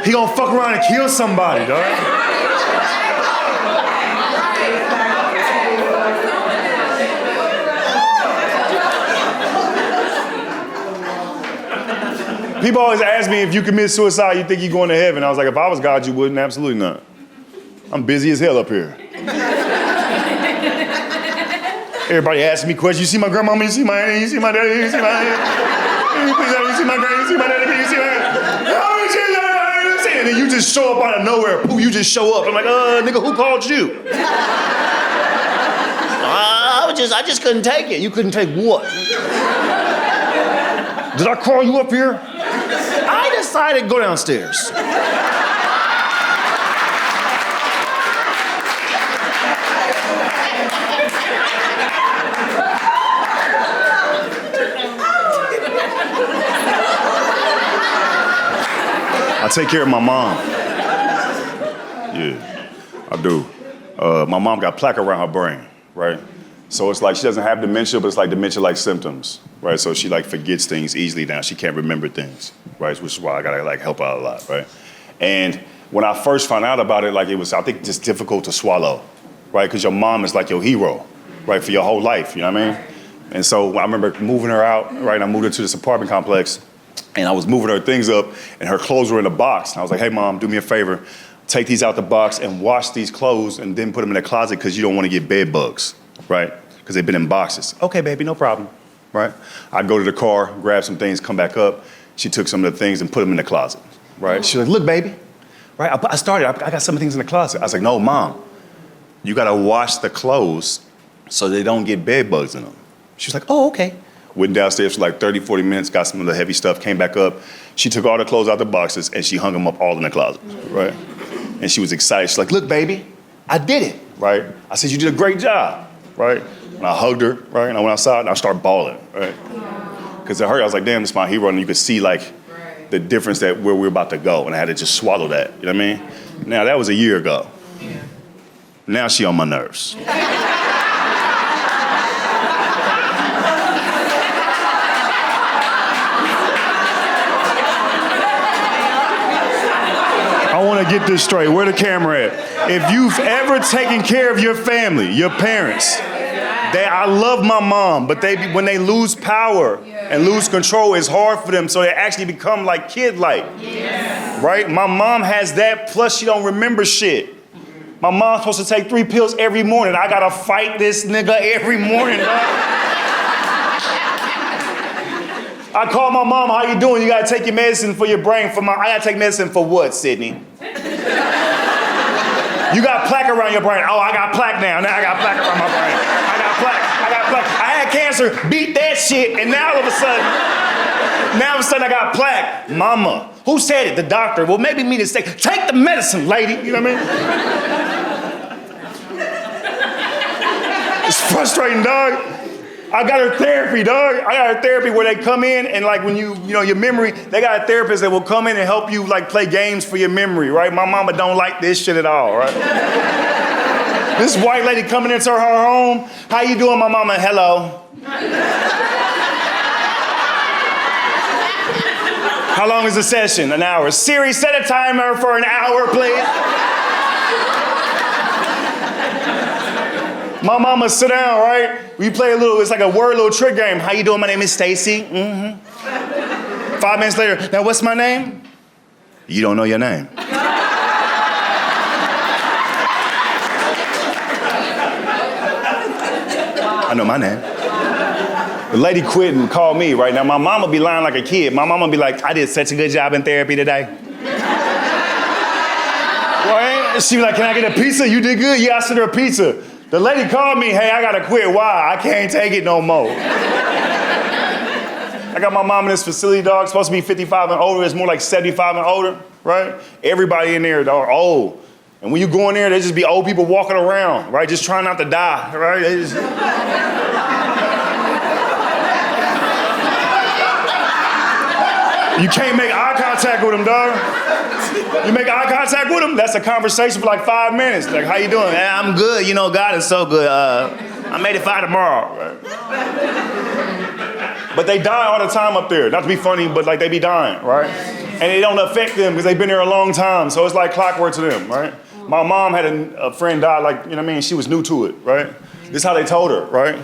He gonna fuck around and kill somebody, dog. People always ask me if you commit suicide, you think you're going to heaven. I was like, if I was God, you wouldn't. Absolutely not. I'm busy as hell up here. Everybody asking me questions. You see my grandmama? You see my auntie? You see my daddy? You see my auntie? You see my granny? You see my daddy? You see my and then you just show up out of nowhere. Pooh, you just show up. I'm like, nigga, who called you? I just couldn't take it. You couldn't take what? Did I call you up here? I decided to go downstairs. I take care of my mom. Yeah, I do. My mom got plaque around her brain, right? So it's like she doesn't have dementia, but it's like dementia-like symptoms, right? So she like forgets things easily now. She can't remember things, right? Which is why I gotta like help out a lot, right? And when I first found out about it, like it was, I think, just difficult to swallow, right? Because your mom is like your hero, right? For your whole life, you know what I mean? And so I remember moving her out, right? And I moved her to this apartment complex. And I was moving her things up, and her clothes were in a box. And I was like, hey, Mom, do me a favor. Take these out the box and wash these clothes and then put them in the closet because you don't want to get bed bugs, right? Because they've been in boxes. Okay, baby, no problem, right? I'd go to the car, grab some things, come back up. She took some of the things and put them in the closet, right? She's like, look, baby, right? I got some things in the closet. I was like, no, Mom, you got to wash the clothes so they don't get bed bugs in them. She was like, oh, okay. Went downstairs for like 30, 40 minutes, got some of the heavy stuff, came back up. She took all the clothes out the boxes and she hung them up all in the closet, right? And she was excited. She's like, look, baby, I did it, right? I said, you did a great job, right? And I hugged her, right? And I went outside and I started bawling, right? Because at her, I was like, damn, this is my hero. And you could see like the difference that where we're about to go. And I had to just swallow that, you know what I mean? Now, that was a year ago. Now she on my nerves. I want to get this straight. Where the camera at? If you've ever taken care of your family, your parents, I love my mom, but when they lose power and lose control, it's hard for them, so they actually become like kid-like. Yes. Right? My mom has that, plus she don't remember shit. My mom's supposed to take 3 pills every morning. I gotta fight this nigga every morning, dog. I call my mom, how you doing? You gotta take your medicine for your brain. I gotta take medicine for what, Sydney? You got plaque around your brain. Oh, I got plaque now. Now I got plaque around my brain. I got plaque. I had cancer, beat that shit, and now all of a sudden I got plaque. Mama, who said it? The doctor. Well, maybe me to say, take the medicine, lady. You know what I mean? It's frustrating, dog. I got her therapy, dog. I got her therapy where they come in and like when you know, your memory, they got a therapist that will come in and help you like play games for your memory, right? My mama don't like this shit at all, right? This white lady coming into her home. How you doing, my mama? Hello. How long is the session? An hour. Siri, set a timer for an hour, please. My mama sit down, right? We play it's like a little trick game. How you doing? My name is Stacy. 5 minutes later, now what's my name? You don't know your name. I know my name. The lady quit and called me, right? Now, my mama be lying like a kid. My mama be like, I did such a good job in therapy today. Right? She be like, can I get a pizza? You did good? Yeah, I sent her a pizza. The lady called me, hey, I gotta quit. Why? I can't take it no more. I got my mom in this facility, dog. Supposed to be 55 and older. It's more like 75 and older, right? Everybody in there, dog, old. And when you go in there, there just be old people walking around, right? Just trying not to die, right? You can't make eye contact with them, dog. You make eye contact with them, that's a conversation for like 5 minutes. Like, how you doing? Hey, I'm good. You know, God is so good. I'm 85 tomorrow. Right? But they die all the time up there. Not to be funny, but like they be dying, right? And it don't affect them because they've been there a long time. So it's like clockwork to them, right? My mom had a friend die, like, you know what I mean? She was new to it, right? This is how they told her, right?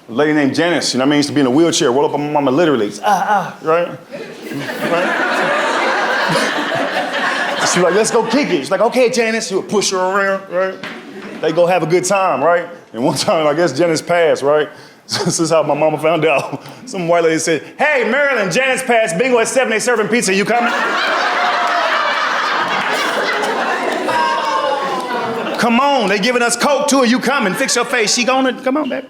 A lady named Janice, you know what I mean? Used to be in a wheelchair, roll up on my mama literally, right? She's like, let's go kick it. She's like, okay, Janice. She would push her around, right? They go have a good time, right? And one time, I guess Janice passed, right? This is how my mama found out. Some white lady said, hey, Marilyn, Janice passed. Bingo at 7, they serving pizza. You coming? Come on, they giving us Coke too. You coming? Fix your face. She gonna, come on, baby.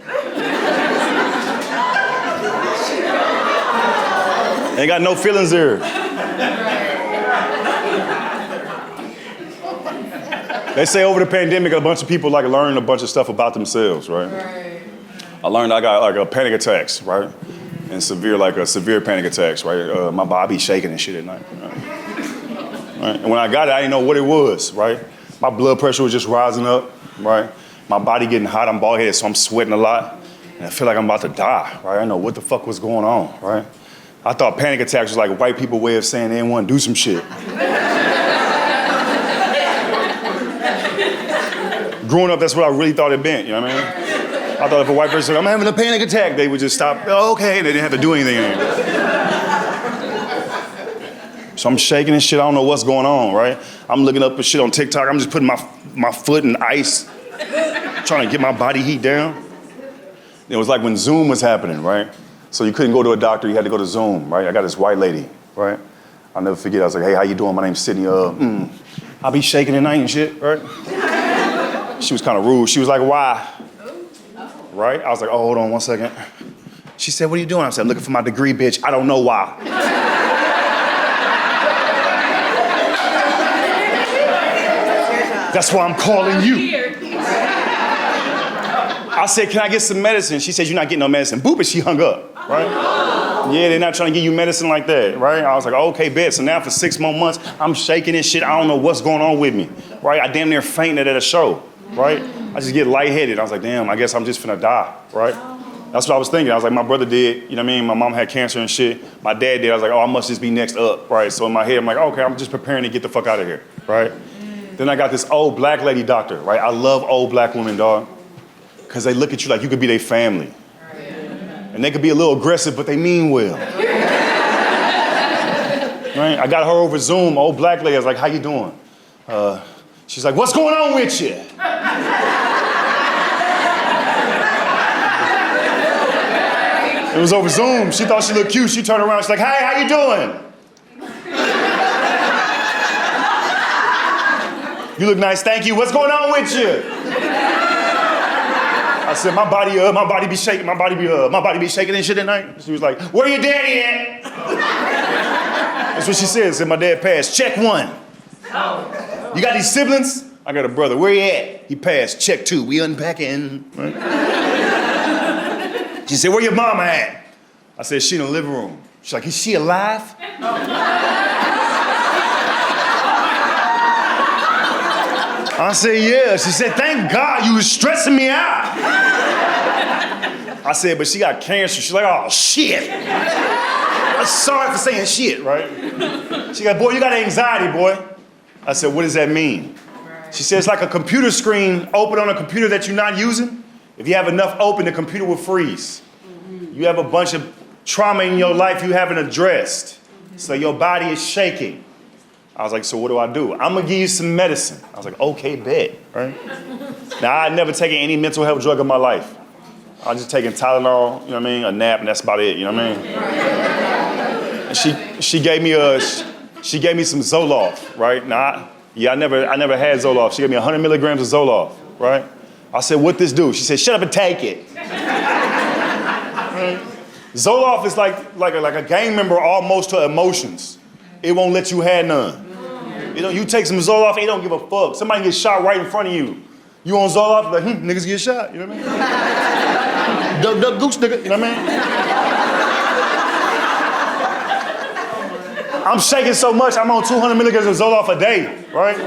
Ain't got no feelings there. They say over the pandemic, a bunch of people like learned a bunch of stuff about themselves, right? I learned I got like a panic attacks, right? And severe panic attacks, right? My body shaking and shit at night. Right? And when I got it, I didn't know what it was, right? My blood pressure was just rising up, right? My body getting hot, I'm bald headed, so I'm sweating a lot. And I feel like I'm about to die, right? I didn't know what the fuck was going on, right? I thought panic attacks was like a white people way of saying they didn't want to do some shit. Growing up, that's what I really thought it meant, you know what I mean? I thought if a white person said, I'm having a panic attack, they would just stop, oh, okay, and they didn't have to do anything anymore. So I'm shaking and shit, I don't know what's going on, right? I'm looking up at shit on TikTok, I'm just putting my foot in ice, trying to get my body heat down. It was like when Zoom was happening, right? So you couldn't go to a doctor, you had to go to Zoom, right? I got this white lady, right? I'll never forget, I was like, hey, how you doing? My name's Sydney, I'll be shaking at night and shit, right? She was kind of rude. She was like, why? Right? I was like, oh, hold on 1 second. She said, what are you doing? I said, I'm looking for my degree, bitch. I don't know why. That's why I'm calling you. I said, can I get some medicine? She said, you're not getting no medicine. Boop, and she hung up, right? Yeah, they're not trying to give you medicine like that, right? I was like, okay, bet. So now for 6 more months, I'm shaking and shit. I don't know what's going on with me, right? I damn near fainted at a show. Right? I just get lightheaded. I was like, damn, I guess I'm just finna die, right? That's what I was thinking. I was like, my brother did, you know what I mean? My mom had cancer and shit. My dad did. I was like, oh, I must just be next up, right? So in my head, I'm like, okay, I'm just preparing to get the fuck out of here, right? Then I got this old black lady doctor, right? I love old black women, dog. Because they look at you like you could be their family. And they could be a little aggressive, but they mean well. Right? I got her over Zoom, old black lady. I was like, how you doing? She's like, what's going on with you? It was over Zoom. She thought she looked cute. She turned around. She's like, hey, how you doing? You look nice, thank you. What's going on with you? I said, my body be shaking, my body be shaking and shit at night. She was like, where your daddy at? That's what she said. Said my dad passed. Check 1. You got any siblings? I got a brother. Where he at? He passed. Check 2. We unpacking. Right? She said, where your mama at? I said, she in the living room. She's like, is she alive? I said, yeah. She said, thank God, you was stressing me out. I said, but she got cancer. She's like, oh, shit. I'm sorry for saying shit, right? She got, boy, you got anxiety, boy. I said, what does that mean? She said, it's like a computer screen open on a computer that you're not using. If you have enough open, the computer will freeze. You have a bunch of trauma in your life you haven't addressed. So your body is shaking. I was like, so what do? I'm gonna give you some medicine. I was like, okay, bet, right? Now, I'd never taken any mental health drug in my life. I was just taking Tylenol, you know what I mean, a nap, and that's about it, you know what I mean? And she gave me some Zoloft, right? Now, I never had Zoloft. She gave me 100 milligrams of Zoloft, right? I said, what this do? She said, shut up and take it. Zoloft is like a gang member almost to emotions. It won't let you have none. You know, you take some Zoloft, it don't give a fuck. Somebody gets shot right in front of you. You on Zoloft, like, niggas get shot, you know what I mean? Duck goose nigga, you know what I mean? I'm shaking so much, I'm on 200 milligrams of Zoloft a day, right?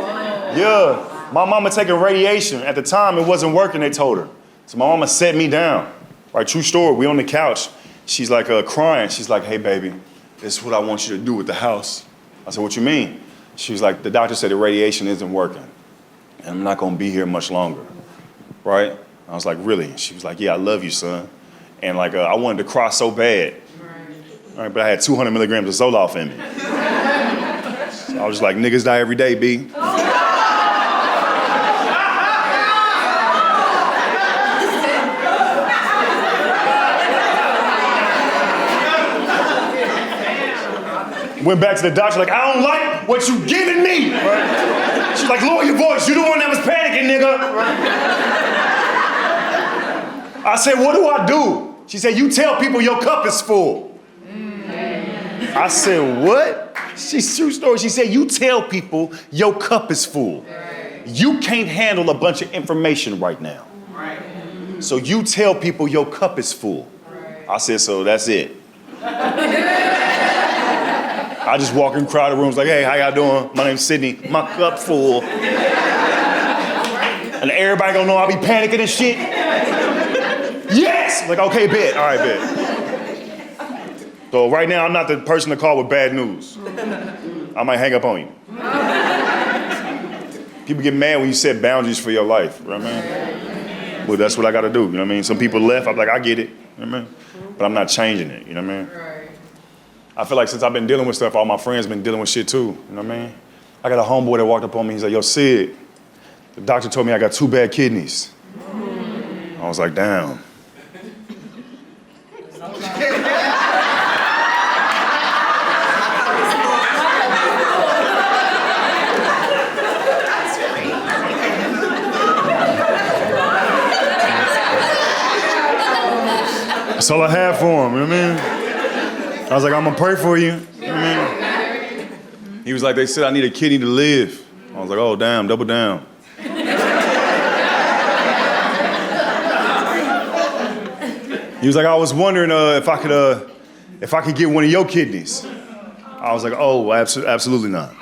Yeah. My mama taking radiation. At the time, it wasn't working, they told her. So my mama set me down. Right, true story, we on the couch. She's like crying. She's like, hey, baby, this is what I want you to do with the house. I said, what you mean? She was like, the doctor said the radiation isn't working. And I'm not gonna be here much longer, right? I was like, really? She was like, yeah, I love you, son. And like, I wanted to cry so bad. Right, but I had 200 milligrams of Zoloft in me. So I was like, niggas die every day, B. Went back to the doctor, like, I don't like what you giving me. Right? She's like, lower your voice. You the one that was panicking, nigga. Right? I said, what do I do? She said, you tell people your cup is full. I said, what? She's true story. She said, you tell people your cup is full. You can't handle a bunch of information right now. So you tell people your cup is full. I said, so that's it. I just walk in crowded rooms like, hey, how y'all doing? My name's Sydney. My cup full. And everybody gonna know I be panicking and shit. Yes! Like, okay, bet. All right, bet. So right now, I'm not the person to call with bad news. I might hang up on you. People get mad when you set boundaries for your life, you know what I mean? Well, that's what I gotta do, you know what I mean? Some people left, I'm like, I get it, you know what I mean? But I'm not changing it, you know what I mean? I feel like since I've been dealing with stuff, all my friends been dealing with shit too, you know what I mean? I got a homeboy that walked up on me, he's like, yo, Sid, the doctor told me I got 2 bad kidneys. I was like, damn. That's all I had for him, you know what I mean? I was like, I'm gonna pray for you, you know what I mean? He was like, they said I need a kidney to live. I was like, oh, damn, double down. He was like, I was wondering if I could get one of your kidneys. I was like, oh, absolutely not.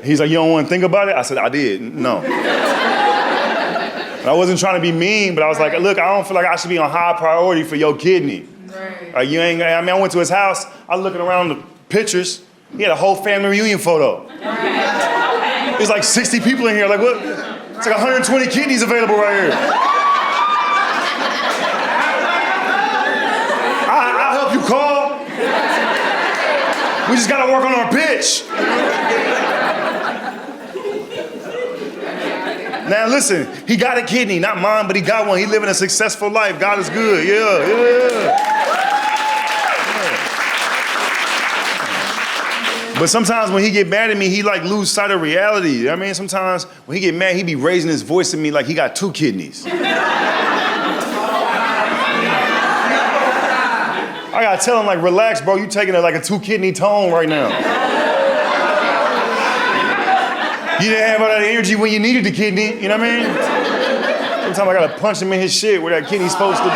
He's like, you don't want to think about it? I said, I did, no. I wasn't trying to be mean, but I was like, look, I don't feel like I should be on high priority for your kidney. Right. You ain't, I mean, I went to his house, I was looking around the pictures, He had a whole family reunion photo. There's like 60 people in here. Like, what? It's like 120 kidneys available right here. I'll help you call. We just gotta work on our pitch. Now listen, he got a kidney, not mine, but he got one. He living a successful life. God is good. Yeah. But sometimes when he get mad at me, he like lose sight of reality. You know what I mean? Sometimes when he get mad, he be raising his voice at me like he got 2 kidneys. I gotta tell him like, relax, bro. You taking like a 2-kidney tone right now. You didn't have all that energy when you needed the kidney. You know what I mean? Sometimes I gotta punch him in his shit where that kidney's supposed to be.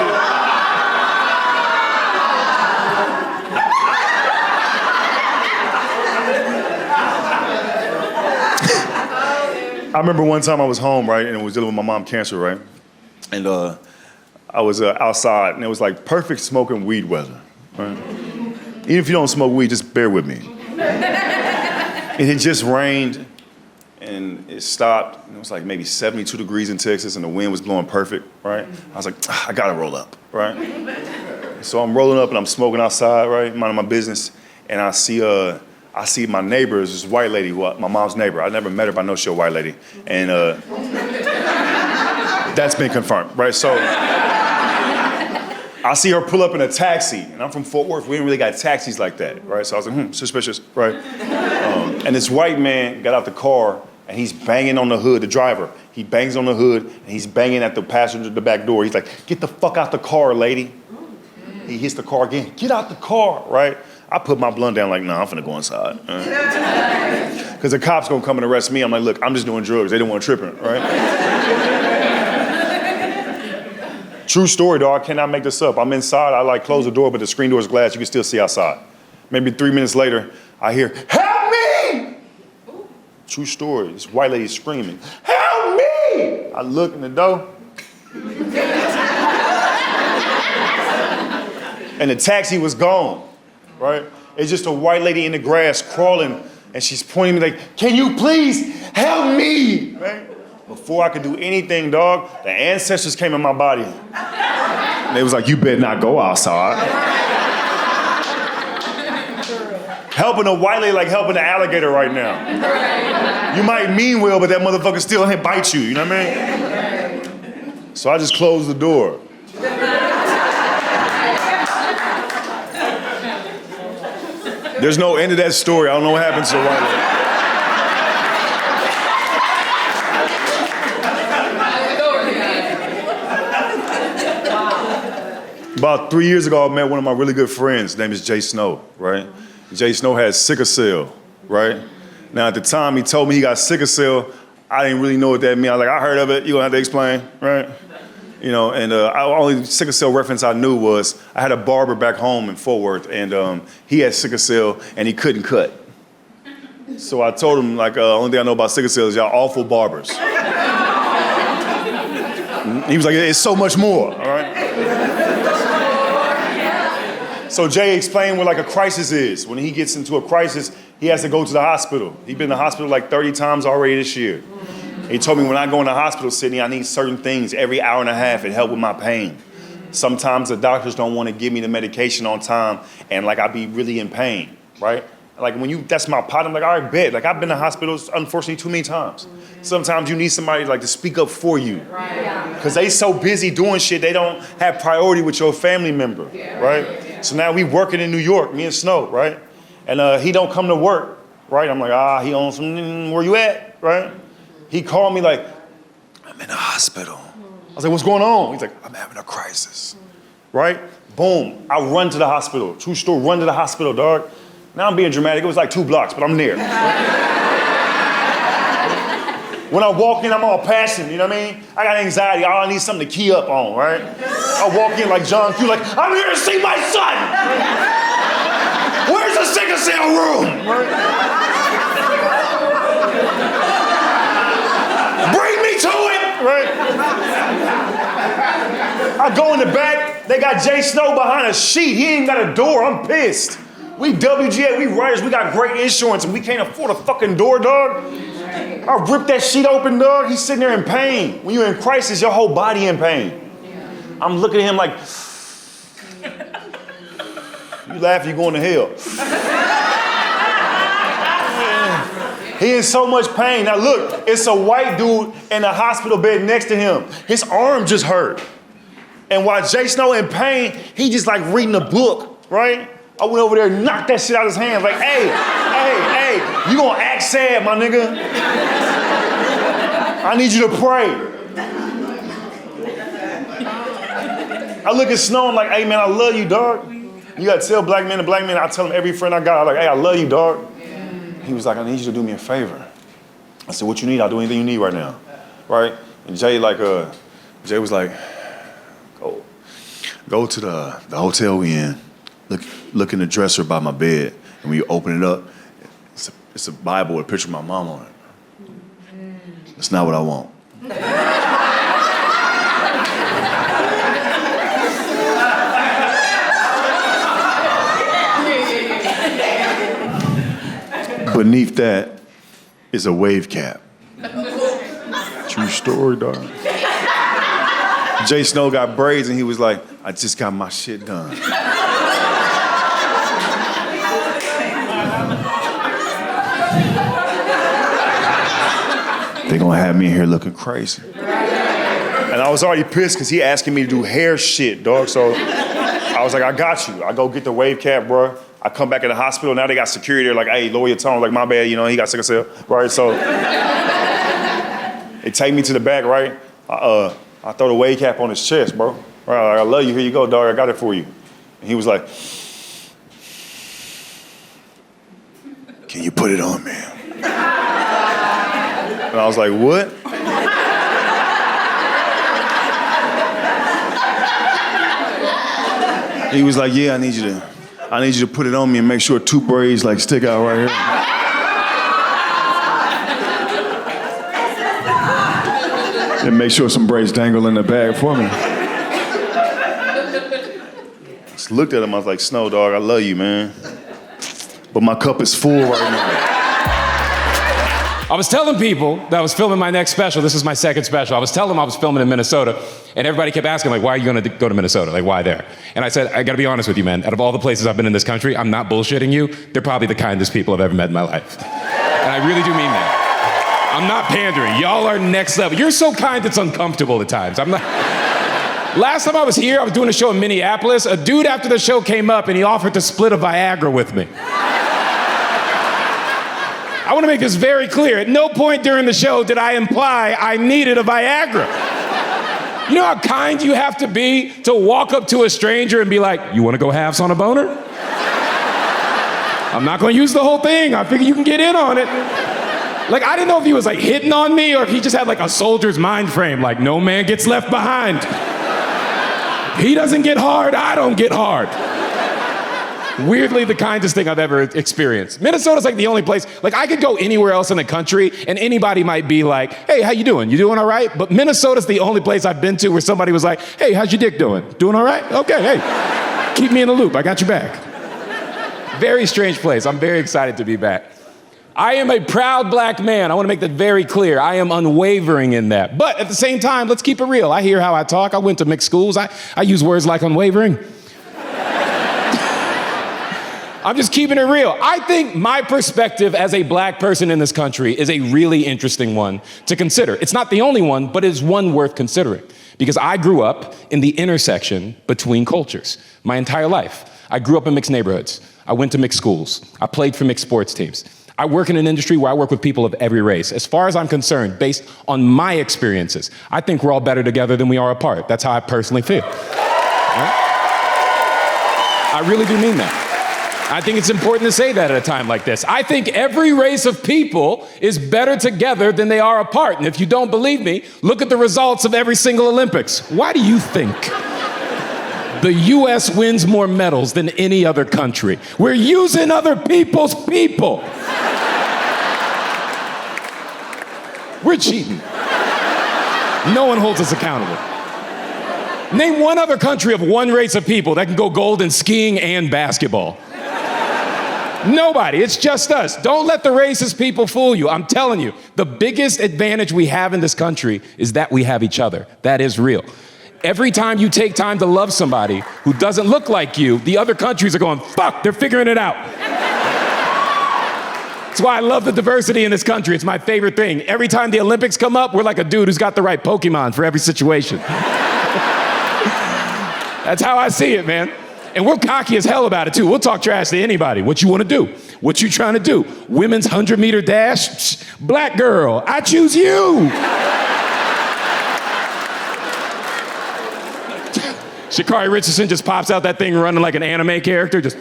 I remember one time I was home, right, and I was dealing with my mom's cancer, right? And I was outside, and it was like perfect smoking weed weather, right? Even if you don't smoke weed, just bear with me. It had just rained, and it stopped, and it was like maybe 72 degrees in Texas, and the wind was blowing perfect, right? I was like, I gotta roll up, right? So I'm rolling up, and I'm smoking outside, right, minding my business, and I see my neighbor, this white lady, my mom's neighbor. I never met her, but I know she's a white lady. And that's been confirmed, right? So I see her pull up in a taxi, and I'm from Fort Worth. We didn't really got taxis like that, right? So I was like, suspicious, right? And this white man got out the car, and he's banging on the hood, the driver. He bangs on the hood, and he's banging at the passenger, the back door. He's like, get the fuck out the car, lady. He hits the car again, get out the car, right? I put my blunt down like, nah, I'm finna go inside. Because the cops gonna come and arrest me. I'm like, look, I'm just doing drugs. They don't want tripping, right? True story, dog. I cannot make this up. I'm inside. I like close the door, but the screen door is glass. You can still see outside. Maybe 3 minutes later, I hear, help me! True story. This white lady screaming, help me! I look in the door. And the taxi was gone. Right? It's just a white lady in the grass crawling, and she's pointing me like, can you please help me? Right? Before I could do anything, dog, the ancestors came in my body. And they was like, you better not go outside. Helping a white lady like helping an alligator right now. You might mean well, but that motherfucker still ain't bite you, you know what I mean? So I just closed the door. There's no end to that story. I don't know what happened to the white lady. About 3 years ago, I met one of my really good friends. His name is Jay Snow, right? Jay Snow has sickle cell, right? Now, at the time he told me he got sickle cell, I didn't really know what that meant. I was like, I heard of it. You're gonna have to explain, right? You know, and only sickle cell reference I knew was I had a barber back home in Fort Worth, and he had sickle cell, and he couldn't cut. So I told him, like, only thing I know about sickle cell is y'all awful barbers. He was like, it's so much more, all right? So Jay explained what like a crisis is. When he gets into a crisis, he has to go to the hospital. He's been in the hospital like 30 times already this year. He told me when I go in the hospital, Sydney, I need certain things every hour and a half. It help with my pain. Sometimes the doctors don't want to give me the medication on time, and like I be really in pain, right? Like when that's my pot, I'm like, all right, bet. Like I've been to hospitals, unfortunately, too many times. Sometimes you need somebody like to speak up for you. Because they so busy doing shit, they don't have priority with your family member, right? So now we working in New York, me and Snow, right? And he don't come to work, right? I'm like, he on some, where you at, right? He called me like, I'm in the hospital. I was like, what's going on? He's like, I'm having a crisis, right? Boom, I run to the hospital. True story, run to the hospital, dog. Now I'm being dramatic, it was like 2 blocks, but I'm there. When I walk in, I'm all passionate, you know what I mean? I got anxiety, I need something to key up on, right? I walk in like John Q, like, I'm here to see my son! Where's the sickle cell room? Right? Bring me to it, right? I go in the back, they got Jay Snow behind a sheet. He ain't got a door, I'm pissed. We WGA, we writers, we got great insurance, and we can't afford a fucking door, dog. I ripped that sheet open, dog. He's sitting there in pain. When you're in crisis, your whole body in pain. I'm looking at him like, you laugh, you're going to hell. He in so much pain. Now look, it's a white dude in a hospital bed next to him. His arm just hurt. And while Jay Snow in pain, he just like reading a book, right? I went over there and knocked that shit out of his hands like, hey, you gonna act sad, my nigga. I need you to pray. I look at Snow, I'm like, hey man, I love you, dog. You gotta tell black men to black men. I tell them every friend I got, I'm like, hey, I love you, dog. He was like, I need you to do me a favor. I said, what you need? I'll do anything you need right now, right? And Jay was like, go to the hotel we in, look in the dresser by my bed, and when you open it up, it's a Bible with a picture of my mom on it. That's not what I want. Beneath that is a wave cap. True story, dog. Jay Snow got braids and he was like, I just got my shit done. They gonna have me in here looking crazy. And I was already pissed because he asking me to do hair shit, dog. So I was like, I got you. I go get the wave cap, bro. I come back in the hospital, now they got security. They're like, hey, lower your tone. Like, my bad, he got sickle cell, right? So they take me to the back, right? I throw the wave cap on his chest, bro. Right, like, I love you, here you go, dog, I got it for you. And he was like, can you put it on, man? And I was like, what? He was like, yeah, I need you to put it on me and make sure 2 braids like stick out right here. And make sure some braids dangle in the bag for me. Just looked at him, I was like, Snow, dog, I love you, man. But my cup is full right now. I was telling people that I was filming my next special. This is my second special. I was telling them I was filming in Minnesota, and everybody kept asking, like, why are you going to go to Minnesota? Like, why there? And I said, I got to be honest with you, man. Out of all the places I've been in this country, I'm not bullshitting you. They're probably the kindest people I've ever met in my life. And I really do mean that. I'm not pandering. Y'all are next level. You're so kind, it's uncomfortable at times. I'm not. Last time I was here, I was doing a show in Minneapolis. A dude after the show came up, and he offered to split a Viagra with me. I want to make this very clear. At no point during the show did I imply I needed a Viagra. You know how kind you have to be to walk up to a stranger and be like, you want to go halves on a boner? I'm not going to use the whole thing. I figure you can get in on it. Like, I didn't know if he was like hitting on me or if he just had like a soldier's mind frame, like no man gets left behind. He doesn't get hard, I don't get hard. Weirdly, the kindest thing I've ever experienced. Minnesota's like the only place, like I could go anywhere else in the country and anybody might be like, hey, how you doing? You doing all right? But Minnesota's the only place I've been to where somebody was like, hey, how's your dick doing? Doing all right? Okay, hey, keep me in the loop, I got your back. Very strange place, I'm very excited to be back. I am a proud black man, I want to make that very clear. I am unwavering in that. But at the same time, let's keep it real. I hear how I talk, I went to mixed schools, I use words like unwavering. I'm just keeping it real. I think my perspective as a black person in this country is a really interesting one to consider. It's not the only one, but it's one worth considering. Because I grew up in the intersection between cultures my entire life. I grew up in mixed neighborhoods. I went to mixed schools. I played for mixed sports teams. I work in an industry where I work with people of every race. As far as I'm concerned, based on my experiences, I think we're all better together than we are apart. That's how I personally feel. Right? I really do mean that. I think it's important to say that at a time like this. I think every race of people is better together than they are apart. And if you don't believe me, look at the results of every single Olympics. Why do you think the US wins more medals than any other country? We're using other people's people. We're cheating. No one holds us accountable. Name one other country of one race of people that can go gold in skiing and basketball. Nobody. It's just us. Don't let the racist people fool you. I'm telling you, the biggest advantage we have in this country is that we have each other. That is real. Every time you take time to love somebody who doesn't look like you, the other countries are going, fuck, they're figuring it out. That's why I love the diversity in this country. It's my favorite thing. Every time the Olympics come up, we're like a dude who's got the right Pokemon for every situation. That's how I see it, man. And we're cocky as hell about it, too. We'll talk trash to anybody. What you want to do? What you trying to do? Women's 100-meter dash? Psh, black girl, I choose you. Sha'Carri Richardson just pops out that thing running like an anime character, just...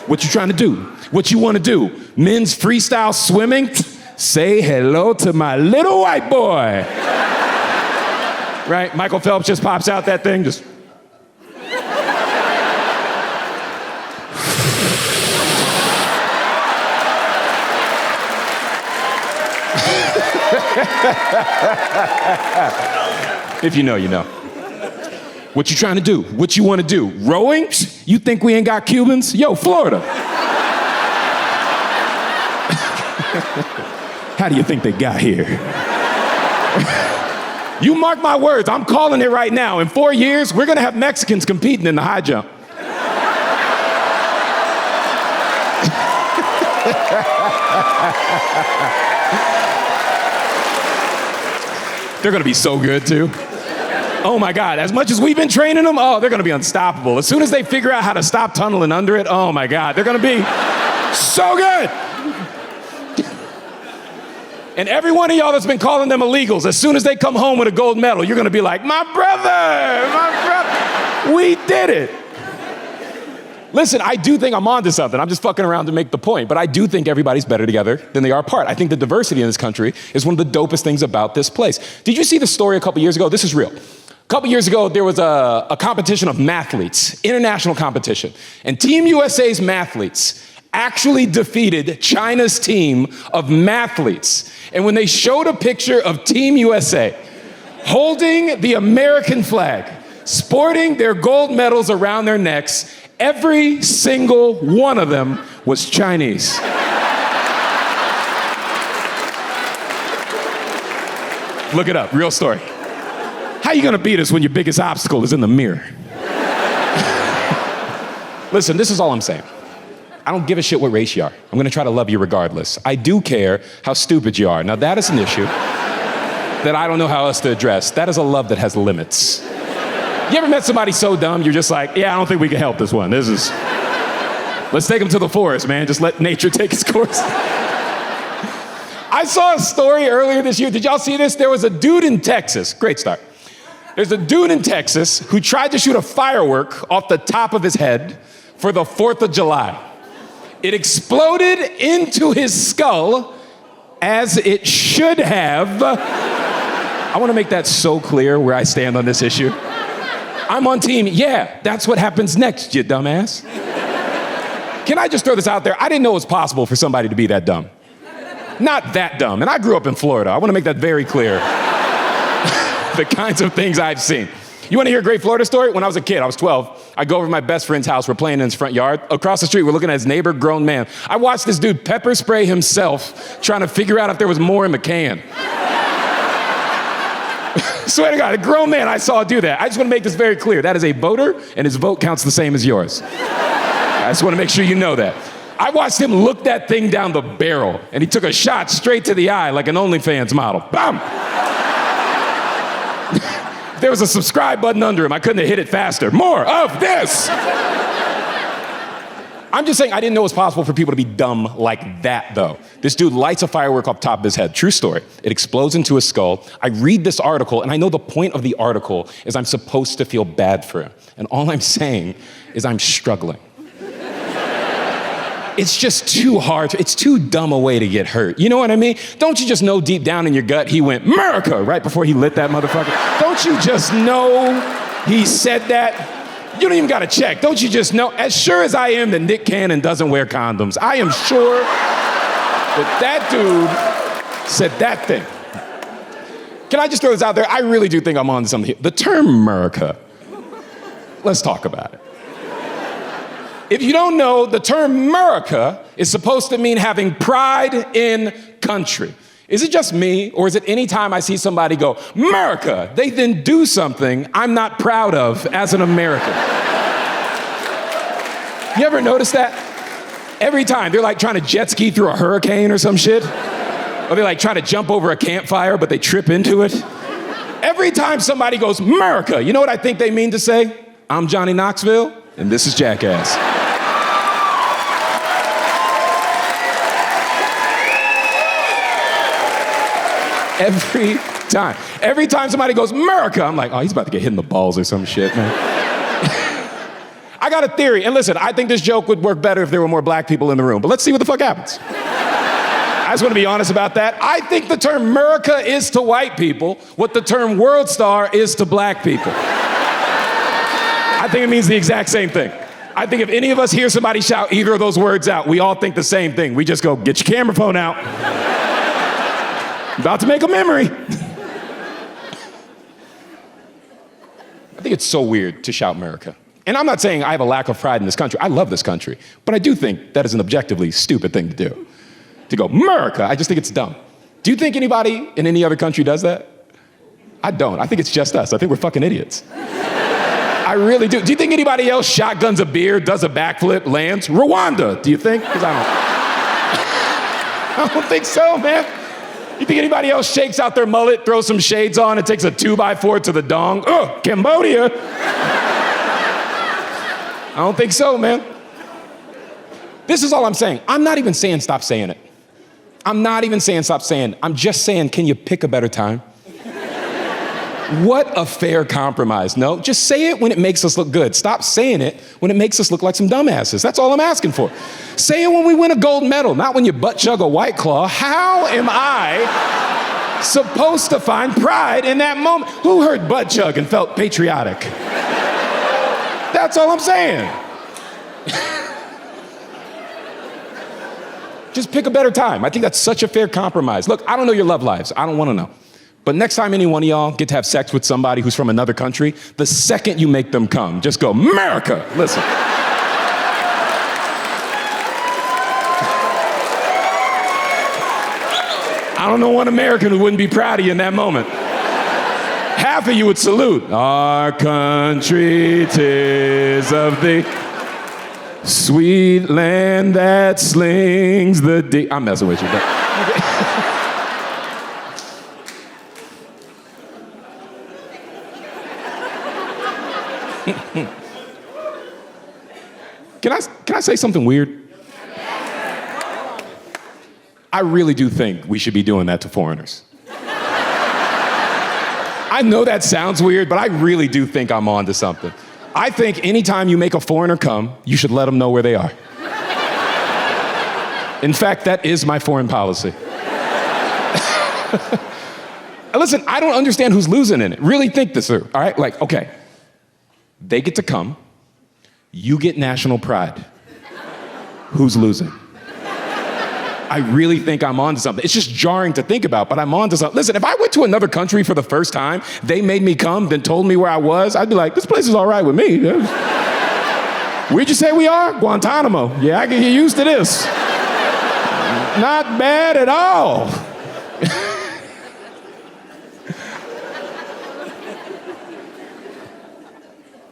What you trying to do? What you want to do? Men's freestyle swimming? Say hello to my little white boy. Right? Michael Phelps just pops out that thing, just... If you know, you know. What you trying to do? What you want to do? Rowing? You think we ain't got Cubans? Yo, Florida. How do you think they got here? You mark my words, I'm calling it right now. In 4 years, we're gonna have Mexicans competing in the high jump. They're gonna be so good too. Oh my God, as much as we've been training them, oh, they're gonna be unstoppable. As soon as they figure out how to stop tunneling under it, oh my God, they're gonna be so good. And every one of y'all that's been calling them illegals, as soon as they come home with a gold medal, you're gonna be like, my brother, we did it. Listen, I do think I'm onto something. I'm just fucking around to make the point, but I do think everybody's better together than they are apart. I think the diversity in this country is one of the dopest things about this place. Did you see the story a couple years ago? This is real. A couple years ago, there was a competition of mathletes, international competition, and Team USA's mathletes actually defeated China's team of mathletes. And when they showed a picture of Team USA holding the American flag, sporting their gold medals around their necks, every single one of them was Chinese. Look it up, real story. How you gonna beat us when your biggest obstacle is in the mirror? Listen, this is all I'm saying. I don't give a shit what race you are. I'm gonna try to love you regardless. I do care how stupid you are. Now that is an issue that I don't know how else to address. That is a love that has limits. You ever met somebody so dumb, you're just like, yeah, I don't think we can help this one. Let's take them to the forest, man. Just let nature take its course. I saw a story earlier this year. Did y'all see this? There was a dude in Texas. Great start. There's a dude in Texas who tried to shoot a firework off the top of his head for the 4th of July. It exploded into his skull as it should have. I want to make that so clear where I stand on this issue. I'm on team, yeah, that's what happens next, you dumbass. Can I just throw this out there? I didn't know it was possible for somebody to be that dumb. Not that dumb. And I grew up in Florida. I want to make that very clear. The kinds of things I've seen. You want to hear a great Florida story? When I was a kid, I was 12, I go over to my best friend's house. We're playing in his front yard. Across the street, we're looking at his neighbor, grown man. I watched this dude pepper spray himself, trying to figure out if there was more in the can. Swear to God, a grown man I saw do that. I just want to make this very clear. That is a voter, and his vote counts the same as yours. I just want to make sure you know that. I watched him look that thing down the barrel, and he took a shot straight to the eye like an OnlyFans model. Bam! There was a subscribe button under him. I couldn't have hit it faster. More of this! I'm just saying I didn't know it was possible for people to be dumb like that, though. This dude lights a firework off the top of his head. True story. It explodes into his skull. I read this article, and I know the point of the article is I'm supposed to feel bad for him. And all I'm saying is I'm struggling. It's just too hard. It's too dumb a way to get hurt. You know what I mean? Don't you just know deep down in your gut he went, America, right before he lit that motherfucker? Don't you just know he said that? You don't even gotta check. Don't you just know? As sure as I am that Nick Cannon doesn't wear condoms, I am sure that dude said that thing. Can I just throw this out there? I really do think I'm on to something here. The term America Let's talk about it. If you don't know, the term America is supposed to mean having pride in country. Is it just me, or is it any time I see somebody go, America, they then do something I'm not proud of as an American? You ever notice that? Every time, they're like trying to jet ski through a hurricane or some shit. Or they're like trying to jump over a campfire, but they trip into it. Every time somebody goes, America, you know what I think they mean to say? I'm Johnny Knoxville, and this is Jackass. Every time. Every time somebody goes, America, I'm like, oh, he's about to get hit in the balls or some shit, man. I got a theory, and listen, I think this joke would work better if there were more black people in the room, but let's see what the fuck happens. I just want to be honest about that. I think the term America is to white people what the term world star is to black people. I think it means the exact same thing. I think if any of us hear somebody shout either of those words out, we all think the same thing. We just go, get your camera phone out. About to make a memory. I think it's so weird to shout America. And I'm not saying I have a lack of pride in this country. I love this country. But I do think that is an objectively stupid thing to do. To go, America, I just think it's dumb. Do you think anybody in any other country does that? I don't. I think it's just us. I think we're fucking idiots. I really do. Do you think anybody else shotguns a beer, does a backflip, lands? Rwanda, do you think? Because I don't think so, man. You think anybody else shakes out their mullet, throws some shades on, and takes a 2x4 to the dong? Oh, Cambodia. I don't think so, man. This is all I'm saying. I'm not even saying stop saying it. I'm not even saying stop saying it. I'm just saying, can you pick a better time? What a fair compromise. No, just say it when it makes us look good. Stop saying it when it makes us look like some dumbasses. That's all I'm asking for. Say it when we win a gold medal, not when you butt chug a White Claw. How am I supposed to find pride in that moment? Who heard butt chug and felt patriotic? That's all I'm saying. Just pick a better time. I think that's such a fair compromise. Look, I don't know your love lives. I don't want to know. But next time any one of y'all get to have sex with somebody who's from another country, the second you make them come, just go, America. Listen. I don't know one American who wouldn't be proud of you in that moment. Half of you would salute. Our country, 'tis of thee. Sweet land that slings the deep. I'm messing with you. But... Can I say something weird? I really do think we should be doing that to foreigners. I know that sounds weird, but I really do think I'm on to something. I think anytime you make a foreigner come, you should let them know where they are. In fact, that is my foreign policy. Listen, I don't understand who's losing in it. Really think this through, all right? Like, okay, they get to come, you get national pride. Who's losing? I really think I'm onto something. It's just jarring to think about, but I'm onto something. Listen, if I went to another country for the first time, they made me come, then told me where I was, I'd be like, this place is all right with me. Where'd you say we are? Guantanamo. Yeah, I can get used to this. Not bad at all.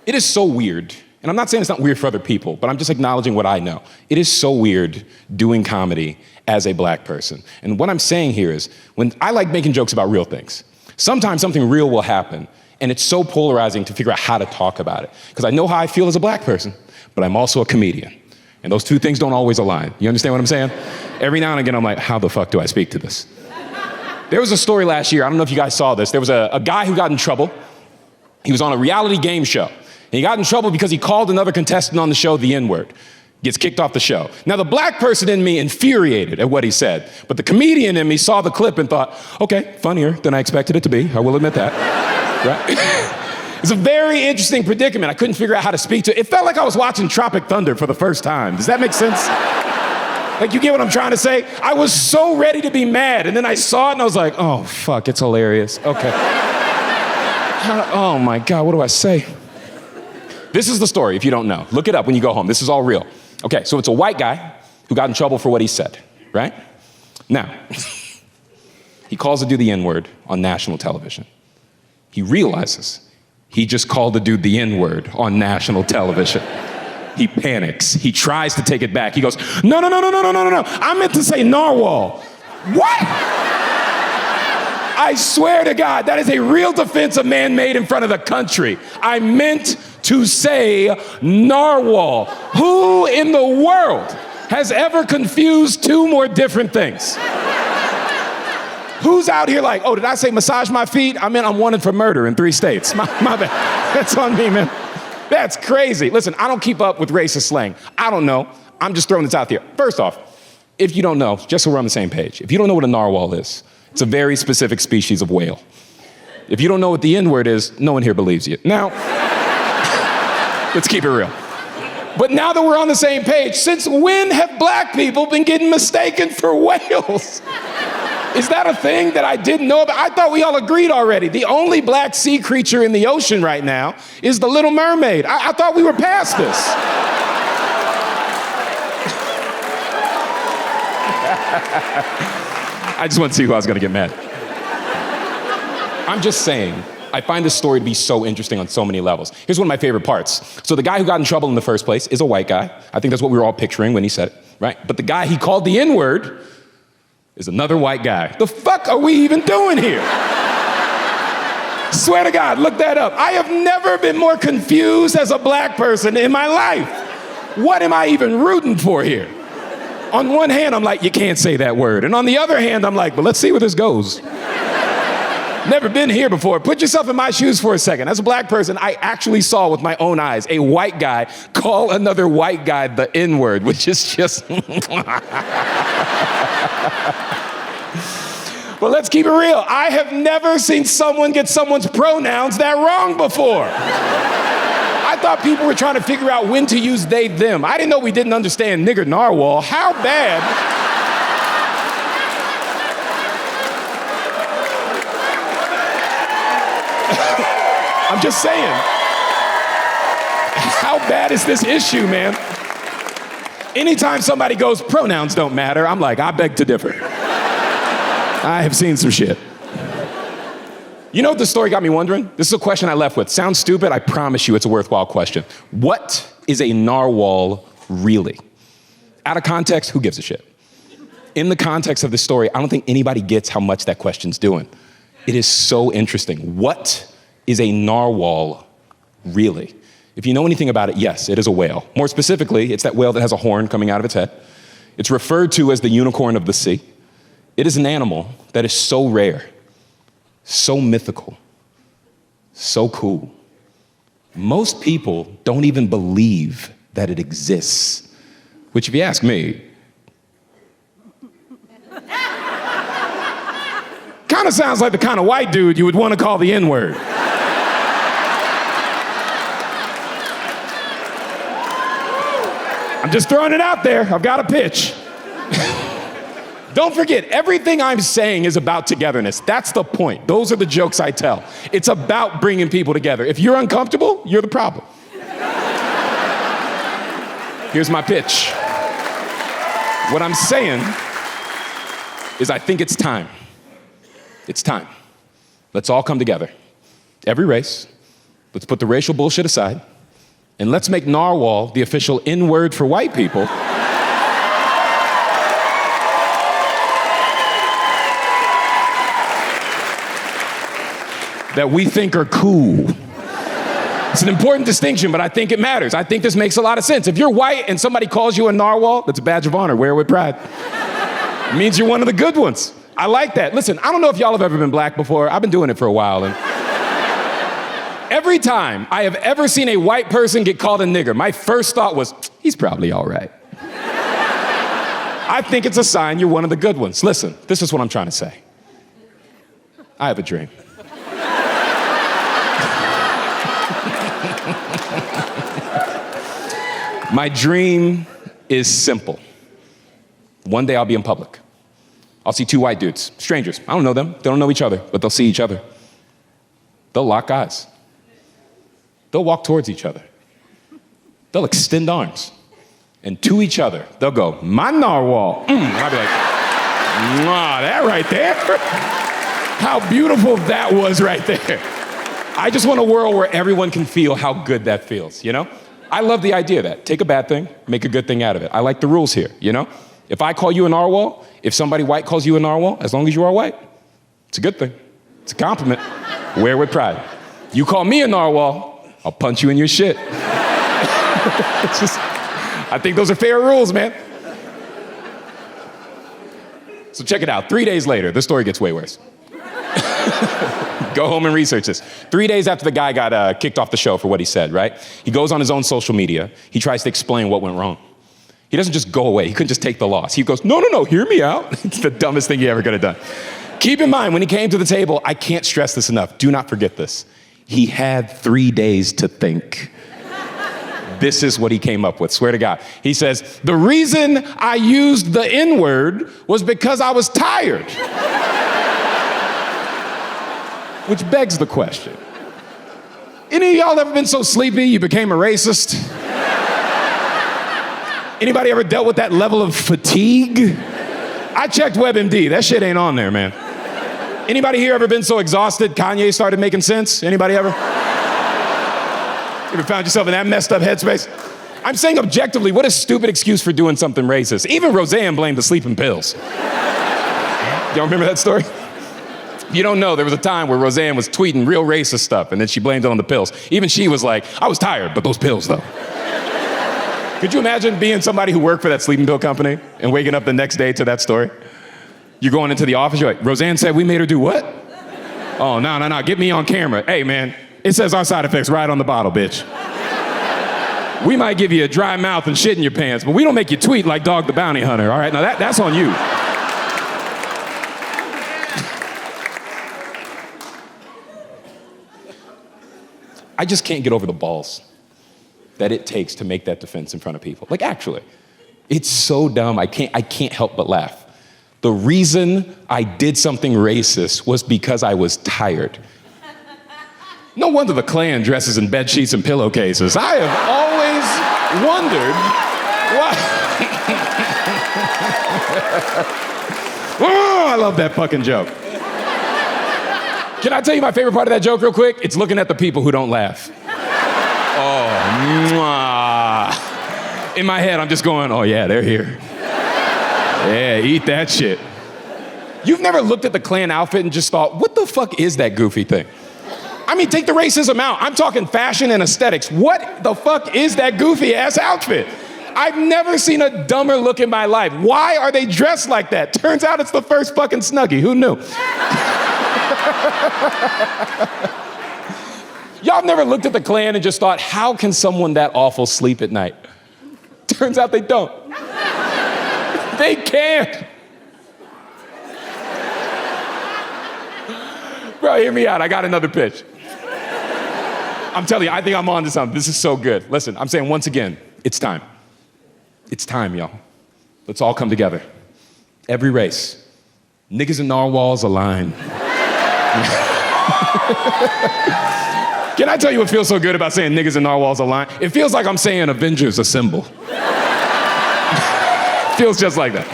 It is so weird, and I'm not saying it's not weird for other people, but I'm just acknowledging what I know. It is so weird doing comedy as a black person. And what I'm saying here is, when I like making jokes about real things, sometimes something real will happen, and it's so polarizing to figure out how to talk about it. Because I know how I feel as a black person, but I'm also a comedian. And those two things don't always align. You understand what I'm saying? Every now and again, I'm like, how the fuck do I speak to this? There was a story last year, I don't know if you guys saw this, there was a guy who got in trouble. He was on a reality game show. And he got in trouble because he called another contestant on the show the N-word. Gets kicked off the show. Now, the black person in me infuriated at what he said, but the comedian in me saw the clip and thought, okay, funnier than I expected it to be. I will admit that. Right? It's a very interesting predicament. I couldn't figure out how to speak to it. It felt like I was watching Tropic Thunder for the first time. Does that make sense? Like, you get what I'm trying to say? I was so ready to be mad, and then I saw it and I was like, oh, fuck, it's hilarious. Okay. Oh my God, what do I say? This is the story, if you don't know. Look it up when you go home. This is all real. Okay, so it's a white guy who got in trouble for what he said, right? Now, he calls a dude the N-word on national television. He realizes he just called the dude the N-word on national television. He panics. He tries to take it back. He goes, no. I meant to say narwhal. What? I swear to God, that is a real defense a man made in front of the country. I meant to say narwhal. Who in the world has ever confused two more different things? Who's out here like, oh, did I say massage my feet? I meant I'm wanted for murder in 3 states. My bad. That's on me, man. That's crazy. Listen, I don't keep up with racist slang. I don't know. I'm just throwing this out there. First off, if you don't know, just so we're on the same page, if you don't know what a narwhal is, it's a very specific species of whale. If you don't know what the N-word is, no one here believes you. Now, let's keep it real. But now that we're on the same page, since when have black people been getting mistaken for whales? Is that a thing that I didn't know about? I thought we all agreed already. The only black sea creature in the ocean right now is the Little Mermaid. I thought we were past this. I just want to see who I was going to get mad. I'm just saying, I find this story to be so interesting on so many levels. Here's one of my favorite parts. So the guy who got in trouble in the first place is a white guy. I think that's what we were all picturing when he said it, right? But the guy he called the N-word is another white guy. The fuck are we even doing here? Swear to God, look that up. I have never been more confused as a black person in my life. What am I even rooting for here? On one hand, I'm like, you can't say that word. And on the other hand, I'm like, but let's see where this goes. Never been here before. Put yourself in my shoes for a second. As a black person, I actually saw with my own eyes a white guy call another white guy the N-word, which is just... But let's keep it real. I have never seen someone get someone's pronouns that wrong before. I thought people were trying to figure out when to use they, them. I didn't know we didn't understand nigger narwhal. How bad? I'm just saying. How bad is this issue, man? Anytime somebody goes, pronouns don't matter, I'm like, I beg to differ. I have seen some shit. You know what the story got me wondering? This is a question I left with. Sounds stupid, I promise you it's a worthwhile question. What is a narwhal really? Out of context, who gives a shit? In the context of the story, I don't think anybody gets how much that question's doing. It is so interesting. What is a narwhal really? If you know anything about it, yes, it is a whale. More specifically, it's that whale that has a horn coming out of its head. It's referred to as the unicorn of the sea. It is an animal that is so rare, so mythical, so cool. Most people don't even believe that it exists, which if you ask me, kind of sounds like the kind of white dude you would want to call the N-word. I'm just throwing it out there. I've got a pitch. Don't forget, everything I'm saying is about togetherness. That's the point. Those are the jokes I tell. It's about bringing people together. If you're uncomfortable, you're the problem. Here's my pitch. What I'm saying is I think it's time. It's time. Let's all come together. Every race. Let's put the racial bullshit aside. And let's make narwhal the official N-word for white people. That we think are cool. It's an important distinction, but I think it matters. I think this makes a lot of sense. If you're white and somebody calls you a narwhal, that's a badge of honor. Wear it with pride. It means you're one of the good ones. I like that. Listen, I don't know if y'all have ever been black before. I've been doing it for a while. And every time I have ever seen a white person get called a nigger, my first thought was, he's probably all right. I think it's a sign you're one of the good ones. Listen, this is what I'm trying to say. I have a dream. My dream is simple. One day I'll be in public. I'll see two white dudes, strangers. I don't know them. They don't know each other, but they'll see each other. They'll lock eyes. They'll walk towards each other. they'll extend arms. And to each other, they'll go, my narwhal. And I'll be like, mwah, that right there. How beautiful that was right there. I just want a world where everyone can feel how good that feels, you know? I love the idea of that. Take a bad thing, make a good thing out of it. I like the rules here, you know? If I call you a narwhal, if somebody white calls you a narwhal, as long as you are white, it's a good thing. It's a compliment. Wear it with pride. You call me a narwhal, I'll punch you in your shit. It's just, I think those are fair rules, man. So check it out. 3 days later, the story gets way worse. Go home and research this. 3 days after the guy got kicked off the show for what he said, right? He goes on his own social media. He tries to explain what went wrong. He doesn't just go away. He couldn't just take the loss. He goes, no, hear me out. It's the dumbest thing he ever could have done. Keep in mind, when he came to the table, I can't stress this enough. Do not forget this. He had 3 days to think. This is what he came up with, swear to God. He says, the reason I used the N-word was because I was tired. Which begs the question. Any of y'all ever been so sleepy you became a racist? Anybody ever dealt with that level of fatigue? I checked WebMD, that shit ain't on there, man. Anybody here ever been so exhausted Kanye started making sense? Anybody ever? You ever found yourself in that messed up headspace? I'm saying objectively, what a stupid excuse for doing something racist. Even Roseanne blamed the sleeping pills. Y'all remember that story? If you don't know, there was a time where Roseanne was tweeting real racist stuff, and then she blamed it on the pills. Even she was like, I was tired, but those pills, though. Could you imagine being somebody who worked for that sleeping pill company and waking up the next day to that story? You're going into the office, you're like, Roseanne said we made her do what? Oh, no, get me on camera. Hey, man, it says our side effects right on the bottle, bitch. We might give you a dry mouth and shit in your pants, but we don't make you tweet like Dog the Bounty Hunter, all right? Now, that's on you. I just can't get over the balls that it takes to make that defense in front of people. Like, actually, it's so dumb, I can't help but laugh. The reason I did something racist was because I was tired. No wonder the Klan dresses in bed sheets and pillowcases. I have always wondered why. Oh, I love that fucking joke. Can I tell you my favorite part of that joke real quick? It's looking at the people who don't laugh. Oh, mwah. In my head, I'm just going, oh yeah, they're here. Yeah, eat that shit. You've never looked at the Klan outfit and just thought, what the fuck is that goofy thing? I mean, take the racism out. I'm talking fashion and aesthetics. What the fuck is that goofy ass outfit? I've never seen a dumber look in my life. Why are they dressed like that? Turns out it's the first fucking Snuggie. Who knew? Y'all have never looked at the Klan and just thought, how can someone that awful sleep at night? Turns out they don't. They can't. Bro, hear me out. I got another pitch. I'm telling you, I think I'm on to something. This is so good. Listen, I'm saying once again, it's time. It's time, y'all. Let's all come together. Every race. Niggas and narwhals align. Can I tell you what feels so good about saying niggas and narwhals align? It feels like I'm saying Avengers assemble. Feels just like that.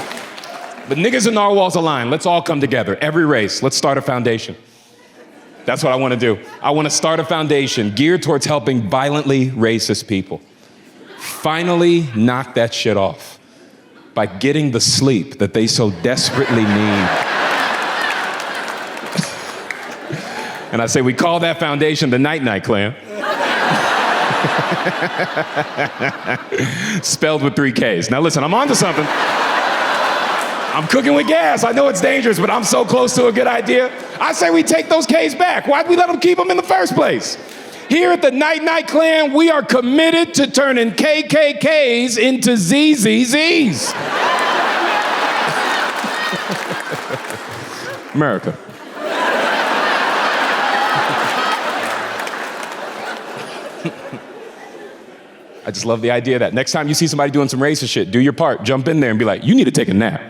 But niggas and narwhals align. Let's all come together. Every race. Let's start a foundation. That's what I want to do. I want to start a foundation geared towards helping violently racist people finally knock that shit off by getting the sleep that they so desperately need. And I say we call that foundation the Night-Night Clan. Spelled with 3 Ks. Now listen, I'm onto something. I'm cooking with gas. I know it's dangerous, but I'm so close to a good idea. I say we take those Ks back. Why'd we let them keep them in the first place? Here at the Night-Night Clan, we are committed to turning KKKs into ZZZs. America. I just love the idea of that. Next time you see somebody doing some racist shit, do your part. Jump in there and be like, you need to take a nap.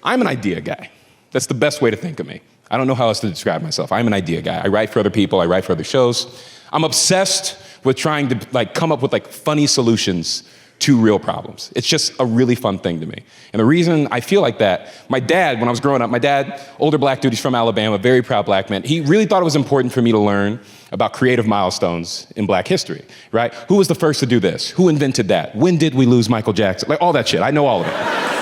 I'm an idea guy. That's the best way to think of me. I don't know how else to describe myself. I'm an idea guy. I write for other people. I write for other shows. I'm obsessed with trying to come up with funny solutions to real problems. It's just a really fun thing to me. And the reason I feel like that, my dad, when I was growing up, my dad, older black dude, he's from Alabama, very proud black man. He really thought it was important for me to learn about creative milestones in black history, right? Who was the first to do this? Who invented that? When did we lose Michael Jackson? All that shit. I know all of it,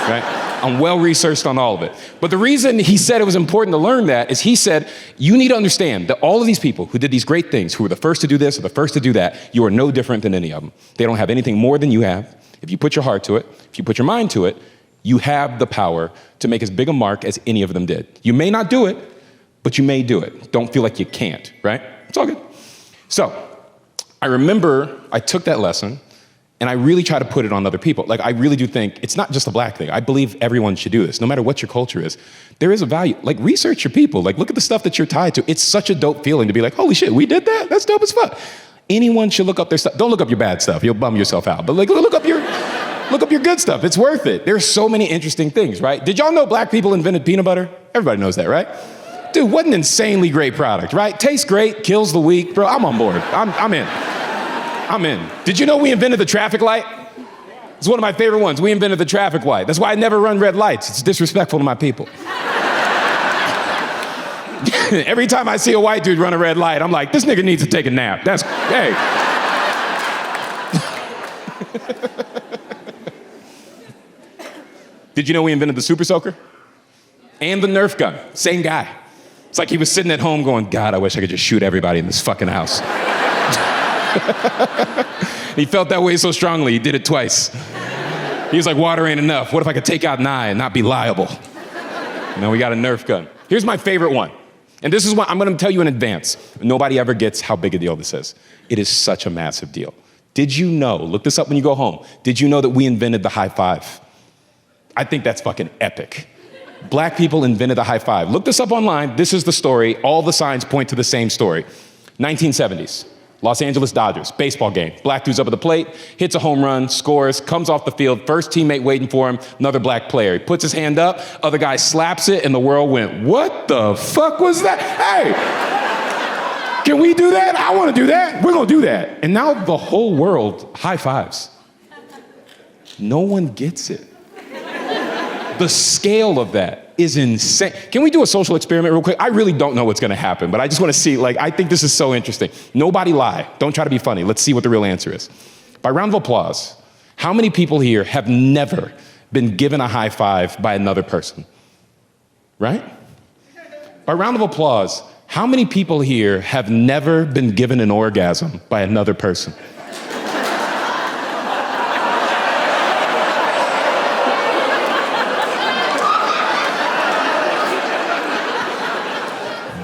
right? I'm well-researched on all of it. But the reason he said it was important to learn that is he said, you need to understand that all of these people who did these great things, who were the first to do this or the first to do that, you are no different than any of them. They don't have anything more than you have. If you put your heart to it, if you put your mind to it, you have the power to make as big a mark as any of them did. You may not do it, but you may do it. Don't feel like you can't, right? It's all good. So I remember I took that lesson and I really try to put it on other people. I really do think it's not just a black thing. I believe everyone should do this, no matter what your culture is. There is a value. Research your people. Look at the stuff that you're tied to. It's such a dope feeling to be like, holy shit, we did that? That's dope as fuck. Anyone should look up their stuff. Don't look up your bad stuff. You'll bum yourself out. But look up your good stuff. It's worth it. There's so many interesting things, right? Did y'all know black people invented peanut butter? Everybody knows that, right? Dude, what an insanely great product, right? Tastes great, kills the weak. Bro, I'm on board. I'm in. I'm in. Did you know we invented the traffic light? It's one of my favorite ones. We invented the traffic light. That's why I never run red lights. It's disrespectful to my people. Every time I see a white dude run a red light, I'm like, this nigga needs to take a nap. Hey. Did you know we invented the super soaker? And the Nerf gun, same guy. It's like he was sitting at home going, God, I wish I could just shoot everybody in this fucking house. He felt that way so strongly, he did it twice. He was like, water ain't enough. What if I could take out an eye and not be liable? Now we got a Nerf gun. Here's my favorite one. And this is what I'm gonna tell you in advance. Nobody ever gets how big a deal this is. It is such a massive deal. Did you know, look this up when you go home, did you know that we invented the high five? I think that's fucking epic. Black people invented the high five. Look this up online. This is the story. All the signs point to the same story. 1970s, Los Angeles Dodgers, baseball game. Black dude's up at the plate, hits a home run, scores, comes off the field, first teammate waiting for him, another black player. He puts his hand up, other guy slaps it, and the world went, what the fuck was that? Hey, can we do that? I wanna do that. We're gonna do that. And now the whole world high fives. No one gets it. The scale of that is insane. Can we do a social experiment real quick? I really don't know what's gonna happen, but I just wanna see, I think this is so interesting. Nobody lie. Don't try to be funny. Let's see what the real answer is. By round of applause, how many people here have never been given a high five by another person? Right? By round of applause, how many people here have never been given an orgasm by another person?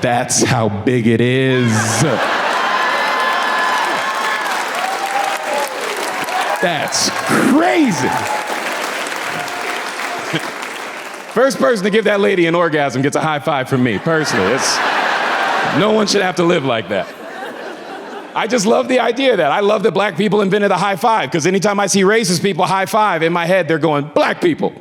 That's how big it is. That's crazy. First person to give that lady an orgasm gets a high five from me, personally. No one should have to live like that. I just love the idea of that. I love that black people invented a high five, because anytime I see racist people high five, in my head, they're going, black people.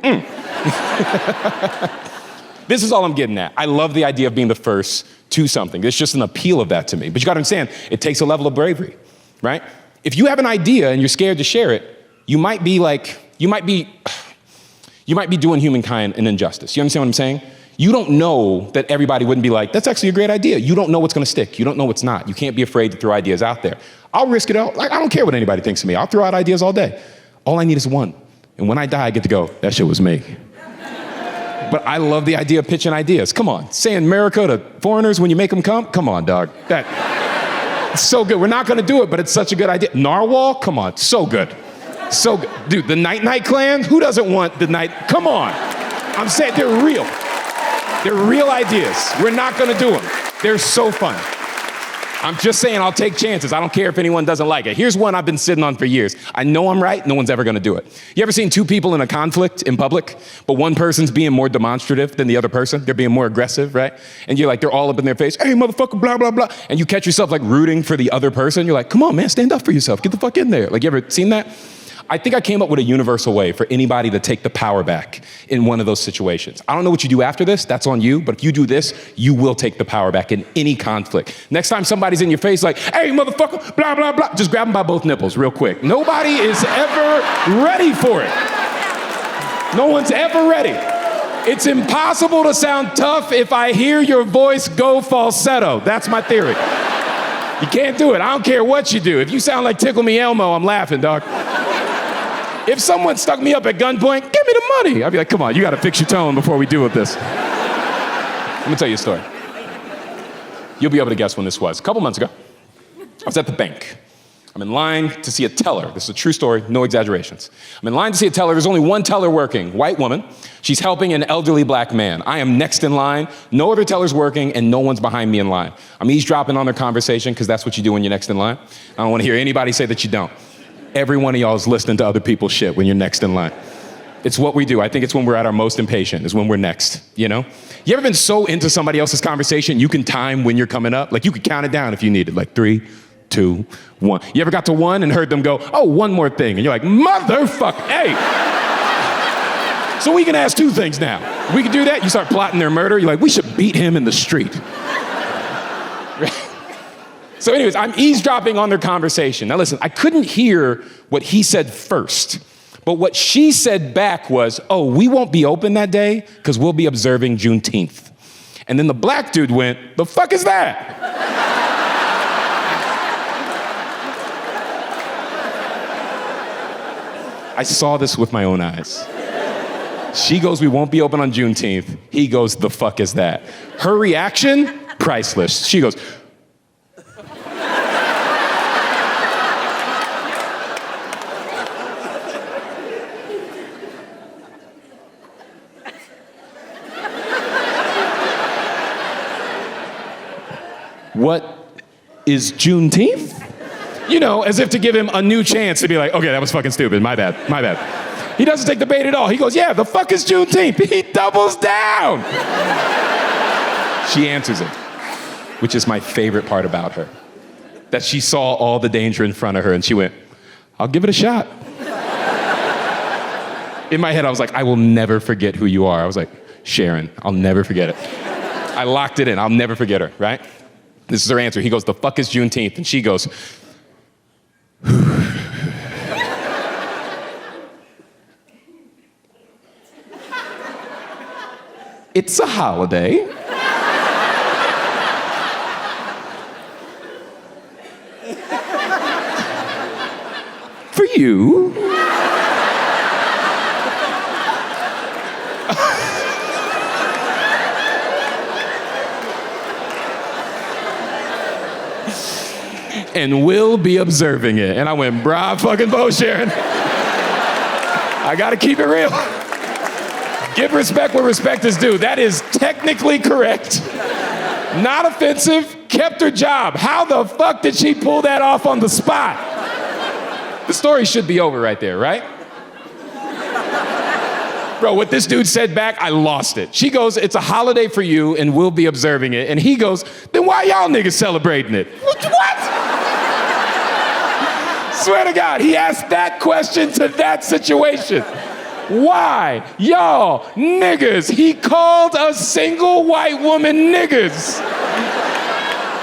This is all I'm getting at. I love the idea of being the first to something. There's just an appeal of that to me. But you gotta understand, it takes a level of bravery, right? If you have an idea and you're scared to share it, you might be doing humankind an injustice. You understand what I'm saying? You don't know that everybody wouldn't be like, that's actually a great idea. You don't know what's gonna stick. You don't know what's not. You can't be afraid to throw ideas out there. I'll risk it all. I don't care what anybody thinks of me. I'll throw out ideas all day. All I need is one. And when I die, I get to go, that shit was me. But I love the idea of pitching ideas. Come on, saying America to foreigners when you make them come on, dog. It's so good. We're not gonna do it, but it's such a good idea. Narwhal, come on, so good. So good. Dude, the Night Clan, who doesn't want the night? Come on. I'm saying they're real. They're real ideas. We're not gonna do them. They're so fun. I'm just saying I'll take chances. I don't care if anyone doesn't like it. Here's one I've been sitting on for years. I know I'm right, no one's ever gonna do it. You ever seen two people in a conflict in public, but one person's being more demonstrative than the other person? They're being more aggressive, right? And you're like, they're all up in their face, hey, motherfucker, blah, blah, blah. And you catch yourself rooting for the other person. You're like, come on, man, stand up for yourself. Get the fuck in there. You ever seen that? I think I came up with a universal way for anybody to take the power back in one of those situations. I don't know what you do after this, that's on you, but if you do this, you will take the power back in any conflict. Next time somebody's in your face like, hey, motherfucker, blah, blah, blah, just grab them by both nipples real quick. Nobody is ever ready for it. No one's ever ready. It's impossible to sound tough if I hear your voice go falsetto. That's my theory. You can't do it. I don't care what you do. If you sound like Tickle Me Elmo, I'm laughing, dog. If someone stuck me up at gunpoint, give me the money. I'd be like, come on, you gotta fix your tone before we deal with this. Let me tell you a story. You'll be able to guess when this was. A couple months ago, I was at the bank. I'm in line to see a teller. This is a true story, no exaggerations. I'm in line to see a teller. There's only one teller working, white woman. She's helping an elderly black man. I am next in line. No other teller's working, and no one's behind me in line. I'm eavesdropping on their conversation, because that's what you do when you're next in line. I don't want to hear anybody say that you don't. Every one of y'all is listening to other people's shit when you're next in line. It's what we do. I think it's when we're at our most impatient, is when we're next, you know? You ever been so into somebody else's conversation, you can time when you're coming up? Like, you could count it down if you needed, like 3, 2, 1. You ever got to 1 and heard them go, oh, one more thing, and you're like, motherfucker, hey. So we can ask 2 things now. We can do that. You start plotting their murder. You're like, we should beat him in the street. So anyways, I'm eavesdropping on their conversation. Now listen, I couldn't hear what he said first, but what she said back was, oh, we won't be open that day because we'll be observing Juneteenth. And then the black dude went, the fuck is that? I saw this with my own eyes. She goes, we won't be open on Juneteenth. He goes, the fuck is that? Her reaction, priceless. She goes, what is Juneteenth? You know, as if to give him a new chance to be like, okay, that was fucking stupid, my bad. He doesn't take the bait at all. He goes, yeah, the fuck is Juneteenth? He doubles down. She answers it, which is my favorite part about her. That she saw all the danger in front of her and she went, I'll give it a shot. In my head, I was like, I will never forget who you are. I was like, Sharon, I'll never forget it. I locked it in, I'll never forget her, right? This is her answer. He goes, the fuck is Juneteenth? And she goes, it's a holiday. For you. And we'll be observing it. And I went, brah fucking bo, Sharon. I gotta keep it real. Give respect where respect is due. That is technically correct. Not offensive, kept her job. How the fuck did she pull that off on the spot? The story should be over right there, right? Bro, what this dude said back, I lost it. She goes, it's a holiday for you and we'll be observing it. And he goes, then why y'all niggas celebrating it? What? Swear to God, he asked that question to that situation. Why y'all niggas? He called a single white woman niggas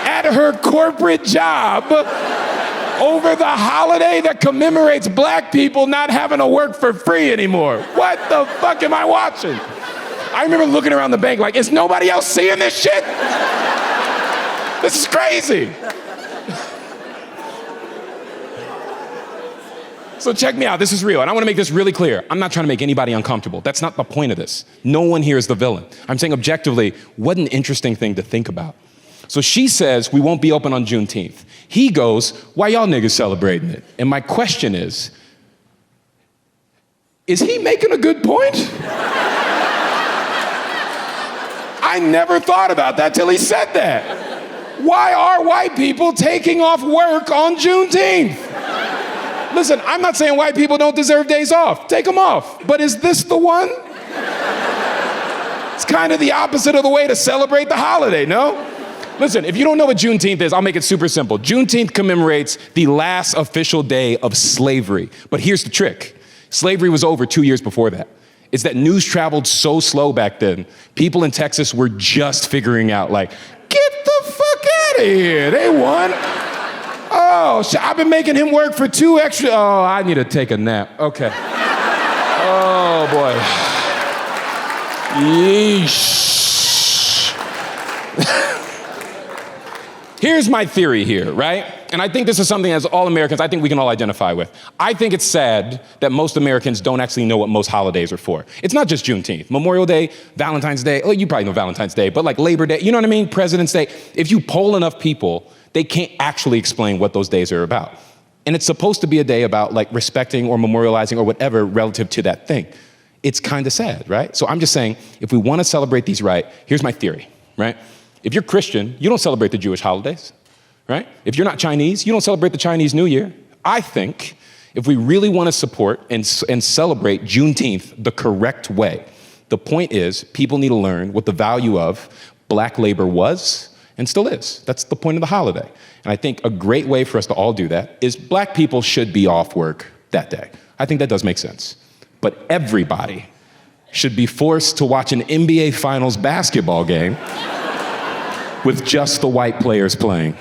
at her corporate job over the holiday that commemorates black people not having to work for free anymore. What the fuck am I watching? I remember looking around the bank like, is nobody else seeing this shit? This is crazy. So check me out, this is real, and I want to make this really clear. I'm not trying to make anybody uncomfortable. That's not the point of this. No one here is the villain. I'm saying objectively, what an interesting thing to think about. So she says, we won't be open on Juneteenth. He goes, why y'all niggas celebrating it? And my question is he making a good point? I never thought about that till he said that. Why are white people taking off work on Juneteenth? Listen, I'm not saying white people don't deserve days off. Take them off. But is this the one? It's kind of the opposite of the way to celebrate the holiday, no? Listen, if you don't know what Juneteenth is, I'll make it super simple. Juneteenth commemorates the last official day of slavery. But here's the trick. Slavery was over 2 years before that. It's that news traveled so slow back then. People in Texas were just figuring out, like, get the fuck out of here. They won. Oh, I've been making him work for 2 extra. Oh, I need to take a nap. Okay. Oh, boy. Yeesh. Here's my theory here, right? And I think this is something as all Americans, I think we can all identify with. I think it's sad that most Americans don't actually know what most holidays are for. It's not just Juneteenth. Memorial Day, Valentine's Day, oh, you probably know Valentine's Day, but like Labor Day, you know what I mean? President's Day. If you poll enough people, they can't actually explain what those days are about. And it's supposed to be a day about like respecting or memorializing or whatever relative to that thing. It's kind of sad, right? So I'm just saying, if we want to celebrate these right, here's my theory, right? If you're Christian, you don't celebrate the Jewish holidays, right? If you're not Chinese, you don't celebrate the Chinese New Year. I think if we really want to support and celebrate Juneteenth the correct way, the point is people need to learn what the value of black labor was and still is. That's the point of the holiday. And I think a great way for us to all do that is black people should be off work that day. I think that does make sense. But everybody should be forced to watch an NBA Finals basketball game with just the white players playing.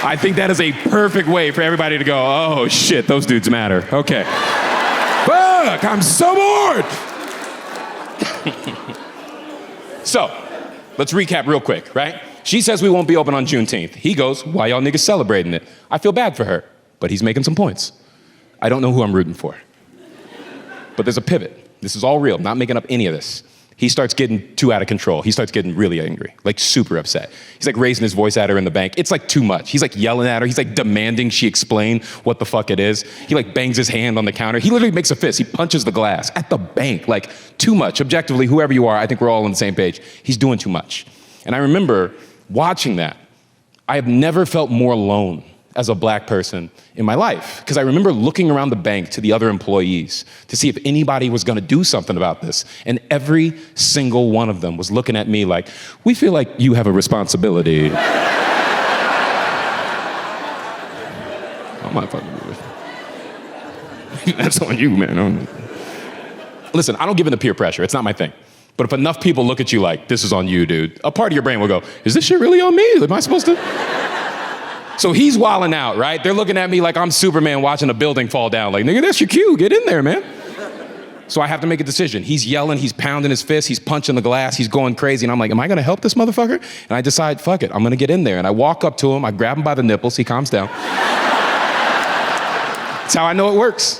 I think that is a perfect way for everybody to go, oh shit, those dudes matter. Okay. Fuck, I'm so bored. So, let's recap real quick, right? She says we won't be open on Juneteenth. He goes, why y'all niggas celebrating it? I feel bad for her, but he's making some points. I don't know who I'm rooting for. But there's a pivot. This is all real, not making up any of this. He starts getting too out of control. He starts getting really angry, like super upset. He's like raising his voice at her in the bank. It's like too much. He's like yelling at her. He's like demanding she explain what the fuck it is. He like bangs his hand on the counter. He literally makes a fist. He punches the glass at the bank, like too much. Objectively, whoever you are, I think we're all on the same page. He's doing too much. And I remember watching that. I have never felt more alone as a black person in my life. Because I remember looking around the bank to the other employees to see if anybody was gonna do something about this. And every single one of them was looking at me like, we feel like you have a responsibility. I'm not fucking with it. That's on you, man. Listen, I don't give in to peer pressure. It's not my thing. But if enough people look at you like, this is on you, dude, a part of your brain will go, is this shit really on me? Am I supposed to? So he's wilding out, right? They're looking at me like I'm Superman watching a building fall down. Like, nigga, that's your cue. Get in there, man. So I have to make a decision. He's yelling, he's pounding his fist, he's punching the glass, he's going crazy. And I'm like, am I gonna help this motherfucker? And I decide, fuck it, I'm gonna get in there. And I walk up to him, I grab him by the nipples, he calms down. That's how I know it works.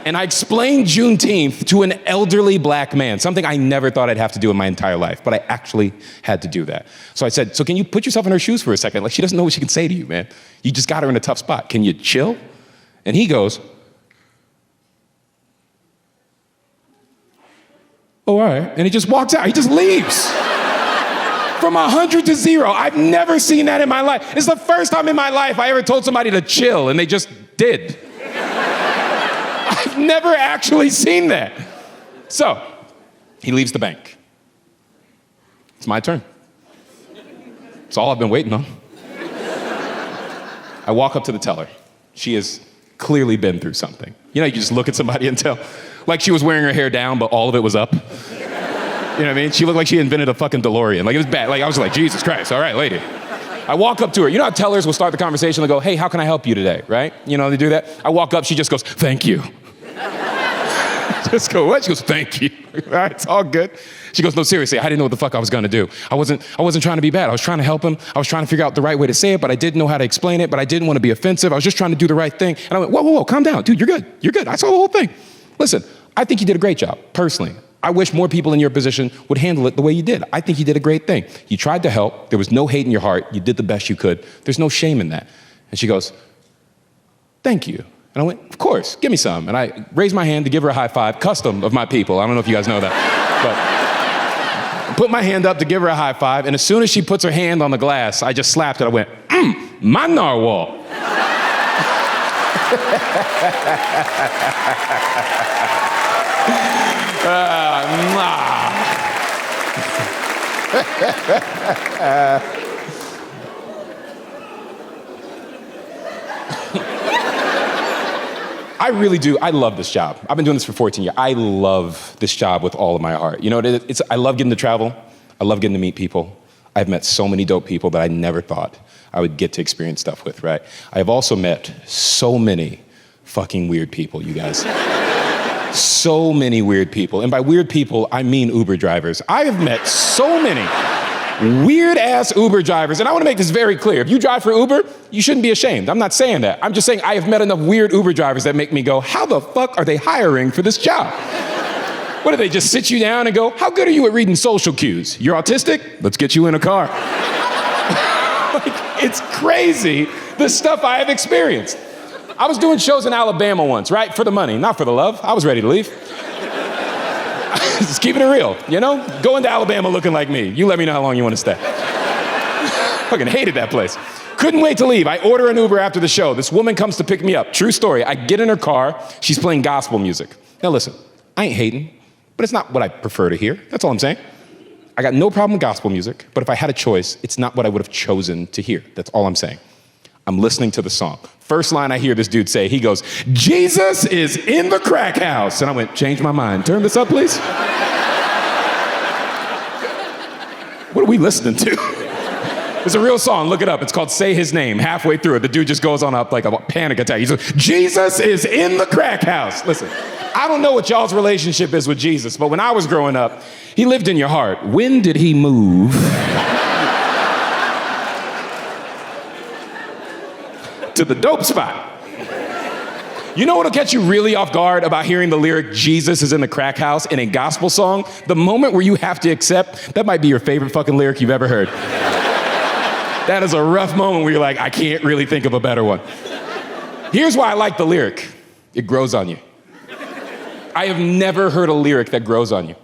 And I explained Juneteenth to an elderly black man, something I never thought I'd have to do in my entire life, but I actually had to do that. So I said, so can you put yourself in her shoes for a second? Like, she doesn't know what she can say to you, man. You just got her in a tough spot. Can you chill? And he goes, oh, all right. And he just walks out. He just leaves. From 100 to 0. I've never seen that in my life. It's the first time in my life I ever told somebody to chill, and they just did. I've never actually seen that. So, he leaves the bank. It's my turn. It's all I've been waiting on. I walk up to the teller. She has clearly been through something. You know, you just look at somebody and tell, like she was wearing her hair down, but all of it was up. You know what I mean? She looked like she invented a fucking DeLorean. Like, it was bad. Like, I was like, Jesus Christ, all right, lady. I walk up to her. You know how tellers will start the conversation? They'll go, hey, how can I help you today, right? You know, they do that. I walk up, she just goes, thank you. Just go, what? She goes, thank you. All right, it's all good. She goes, no, seriously, I didn't know what the fuck I was gonna do. I wasn't trying to be bad. I was trying to help him. I was trying to figure out the right way to say it, but I didn't know how to explain it, but I didn't want to be offensive. I was just trying to do the right thing. And I went, whoa, calm down. Dude, you're good. You're good. I saw the whole thing. Listen, I think you did a great job, personally. I wish more people in your position would handle it the way you did. I think you did a great thing. You tried to help. There was no hate in your heart. You did the best you could. There's no shame in that. And she goes, thank you. And I went, of course, give me some. And I raised my hand to give her a high five, custom of my people. I don't know if you guys know that. But I put my hand up to give her a high five, and as soon as she puts her hand on the glass, I just slapped it. I went, my narwhal. I really do. I love this job. I've been doing this for 14 years. I love this job with all of my heart. You know, I love getting to travel. I love getting to meet people. I've met so many dope people that I never thought I would get to experience stuff with, right? I've also met so many fucking weird people, you guys. So many weird people. And by weird people, I mean Uber drivers. I have met so many weird-ass Uber drivers. And I want to make this very clear. If you drive for Uber, you shouldn't be ashamed. I'm not saying that. I'm just saying I have met enough weird Uber drivers that make me go, how the fuck are they hiring for this job? What do they just sit you down and go, how good are you at reading social cues? You're autistic? Let's get you in a car. Like, it's crazy, the stuff I have experienced. I was doing shows in Alabama once, right? For the money, not for the love. I was ready to leave. Just keeping it real, you know? Go into Alabama looking like me. You let me know how long you want to stay. Fucking hated that place. Couldn't wait to leave. I order an Uber after the show. This woman comes to pick me up. True story. I get in her car. She's playing gospel music. Now listen, I ain't hating, but it's not what I prefer to hear. That's all I'm saying. I got no problem with gospel music, but if I had a choice, it's not what I would have chosen to hear. That's all I'm saying. I'm listening to the song. First line I hear this dude say, he goes, Jesus is in the crack house. And I went, change my mind. Turn this up, please. What are we listening to? It's a real song. Look it up. It's called Say His Name. Halfway through it, the dude just goes on up like a panic attack. He's like, Jesus is in the crack house. Listen, I don't know what y'all's relationship is with Jesus, but when I was growing up, he lived in your heart. When did he move to the dope spot? You know what'll catch you really off guard about hearing the lyric, Jesus is in the crack house in a gospel song? The moment where you have to accept that might be your favorite fucking lyric you've ever heard. That is a rough moment where you're like, I can't really think of a better one. Here's why I like the lyric. It grows on you. I have never heard a lyric that grows on you.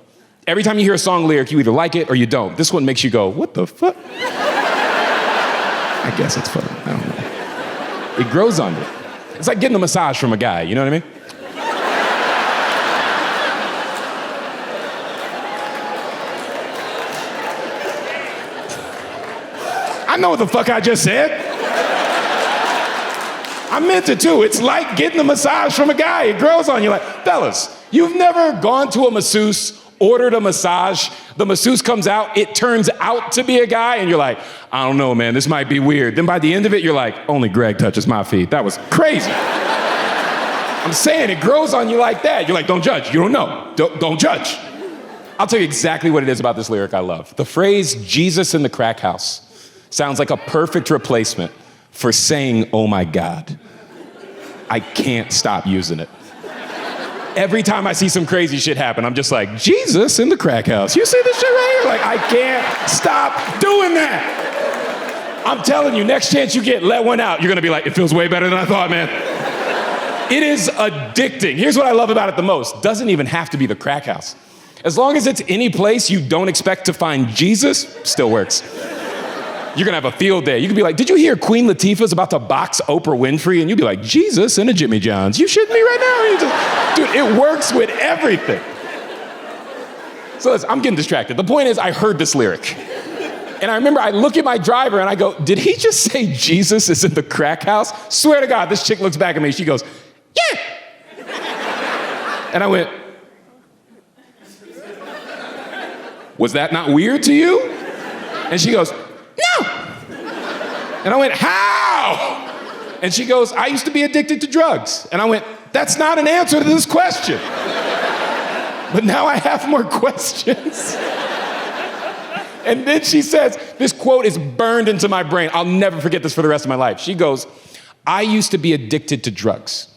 Every time you hear a song lyric, you either like it or you don't. This one makes you go, what the fuck? I guess it's fun. I don't know. It grows on you. It's like getting a massage from a guy, you know what I mean? I know what the fuck I just said. I meant it too. It's like getting a massage from a guy. It grows on you. Like, fellas, you've never gone to a masseuse, ordered a massage, the masseuse comes out, it turns out to be a guy, and you're like, I don't know, man, this might be weird. Then by the end of it, you're like, only Greg touches my feet. That was crazy. I'm saying it grows on you like that. You're like, don't judge. You don't know. Don't judge. I'll tell you exactly what it is about this lyric I love. The phrase, Jesus in the crack house, sounds like a perfect replacement for saying, oh my God. I can't stop using it. Every time I see some crazy shit happen, I'm just like, Jesus in the crack house. You see this shit right here? Like, I can't stop doing that. I'm telling you, next chance you get, let one out. You're gonna be like, it feels way better than I thought, man. It is addicting. Here's what I love about it the most. Doesn't even have to be the crack house. As long as it's any place you don't expect to find Jesus, still works. You're gonna have a field day. You could be like, did you hear Queen Latifah's about to box Oprah Winfrey? And you'd be like, Jesus and a Jimmy John's. You shitting me right now? Dude, it works with everything. So listen, I'm getting distracted. The point is, I heard this lyric. And I remember I look at my driver and I go, did he just say Jesus is in the crack house? Swear to God, this chick looks back at me. She goes, yeah. And I went, was that not weird to you? And she goes, no. And I went, how? And she goes, I used to be addicted to drugs. And I went, that's not an answer to this question. But now I have more questions. And then she says, this quote is burned into my brain. I'll never forget this for the rest of my life. She goes, I used to be addicted to drugs.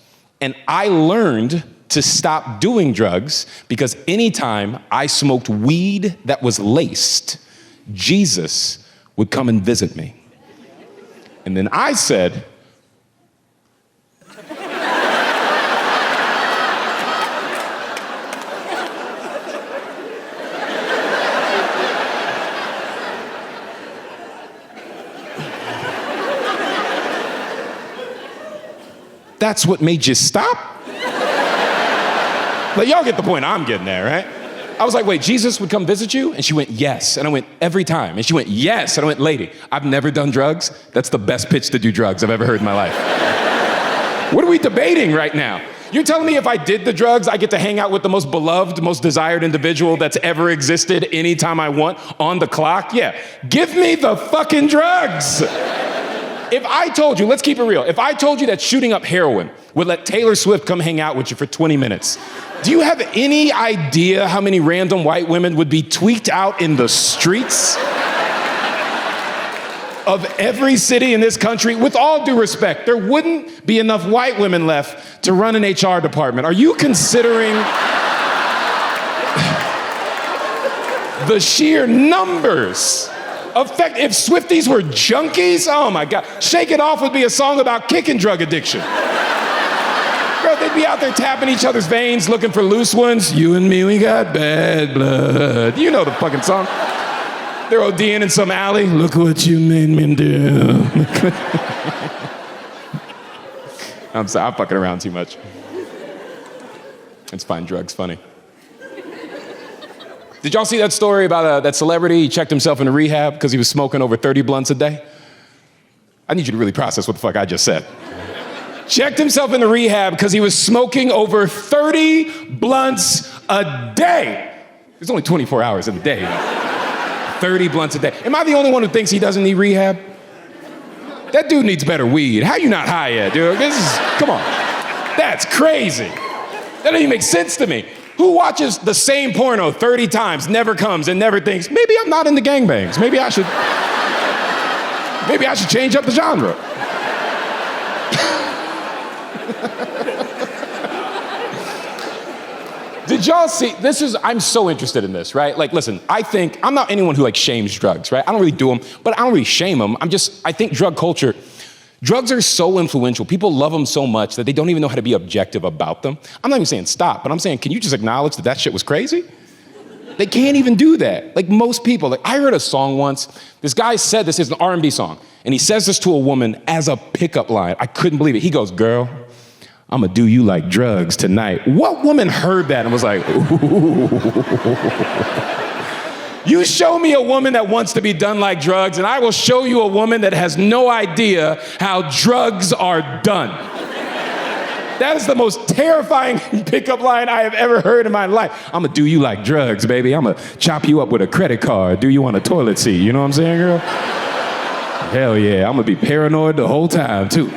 And I learned to stop doing drugs because anytime I smoked weed that was laced, Jesus would come and visit me. And then I said, that's what made you stop? Like, y'all get the point I'm getting there, right? I was like, wait, Jesus would come visit you? And she went, yes. And I went, every time. And she went, yes. And I went, lady, I've never done drugs. That's the best pitch to do drugs I've ever heard in my life. What are we debating right now? You're telling me if I did the drugs, I get to hang out with the most beloved, most desired individual that's ever existed anytime I want on the clock? Yeah, give me the fucking drugs. If I told you, let's keep it real, if I told you that shooting up heroin would let Taylor Swift come hang out with you for 20 minutes, do you have any idea how many random white women would be tweaked out in the streets of every city in this country? With all due respect, there wouldn't be enough white women left to run an HR department. Are you considering the sheer numbers? If Swifties were junkies, oh my God. Shake It Off would be a song about kicking drug addiction. Bro, they'd be out there tapping each other's veins, looking for loose ones. You and me, we got bad blood. You know the fucking song. They're ODing in some alley. Look what you made me do. I'm sorry, I'm fucking around too much. It's fine, drugs funny. Did y'all see that story about that celebrity? He checked himself into rehab because he was smoking over 30 blunts a day? I need you to really process what the fuck I just said. Checked himself into rehab because he was smoking over 30 blunts a day. There's only 24 hours in the day. 30 blunts a day. Am I the only one who thinks he doesn't need rehab? That dude needs better weed. How you not high yet, dude? Come on. That's crazy. That doesn't even make sense to me. Who watches the same porno 30 times, never comes, and never thinks, maybe I'm not into gangbangs. Maybe I should change up the genre. Did y'all see, I'm so interested in this, right? Like, listen, I'm not anyone who shames drugs, right? I don't really do them, but I don't really shame them. I think drugs are so influential. People love them so much that they don't even know how to be objective about them. I'm not even saying stop, but I'm saying, can you just acknowledge that shit was crazy? They can't even do that. Like most people, I heard a song once. This guy said, this is an R&B song, and he says this to a woman as a pickup line. I couldn't believe it. He goes, girl, I'm gonna do you like drugs tonight. What woman heard that and was like, ooh. You show me a woman that wants to be done like drugs, and I will show you a woman that has no idea how drugs are done. That is the most terrifying pickup line I have ever heard in my life. I'm gonna do you like drugs, baby. I'm gonna chop you up with a credit card, do you on a toilet seat. You know what I'm saying, girl? Hell yeah, I'm gonna be paranoid the whole time, too.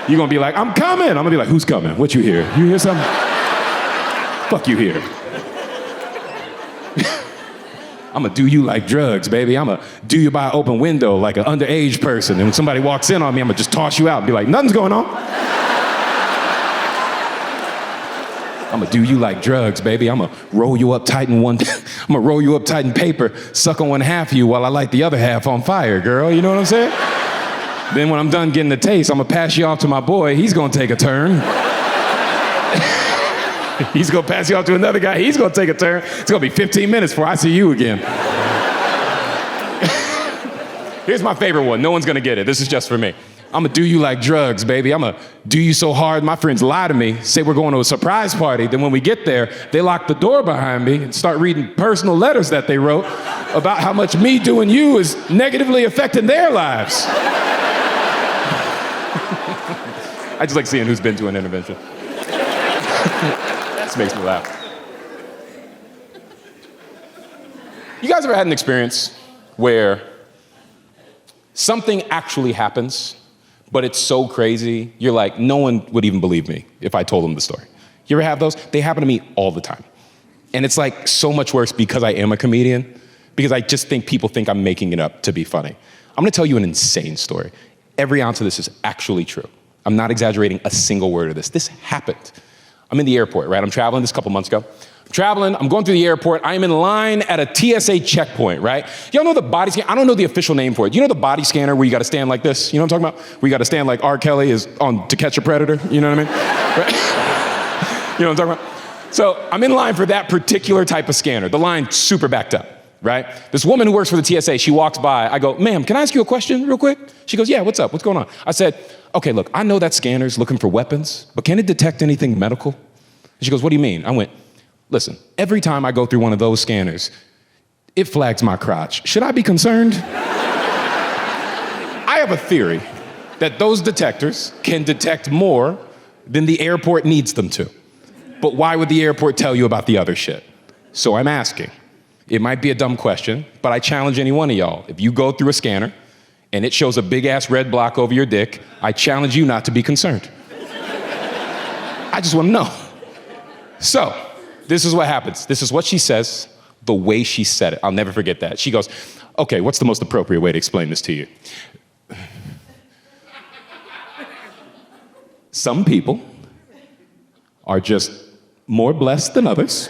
You're gonna be like, I'm coming. I'm gonna be like, who's coming? What you hear? You hear something? Fuck you hear. I'm gonna do you like drugs, baby. I'm gonna do you by an open window like an underage person. And when somebody walks in on me, I'm gonna just toss you out and be like, nothing's going on. I'm gonna do you like drugs, baby. I'm gonna roll you up tight in paper, suck on one half of you while I light the other half on fire, girl. You know what I'm saying? Then when I'm done getting the taste, I'm gonna pass you off to my boy. He's gonna take a turn. He's gonna pass you off to another guy. He's gonna take a turn. It's gonna be 15 minutes before I see you again. Here's my favorite one. No one's gonna get it. This is just for me. I'm gonna do you like drugs, baby. I'm gonna do you so hard. My friends lie to me, say we're going to a surprise party. Then when we get there, they lock the door behind me and start reading personal letters that they wrote about how much me doing you is negatively affecting their lives. I just like seeing who's been to an intervention. This makes me laugh. You guys ever had an experience where something actually happens, but it's so crazy, you're like, no one would even believe me if I told them the story? You ever have those? They happen to me all the time. And it's like so much worse because I am a comedian, because I just think people think I'm making it up to be funny. I'm gonna tell you an insane story. Every ounce of this is actually true. I'm not exaggerating a single word of this. This happened. I'm in the airport, right? I'm traveling this a couple months ago. I'm going through the airport. I'm in line at a TSA checkpoint, right? Y'all know the body scanner? I don't know the official name for it. You know the body scanner where you gotta stand like this? You know what I'm talking about? Where you gotta stand like R. Kelly is on To Catch a Predator? You know what I mean? Right? You know what I'm talking about? So I'm in line for that particular type of scanner. The line's super backed up, right? This woman who works for the TSA, she walks by. I go, ma'am, can I ask you a question real quick? She goes, yeah, what's up? What's going on? I said, okay, look, I know that scanner's looking for weapons, but can it detect anything medical? And she goes, what do you mean? I went, Listen, every time I go through one of those scanners, it flags my crotch. Should I be concerned? I have a theory that those detectors can detect more than the airport needs them to. But why would the airport tell you about the other shit? So I'm asking. It might be a dumb question, but I challenge any one of y'all. If you go through a scanner and it shows a big-ass red block over your dick, I challenge you not to be concerned. I just want to know. So, this is what happens. This is what she says, the way she said it. I'll never forget that. She goes, okay, what's the most appropriate way to explain this to you? Some people are just more blessed than others.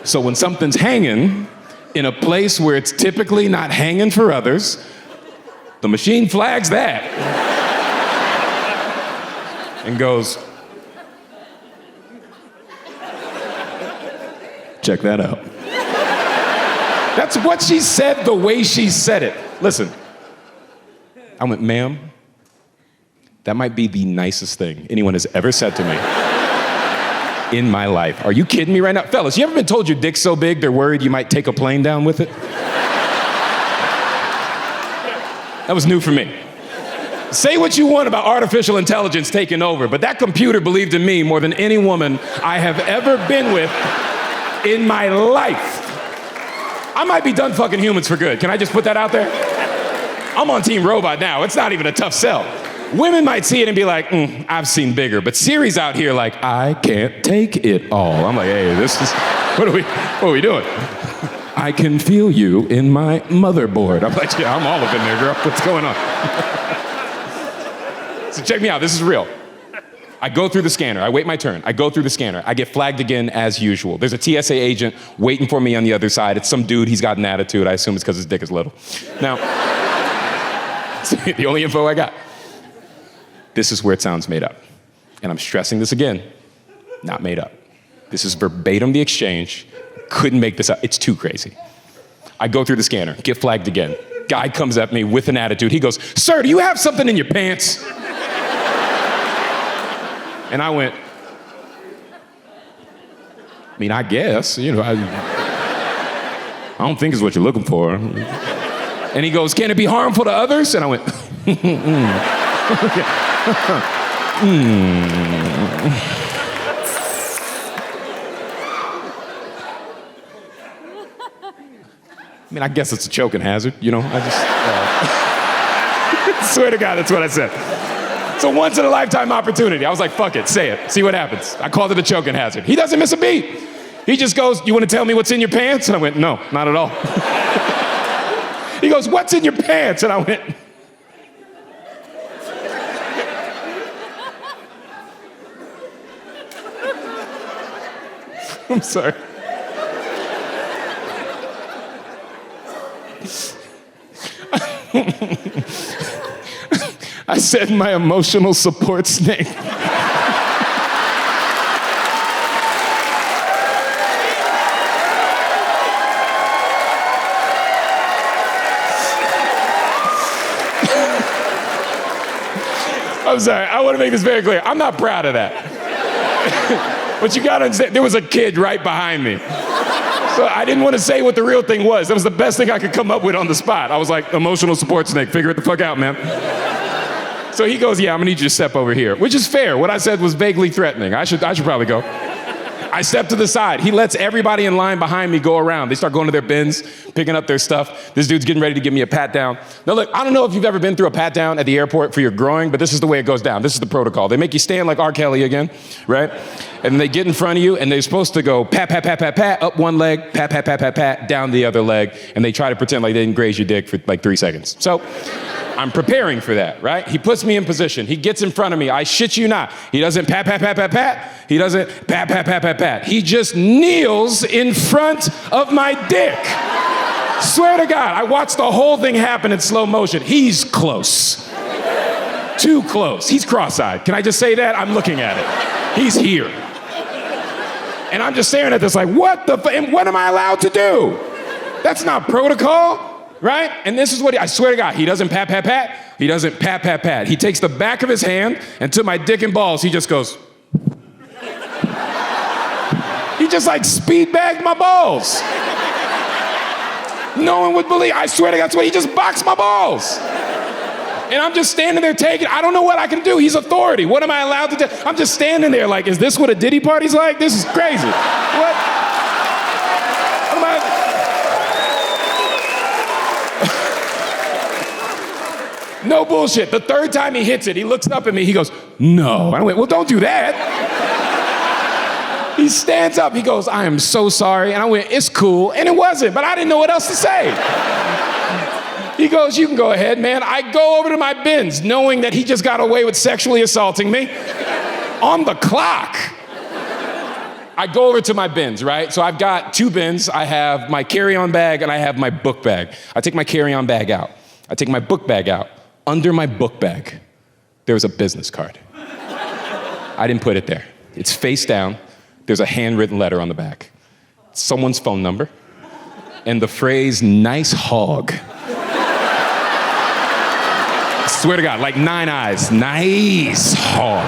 So when something's hanging in a place where it's typically not hanging for others, the machine flags that and goes, check that out. That's what she said, the way she said it. Listen, I went, ma'am, that might be the nicest thing anyone has ever said to me in my life. Are you kidding me right now? Fellas, you ever been told your dick's so big they're worried you might take a plane down with it? That was new for me. Say what you want about artificial intelligence taking over, but that computer believed in me more than any woman I have ever been with in my life. I might be done fucking humans for good. Can I just put that out there? I'm on Team Robot now. It's not even a tough sell. Women might see it and be like, I've seen bigger. But Siri's out here like, I can't take it all. I'm like, hey, this is, what are we doing? I can feel you in my motherboard. I'm like, yeah, I'm all up in there, girl. What's going on? So check me out, this is real. I go through the scanner, I wait my turn. I go through the scanner, I get flagged again as usual. There's a TSA agent waiting for me on the other side. It's some dude, he's got an attitude. I assume it's because his dick is little. Now, it's the only info I got. This is where it sounds made up. And I'm stressing this again, not made up. This is verbatim the exchange. Couldn't make this up, it's too crazy. I go through the scanner, get flagged again. Guy comes at me with an attitude. He goes, sir, do you have something in your pants? And I went, I mean, I guess, you know, I don't think it's what you're looking for. And he goes, can it be harmful to others? And I went, I mean, I guess it's a choking hazard, you know? I just, swear to God, that's what I said. It's a once-in-a-lifetime opportunity. I was like, fuck it, say it, see what happens. I called it a choking hazard. He doesn't miss a beat. He just goes, you want to tell me what's in your pants? And I went, no, not at all. He goes, what's in your pants? And I went, I'm sorry. I said my emotional support snake. I'm sorry, I want to make this very clear. I'm not proud of that. But you gotta understand, there was a kid right behind me. So I didn't want to say what the real thing was. That was the best thing I could come up with on the spot. I was like, emotional support snake, figure it the fuck out, man. So he goes, yeah, I'm gonna need you to step over here, which is fair. What I said was vaguely threatening. I should probably go. I step to the side. He lets everybody in line behind me go around. They start going to their bins, picking up their stuff. This dude's getting ready to give me a pat down. Now look, I don't know if you've ever been through a pat down at the airport for your groin, but this is the way it goes down. This is the protocol. They make you stand like R. Kelly again, right? And they get in front of you and they're supposed to go pat, pat, pat, pat, pat, up one leg, pat, pat, pat, pat, pat, down the other leg. And they try to pretend like they didn't graze your dick for like 3 seconds. So I'm preparing for that, right? He puts me in position. He gets in front of me. I shit you not. He doesn't pat, pat, pat, pat, pat. He doesn't pat, pat, pat, pat, pat. He just kneels in front of my dick. Swear to God, I watched the whole thing happen in slow motion. He's close. Too close. He's cross-eyed. Can I just say that? I'm looking at it. He's here. And I'm just staring at this like, what the and what am I allowed to do? That's not protocol. Right? And this is what I swear to God, he doesn't pat, pat, pat. He doesn't pat, pat, pat. He takes the back of his hand and to my dick and balls, he just goes. just like speed bagged my balls. No one would believe, I swear to God, he just boxed my balls. And I'm just standing there taking, I don't know what I can do. He's authority. What am I allowed to do? I'm just standing there like, is this what a Diddy party's like? This is crazy. What am I? No bullshit. The third time he hits it, he looks up at me, he goes, no. I went, well, don't do that. He stands up, he goes, I am so sorry. And I went, it's cool. And it wasn't, but I didn't know what else to say. He goes, you can go ahead, man. I go over to my bins, knowing that he just got away with sexually assaulting me. On the clock. I go over to my bins, right? So I've got 2 bins. I have my carry-on bag and I have my book bag. I take my carry-on bag out. I take my book bag out. Under my book bag, there was a business card. I didn't put it there. It's face down. There's a handwritten letter on the back. Someone's phone number and the phrase, nice hog. Swear to God, like 9 eyes, nice hog.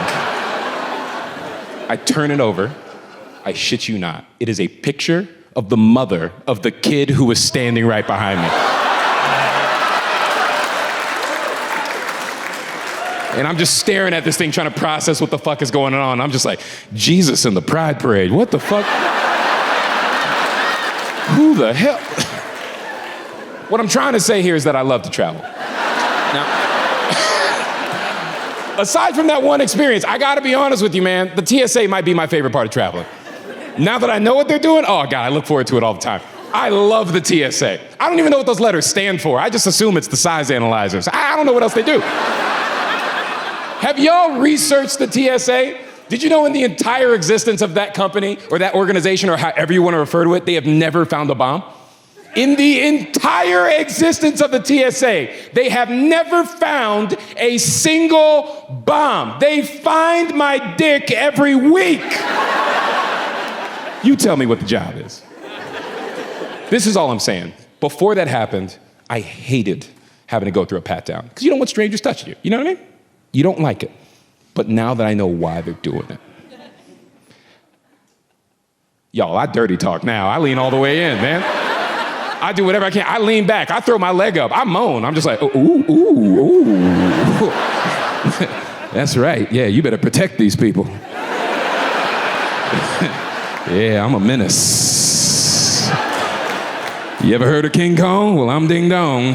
I turn it over, I shit you not. It is a picture of the mother of the kid who was standing right behind me. And I'm just staring at this thing trying to process what the fuck is going on. I'm just like, Jesus in the Pride Parade, what the fuck? Who the hell? What I'm trying to say here is that I love to travel. Now, aside from that one experience, I gotta be honest with you, man, the TSA might be my favorite part of traveling. Now that I know what they're doing, oh God, I look forward to it all the time. I love the TSA. I don't even know what those letters stand for. I just assume it's the size analyzers. I don't know what else they do. Have y'all researched the TSA? Did you know in the entire existence of that company or that organization or however you want to refer to it, they have never found a bomb? In the entire existence of the TSA, they have never found a single bomb. They find my dick every week. You tell me what the job is. This is all I'm saying. Before that happened, I hated having to go through a pat down. Because you don't want strangers touching you. You know what I mean? You don't like it. But now that I know why they're doing it. Y'all, I dirty talk now. I lean all the way in, man. I do whatever I can. I lean back. I throw my leg up. I moan. I'm just like, ooh, ooh, ooh. That's right. Yeah, you better protect these people. Yeah, I'm a menace. You ever heard of King Kong? Well, I'm Ding Dong.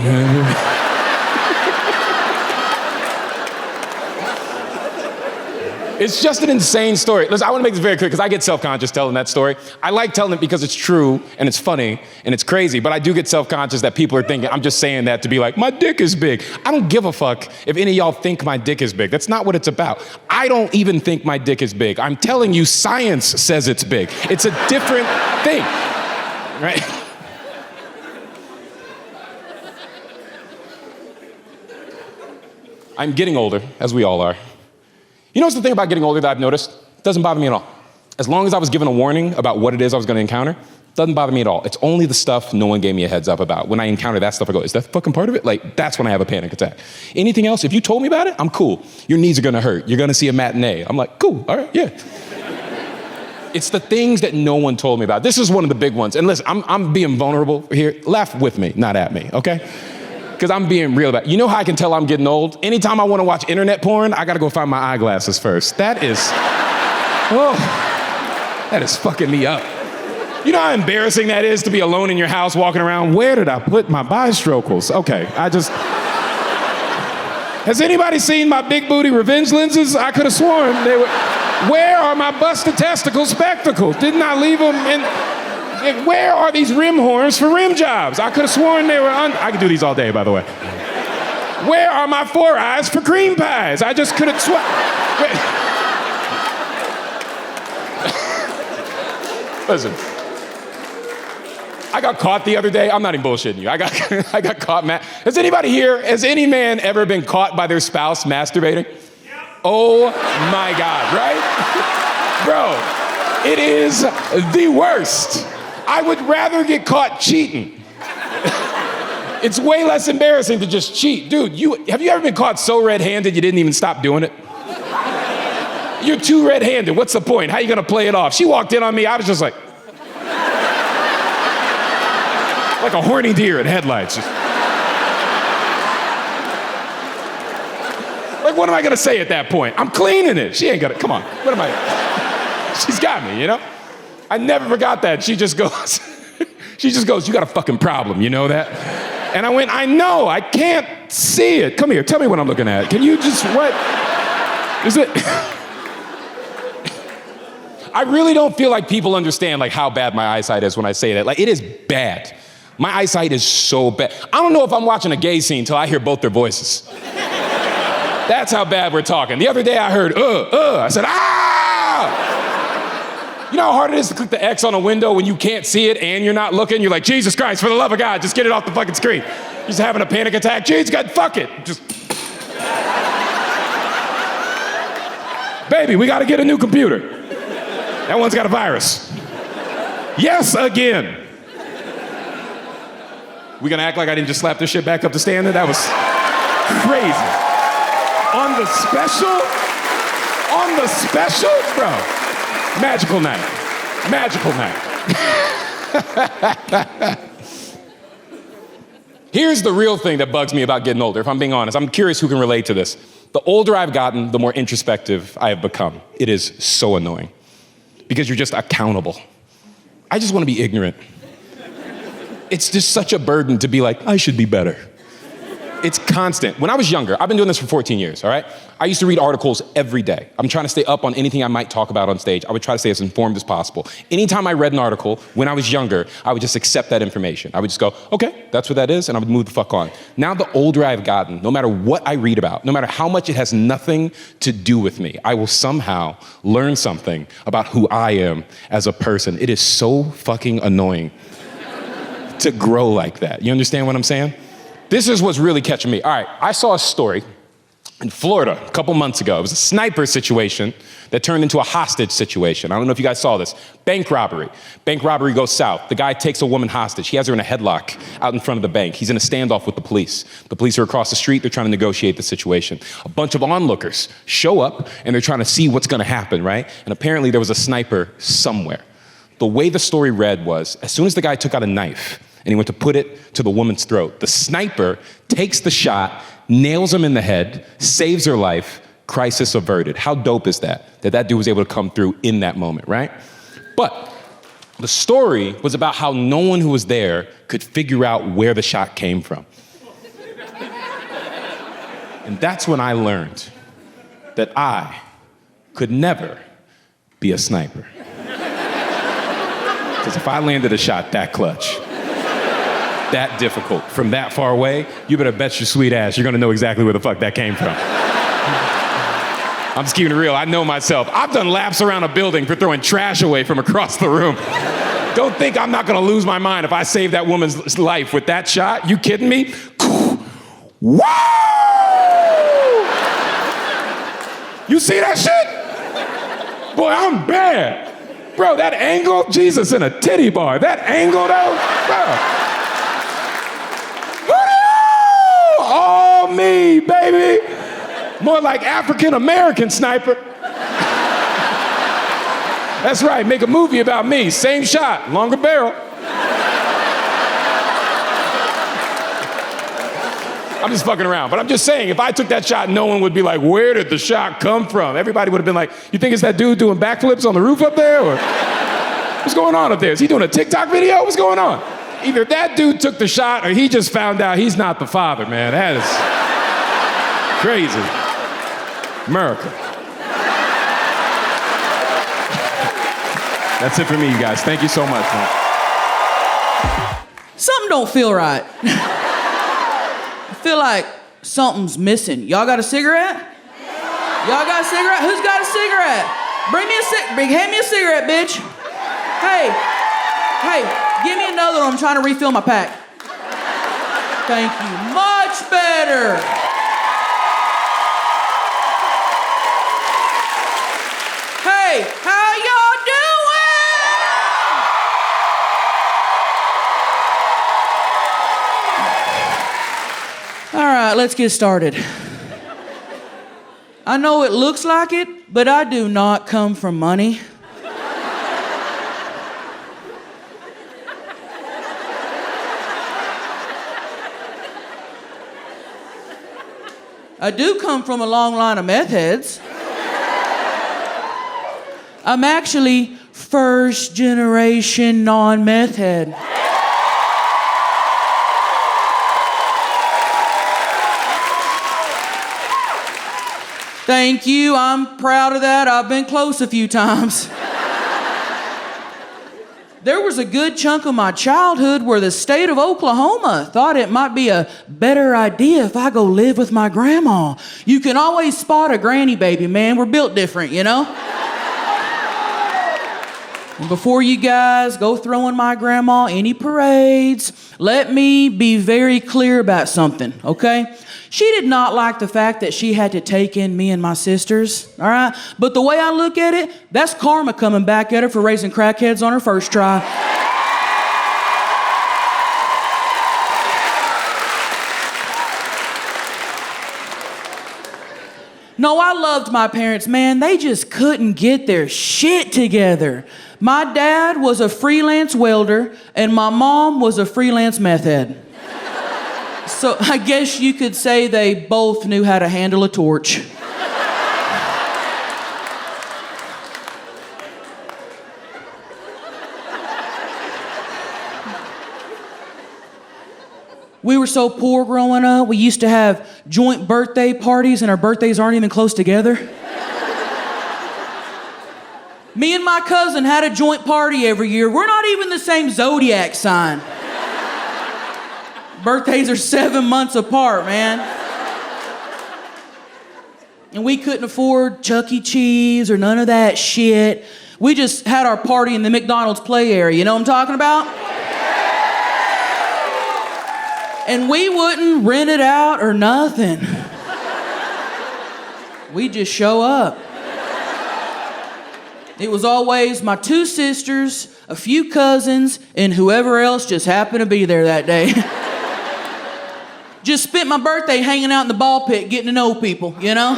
It's just an insane story. Listen, I want to make this very clear because I get self-conscious telling that story. I like telling it because it's true and it's funny and it's crazy, but I do get self-conscious that people are thinking I'm just saying that to be like, my dick is big. I don't give a fuck if any of y'all think my dick is big. That's not what it's about. I don't even think my dick is big. I'm telling you, science says it's big. It's a different thing, right? I'm getting older, as we all are. You know what's the thing about getting older that I've noticed? It doesn't bother me at all. As long as I was given a warning about what it is I was gonna encounter, it doesn't bother me at all. It's only the stuff no one gave me a heads up about. When I encounter that stuff, I go, is that fucking part of it? Like, that's when I have a panic attack. Anything else, if you told me about it, I'm cool. Your knees are gonna hurt. You're gonna see a matinee. I'm like, cool, all right, yeah. It's the things that no one told me about. This is one of the big ones. And listen, I'm being vulnerable here. Laugh with me, not at me, okay? Because I'm being real about it. You know how I can tell I'm getting old? Anytime I want to watch internet porn, I gotta go find my eyeglasses first. That is fucking me up. You know how embarrassing that is to be alone in your house walking around? Where did I put my bistrocals? Okay, Has anybody seen my big booty revenge lenses? I could have sworn they were. Where are my busted testicle spectacles? Didn't I leave them in? Where are these rim horns for rim jobs? I could have sworn they were I could do these all day, by the way. Where are my 4 eyes for cream pies? I just couldn't Listen, I got caught the other day. I'm not even bullshitting you. I got caught, man. Has any man ever been caught by their spouse masturbating? Oh my God, right? Bro, it is the worst. I would rather get caught cheating. It's way less embarrassing to just cheat. Dude, have you ever been caught so red-handed you didn't even stop doing it? You're too red-handed. What's the point? How are you gonna play it off? She walked in on me. I was just like, Like a horny deer in headlights. Just... Like, what am I gonna say at that point? I'm cleaning it. She ain't gonna, come on, what am I? She's got me, you know? I never forgot that. She just goes, you got a fucking problem, you know that? And I went, I know, I can't see it. Come here, tell me what I'm looking at. Can you just, what? Is it? I really don't feel like people understand like how bad my eyesight is when I say that. Like, it is bad. My eyesight is so bad. I don't know if I'm watching a gay scene till I hear both their voices. That's how bad we're talking. The other day I heard, I said, ah! You know how hard it is to click the X on a window when you can't see it and you're not looking? You're like, Jesus Christ, for the love of God, just get it off the fucking screen. You're just having a panic attack. Jesus God, fuck it. Just. Baby, we gotta get a new computer. That one's got a virus. Yes, again. We gonna act like I didn't just slap this shit back up to standard? That was crazy. On the special, bro. Magical night. Here's the real thing that bugs me about getting older, if I'm being honest. I'm curious who can relate to this. The older I've gotten, the more introspective I have become. It is so annoying. Because you're just accountable. I just want to be ignorant. It's just such a burden to be like, I should be better. It's constant. When I was younger, I've been doing this for 14 years, all right? I used to read articles every day. I'm trying to stay up on anything I might talk about on stage. I would try to stay as informed as possible. Anytime I read an article, when I was younger, I would just accept that information. I would just go, okay, that's what that is, and I would move the fuck on. Now, the older I've gotten, no matter what I read about, no matter how much it has nothing to do with me, I will somehow learn something about who I am as a person. It is so fucking annoying to grow like that. You understand what I'm saying? This is what's really catching me. All right, I saw a story in Florida a couple months ago. It was a sniper situation that turned into a hostage situation. I don't know if you guys saw this. Bank robbery. Bank robbery goes south. The guy takes a woman hostage. He has her in a headlock out in front of the bank. He's in a standoff with the police. The police are across the street. They're trying to negotiate the situation. A bunch of onlookers show up, and they're trying to see what's going to happen, right? And apparently there was a sniper somewhere. The way the story read was, as soon as the guy took out a knife, and he went to put it to the woman's throat, the sniper takes the shot, nails him in the head, saves her life, crisis averted. How dope is that? That dude was able to come through in that moment, right? But the story was about how no one who was there could figure out where the shot came from. And that's when I learned that I could never be a sniper. Because if I landed a shot that clutch, that difficult, from that far away, you better bet your sweet ass you're gonna know exactly where the fuck that came from. I'm just keeping it real, I know myself. I've done laps around a building for throwing trash away from across the room. Don't think I'm not gonna lose my mind if I save that woman's life with that shot. You kidding me? Whoa! You see that shit? Boy, I'm bad. Bro, that angle, Jesus in a titty bar. That angle though, bro. All me, baby. More like African-American sniper. That's right, make a movie about me. Same shot, longer barrel. I'm just fucking around, but I'm just saying, if I took that shot, no one would be like, where did the shot come from? Everybody would have been like, you think it's that dude doing backflips on the roof up there? Or what's going on up there? Is he doing a TikTok video? What's going on? Either that dude took the shot or he just found out he's not the father, man. That is crazy. America. That's it for me, you guys. Thank you so much, man. Something don't feel right. I feel like something's missing. Y'all got a cigarette? Y'all got a cigarette? Who's got a cigarette? Hand me a cigarette, bitch. Hey, give me another one. I'm trying to refill my pack. Thank you. Much better. Hey, how y'all doing? All right, let's get started. I know it looks like it, but I do not come from money. I do come from a long line of meth heads. I'm actually first generation non-meth head. Thank you, I'm proud of that. I've been close a few times. There was a good chunk of my childhood where the state of Oklahoma thought it might be a better idea if I go live with my grandma. You can always spot a granny baby, man. We're built different, you know? And before you guys go throwing my grandma any parades, let me be very clear about something, okay? She did not like the fact that she had to take in me and my sisters, all right? But the way I look at it, that's karma coming back at her for raising crackheads on her first try. No, I loved my parents, man. They just couldn't get their shit together. My dad was a freelance welder, and my mom was a freelance meth head. So I guess you could say they both knew how to handle a torch. We were so poor growing up, we used to have joint birthday parties and our birthdays aren't even close together. Me and my cousin had a joint party every year. We're not even the same zodiac sign. Birthdays are 7 months apart, man. And we couldn't afford Chuck E. Cheese or none of that shit. We just had our party in the McDonald's play area, you know what I'm talking about? And we wouldn't rent it out or nothing. We'd just show up. It was always my 2 sisters, a few cousins, and whoever else just happened to be there that day. Just spent my birthday hanging out in the ball pit, getting to know people, you know?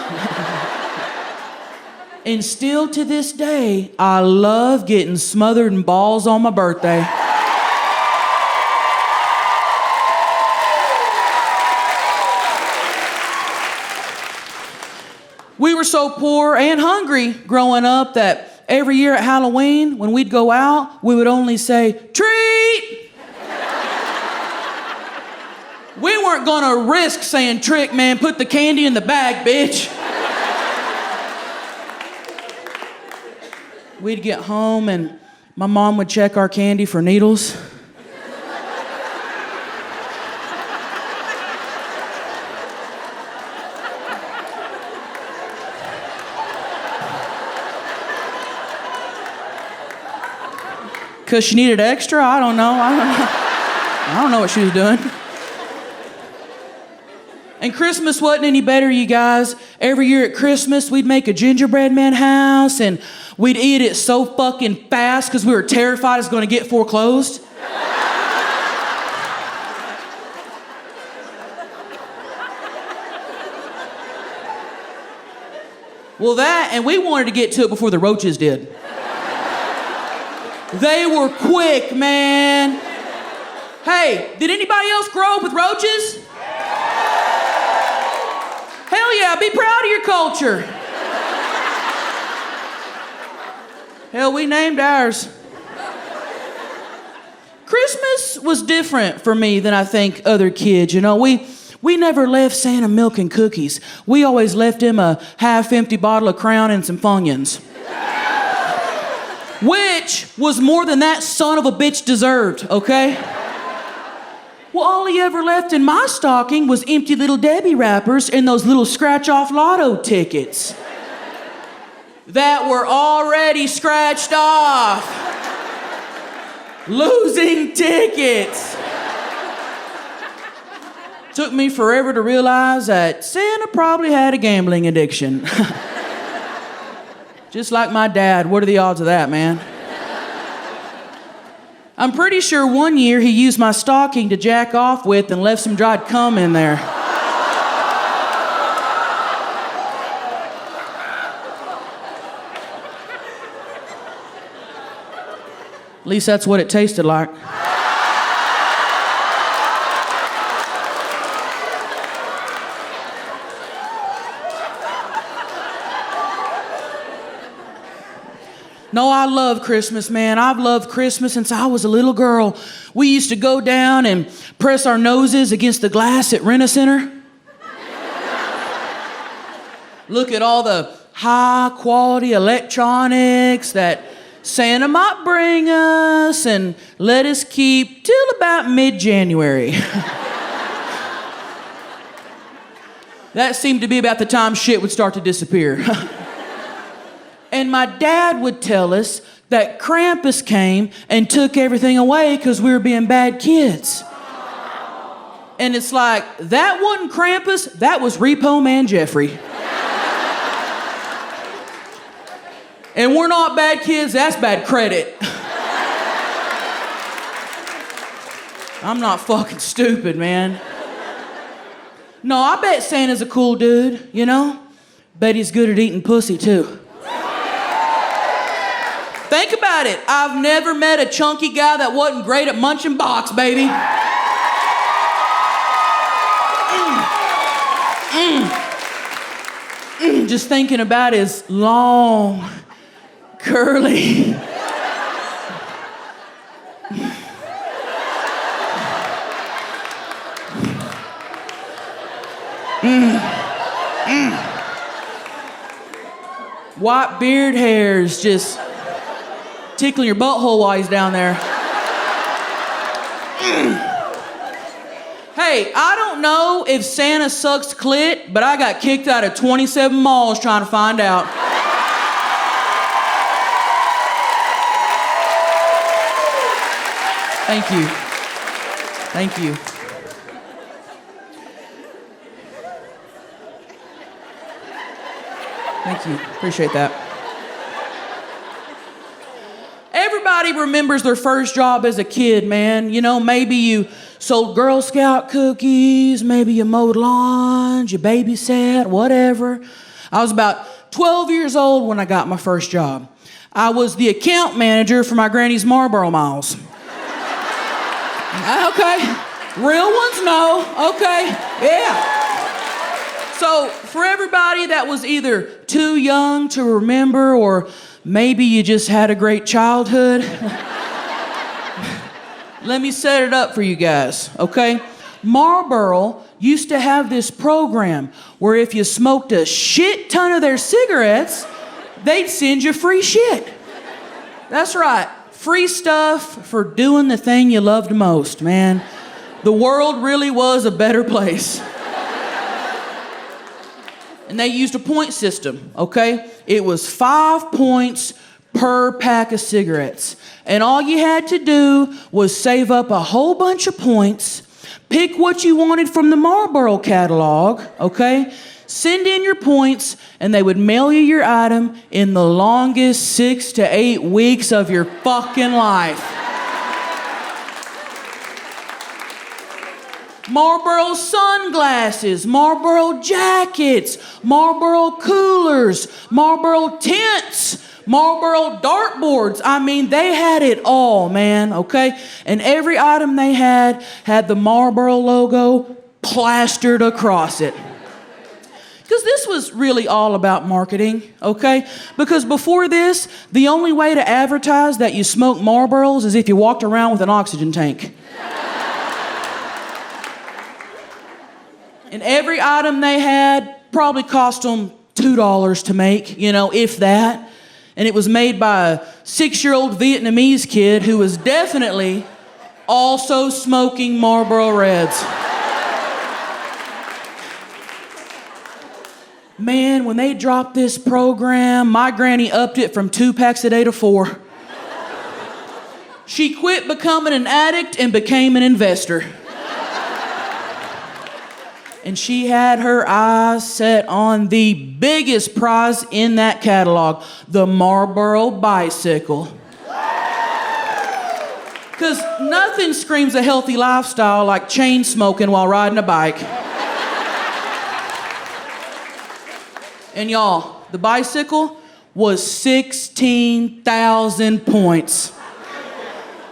And still to this day, I love getting smothered in balls on my birthday. We were so poor and hungry growing up that every year at Halloween, when we'd go out, we would only say, "Treat!" We weren't gonna risk saying, "Trick, man, put the candy in the bag, bitch." We'd get home and my mom would check our candy for needles. Because she needed extra? I don't know. I don't know what she was doing. And Christmas wasn't any better, you guys. Every year at Christmas, we'd make a gingerbread man house and we'd eat it so fucking fast because we were terrified it's going to get foreclosed. Well, that, and we wanted to get to it before the roaches did. They were quick, man. Hey, did anybody else grow up with roaches? Hell yeah, be proud of your culture. Hell, we named ours. Christmas was different for me than I think other kids. You know, we never left Santa milk and cookies. We always left him a half-empty bottle of Crown and some Funyuns. Which was more than that son of a bitch deserved, okay? Well, all he ever left in my stocking was empty Little Debbie wrappers and those little scratch-off lotto tickets that were already scratched off. Losing tickets. Took me forever to realize that Santa probably had a gambling addiction. Just like my dad. What are the odds of that, man? I'm pretty sure one year he used my stocking to jack off with and left some dried cum in there. At least that's what it tasted like. No, I love Christmas, man. I've loved Christmas since I was a little girl. We used to go down and press our noses against the glass at Rent-A-Center. Look at all the high-quality electronics that Santa might bring us and let us keep till about mid-January. That seemed to be about the time shit would start to disappear. And my dad would tell us that Krampus came and took everything away because we were being bad kids. And it's like, that wasn't Krampus, that was Repo Man Jeffrey. And we're not bad kids, that's bad credit. I'm not fucking stupid, man. No, I bet Santa's a cool dude, you know? Bet he's good at eating pussy, too. Think about it. I've never met a chunky guy that wasn't great at munching box, baby. Just thinking about his long, curly... White beard hairs just tickling your butthole while he's down there. Hey, I don't know if Santa sucks clit, but I got kicked out of 27 malls trying to find out. Thank you. Thank you. Thank you. Appreciate that. Everybody remembers their first job as a kid, man. You know, maybe you sold Girl Scout cookies, maybe you mowed lawns, you babysat, whatever. I was about 12 years old when I got my first job. I was the account manager for my granny's Marlboro Miles. Okay. Real ones? No. Okay. Yeah. So, for everybody that was either too young to remember or maybe you just had a great childhood, let me set it up for you guys, okay? Marlboro used to have this program where if you smoked a shit ton of their cigarettes, they'd send you free shit. That's right, free stuff for doing the thing you loved most, man. The world really was a better place. And they used a point system, okay? It was 5 points per pack of cigarettes. And all you had to do was save up a whole bunch of points, pick what you wanted from the Marlboro catalog, okay? Send in your points, and they would mail you your item in the longest 6 to 8 weeks of your fucking life. Marlboro sunglasses, Marlboro jackets, Marlboro coolers, Marlboro tents, Marlboro dartboards. I mean, they had it all, man, okay? And every item they had the Marlboro logo plastered across it. Because this was really all about marketing, okay? Because before this, the only way to advertise that you smoke Marlboros is if you walked around with an oxygen tank. And every item they had probably cost them $2 to make, you know, if that. And it was made by a 6-year-old Vietnamese kid who was definitely also smoking Marlboro Reds. Man, when they dropped this program, my granny upped it from 2 packs a day to 4. She quit becoming an addict and became an investor. And she had her eyes set on the biggest prize in that catalog, the Marlboro bicycle. Because nothing screams a healthy lifestyle like chain smoking while riding a bike. And y'all, the bicycle was 16,000 points.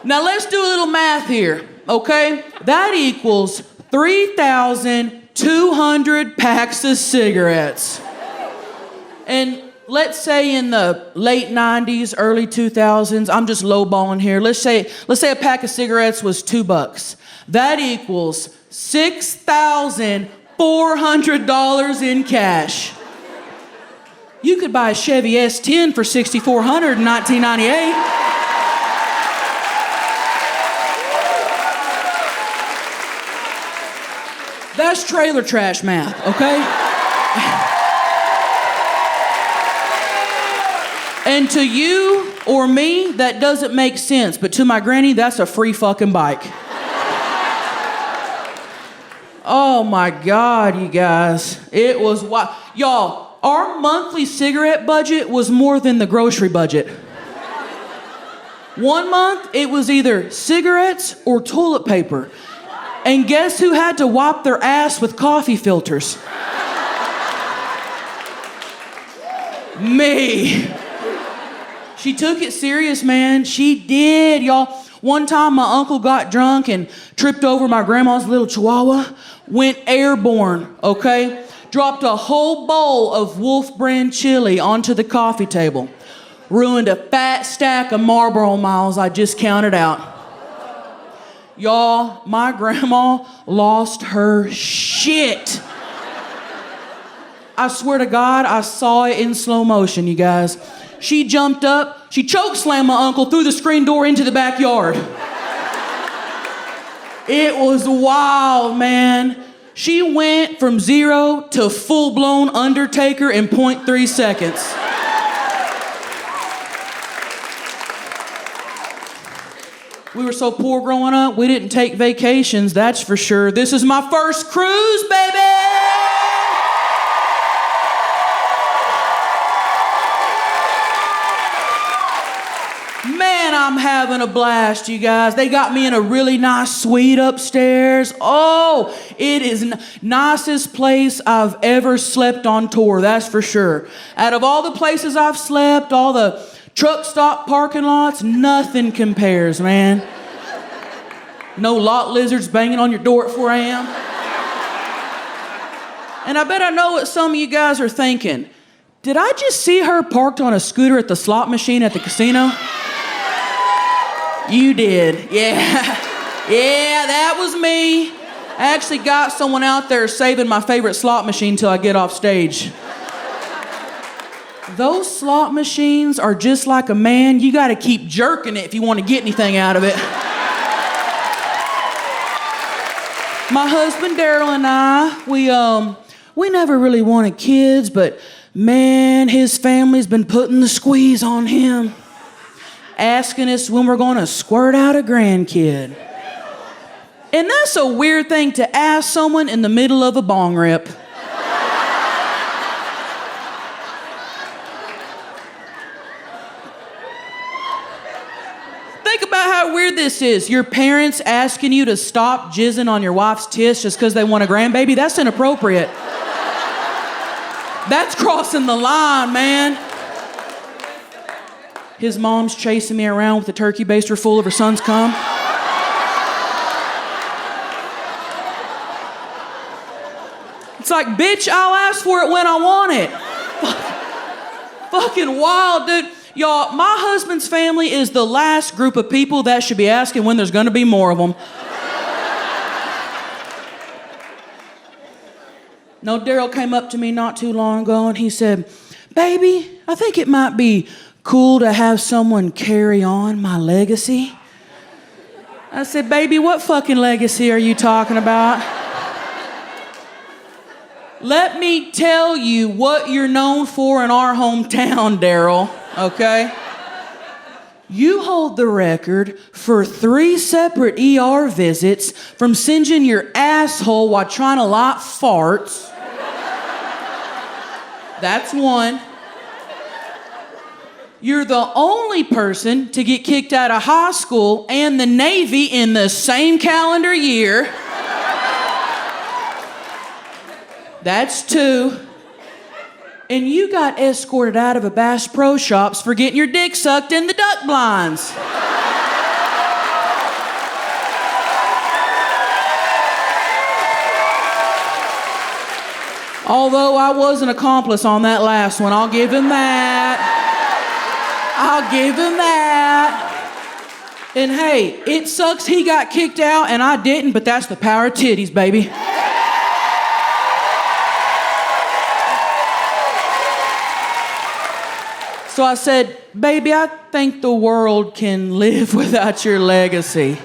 Now let's do a little math here, okay? That equals 3,200 packs of cigarettes. And let's say in the late 90s, early 2000s, I'm just lowballing here. Let's say a pack of cigarettes was $2. That equals $6,400 in cash. You could buy a Chevy S10 for $6,400 in 1998. That's trailer trash math, okay? And to you or me, that doesn't make sense, but to my granny, that's a free fucking bike. Oh my God, you guys. It was wild. Y'all, our monthly cigarette budget was more than the grocery budget. One month, it was either cigarettes or toilet paper. And guess who had to wipe their ass with coffee filters? Me. She took it serious, man. She did, y'all. One time my uncle got drunk and tripped over my grandma's little chihuahua, went airborne, okay? Dropped a whole bowl of Wolf brand chili onto the coffee table. Ruined a fat stack of Marlboro Miles I just counted out. Y'all, my grandma lost her shit. I swear to God, I saw it in slow motion, you guys. She jumped up, she chokeslammed my uncle through the screen door into the backyard. It was wild, man. She went from 0 to full-blown Undertaker in 0.3 seconds. We were so poor growing up, we didn't take vacations, that's for sure. This is my first cruise, baby! Man, I'm having a blast, you guys. They got me in a really nice suite upstairs. Oh, it is nicest place I've ever slept on tour, that's for sure. Out of all the places I've slept, all the truck stop parking lots, nothing compares, man. No lot lizards banging on your door at 4 a.m. And I bet I know what some of you guys are thinking. Did I just see her parked on a scooter at the slot machine at the casino? You did, yeah. Yeah, that was me. I actually got someone out there saving my favorite slot machine till I get off stage. Those slot machines are just like a man. You gotta keep jerking it if you want to get anything out of it. My husband Daryl and I, we never really wanted kids, but man, his family's been putting the squeeze on him. Asking us when we're gonna squirt out a grandkid. And that's a weird thing to ask someone in the middle of a bong rip. Think about how weird this is. Your parents asking you to stop jizzing on your wife's tits just because they want a grandbaby. That's inappropriate. That's crossing the line, man. His mom's chasing me around with a turkey baster full of her son's cum. It's like, bitch, I'll ask for it when I want it. Fucking wild, dude. Y'all, my husband's family is the last group of people that should be asking when there's gonna be more of them. No, Daryl came up to me not too long ago and he said, baby, I think it might be cool to have someone carry on my legacy. I said, baby, what fucking legacy are you talking about? Let me tell you what you're known for in our hometown, Daryl, okay? You hold the record for 3 separate ER visits from singeing your asshole while trying to light farts. That's 1. You're the only person to get kicked out of high school and the Navy in the same calendar year. That's 2. And you got escorted out of a Bass Pro Shops for getting your dick sucked in the duck blinds. Although I was an accomplice on that last one, I'll give him that. I'll give him that. And hey, it sucks he got kicked out and I didn't, but that's the power of titties, baby. So I said, baby, I think the world can live without your legacy.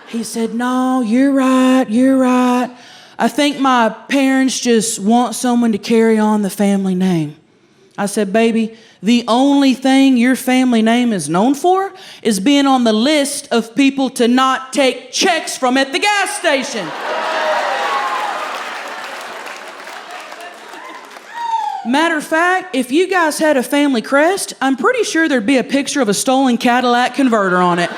He said, no, you're right, you're right. I think my parents just want someone to carry on the family name. I said, baby, the only thing your family name is known for is being on the list of people to not take checks from at the gas station. Matter of fact, if you guys had a family crest, I'm pretty sure there'd be a picture of a stolen Cadillac converter on it.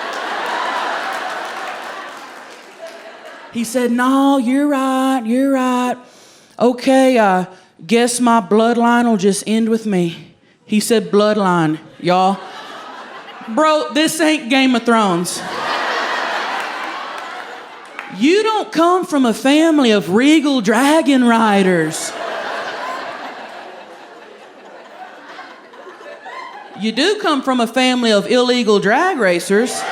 He said, no, you're right, you're right. Okay, I guess my bloodline will just end with me. He said bloodline, y'all. Bro, this ain't Game of Thrones. You don't come from a family of regal dragon riders. You do come from a family of illegal drag racers.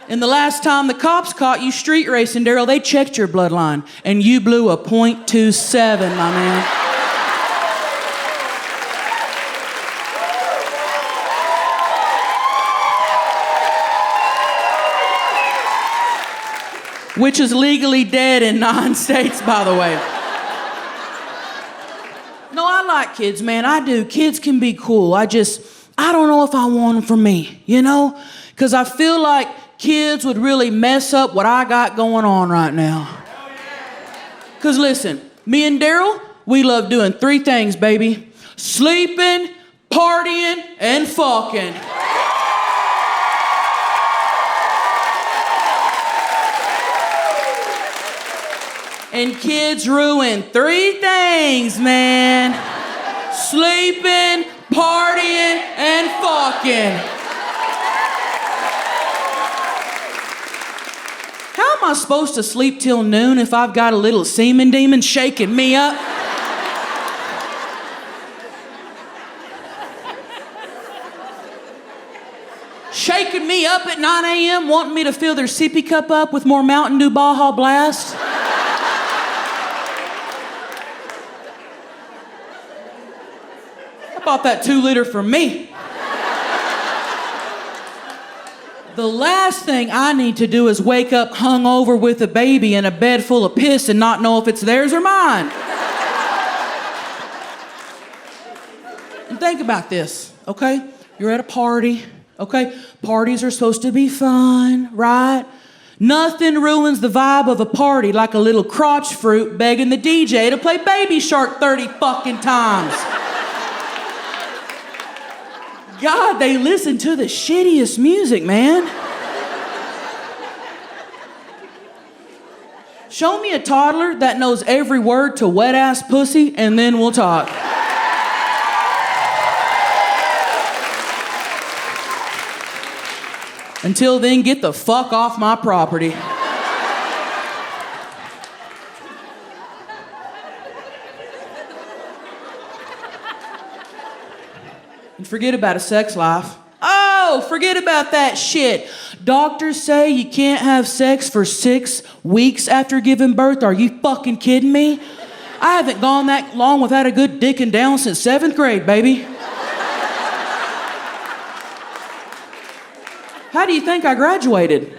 And the last time the cops caught you street racing, Daryl, they checked your bloodline, and you blew a .27, my man. Which is legally dead in 9 states, by the way. No, I like kids, man. I do. Kids can be cool. I don't know if I want them for me, you know? Because I feel like kids would really mess up what I got going on right now. Because listen, me and Daryl, we love doing 3 things, baby. Sleeping, partying, and fucking. And kids ruin 3 things, man. Sleeping, partying, and fucking. How am I supposed to sleep till noon if I've got a little semen demon shaking me up? Shaking me up at 9 a.m., wanting me to fill their sippy cup up with more Mountain Dew Baja Blast? I bought that 2-liter for me. The last thing I need to do is wake up hungover with a baby in a bed full of piss and not know if it's theirs or mine. And think about this, okay? You're at a party, okay? Parties are supposed to be fun, right? Nothing ruins the vibe of a party like a little crotch fruit begging the DJ to play Baby Shark 30 fucking times. God, they listen to the shittiest music, man. Show me a toddler that knows every word to Wet Ass Pussy, and then we'll talk. Until then, get the fuck off my property. And forget about a sex life. Oh, forget about that shit. Doctors say you can't have sex for 6 weeks after giving birth. Are you fucking kidding me? I haven't gone that long without a good dicking down since 7th grade, baby. How do you think I graduated?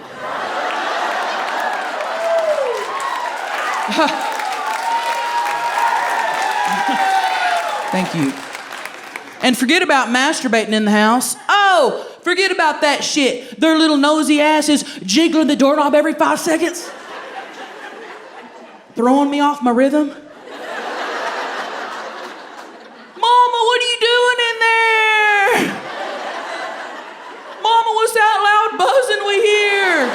Thank you. And forget about masturbating in the house. Oh, forget about that shit. Their little nosy asses jiggling the doorknob every 5 seconds. Throwing me off my rhythm. Mama, what are you doing in there? Mama, what's that loud buzzing we hear?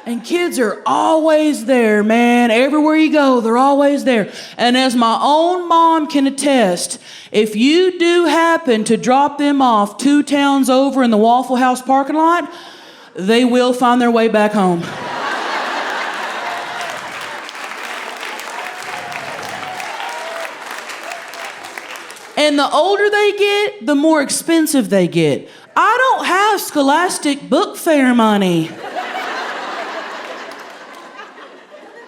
And kids are always there, man. Everywhere you go, they're always there. And as my own mom can attest, if you do happen to drop them off 2 towns over in the Waffle House parking lot, they will find their way back home. And the older they get, the more expensive they get. I don't have Scholastic book fair money.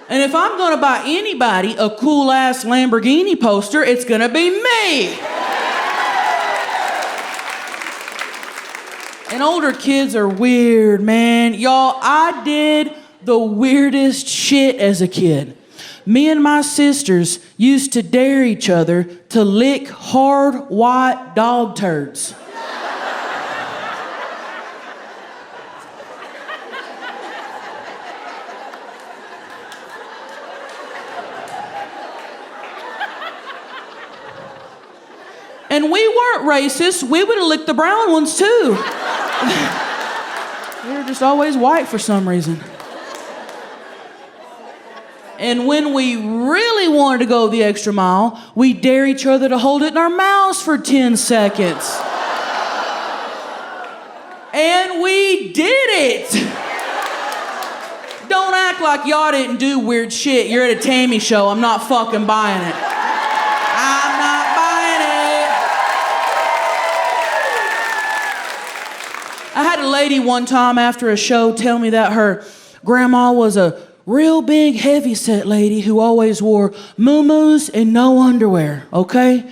And if I'm gonna buy anybody a cool ass Lamborghini poster, it's gonna be me. And older kids are weird, man. Y'all, I did the weirdest shit as a kid. Me and my sisters used to dare each other to lick hard white dog turds. And we weren't racist. We would have licked the brown ones too. They were just always white for some reason. And when we really wanted to go the extra mile, we dare each other to hold it in our mouths for 10 seconds. And we did it. Don't act like y'all didn't do weird shit. You're at a Tammy show. I'm not fucking buying it. I'm not buying it. I had a lady one time after a show tell me that her grandma was a real big heavyset lady who always wore muumuus and no underwear, okay?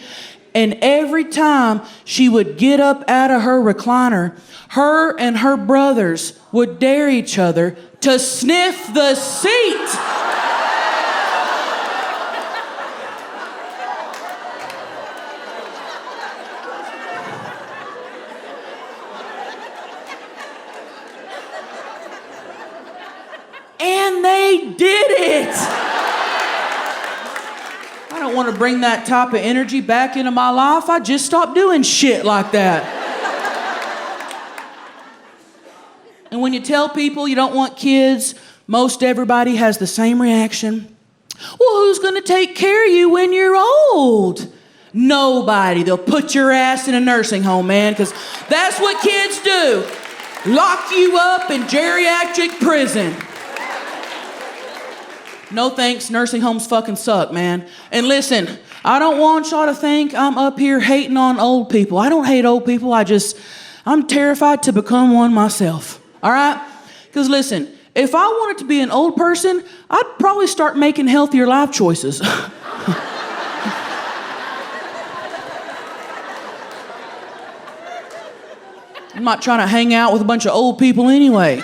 And every time she would get up out of her recliner, her and her brothers would dare each other to sniff the seat. And they did it. I don't want to bring that type of energy back into my life. I just stopped doing shit like that. And when you tell people you don't want kids, most everybody has the same reaction. Well, who's going to take care of you when you're old? Nobody. They'll put your ass in a nursing home, man, because that's what kids do. Lock you up in geriatric prison. No thanks, nursing homes fucking suck, man. And listen, I don't want y'all to think I'm up here hating on old people. I don't hate old people, I'm terrified to become one myself, all right? Because listen, if I wanted to be an old person, I'd probably start making healthier life choices. I'm not trying to hang out with a bunch of old people anyway.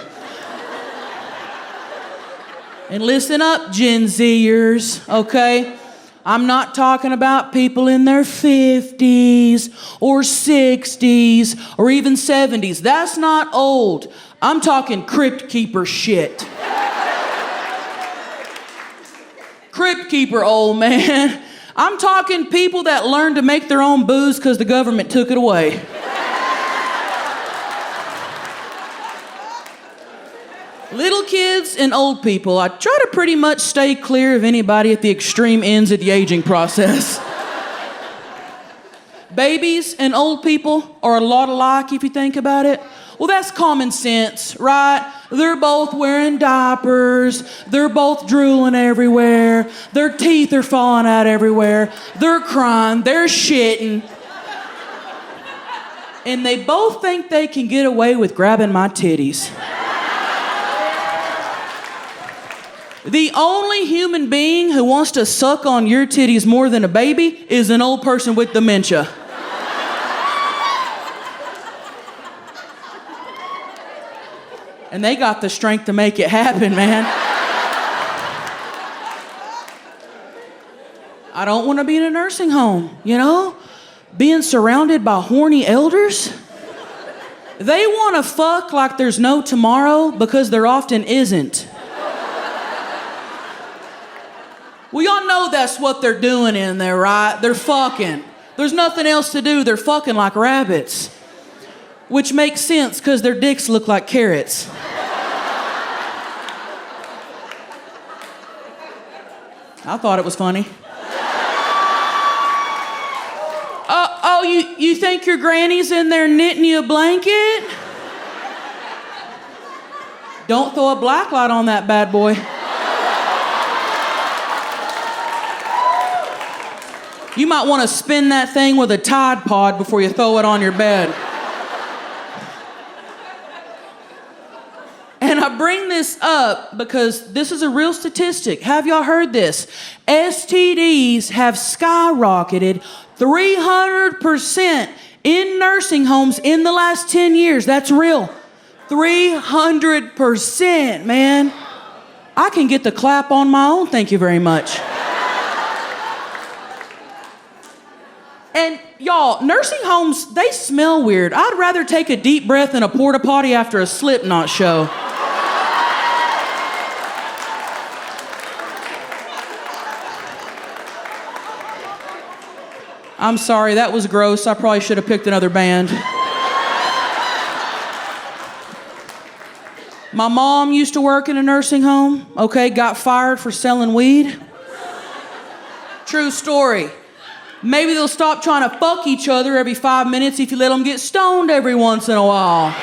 And listen up, Gen Zers, okay? I'm not talking about people in their 50s or 60s or even 70s. That's not old. I'm talking Crypt Keeper shit. Crypt Keeper old, man. I'm talking people that learned to make their own booze because the government took it away. Little kids and old people, I try to pretty much stay clear of anybody at the extreme ends of the aging process. Babies and old people are a lot alike if you think about it. Well, that's common sense, right? They're both wearing diapers. They're both drooling everywhere. Their teeth are falling out everywhere. They're crying. They're shitting. And they both think they can get away with grabbing my titties. The only human being who wants to suck on your titties more than a baby is an old person with dementia. And they got the strength to make it happen, man. I don't want to be in a nursing home, you know? Being surrounded by horny elders. They want to fuck like there's no tomorrow because there often isn't. Well, y'all know that's what they're doing in there, right? They're fucking. There's nothing else to do. They're fucking like rabbits. Which makes sense because their dicks look like carrots. I thought it was funny. You think your granny's in there knitting you a blanket? Don't throw a black light on that bad boy. You might want to spin that thing with a Tide Pod before you throw it on your bed. And I bring this up because this is a real statistic. Have y'all heard this? STDs have skyrocketed 300% in nursing homes in the last 10 years. That's real. 300%, man. I can get the clap on my own, thank you very much. And y'all, nursing homes, they smell weird. I'd rather take a deep breath in a porta potty after a Slipknot show. I'm sorry, that was gross. I probably should have picked another band. My mom used to work in a nursing home, okay, got fired for selling weed. True story. Maybe they'll stop trying to fuck each other every 5 minutes if you let them get stoned every once in a while.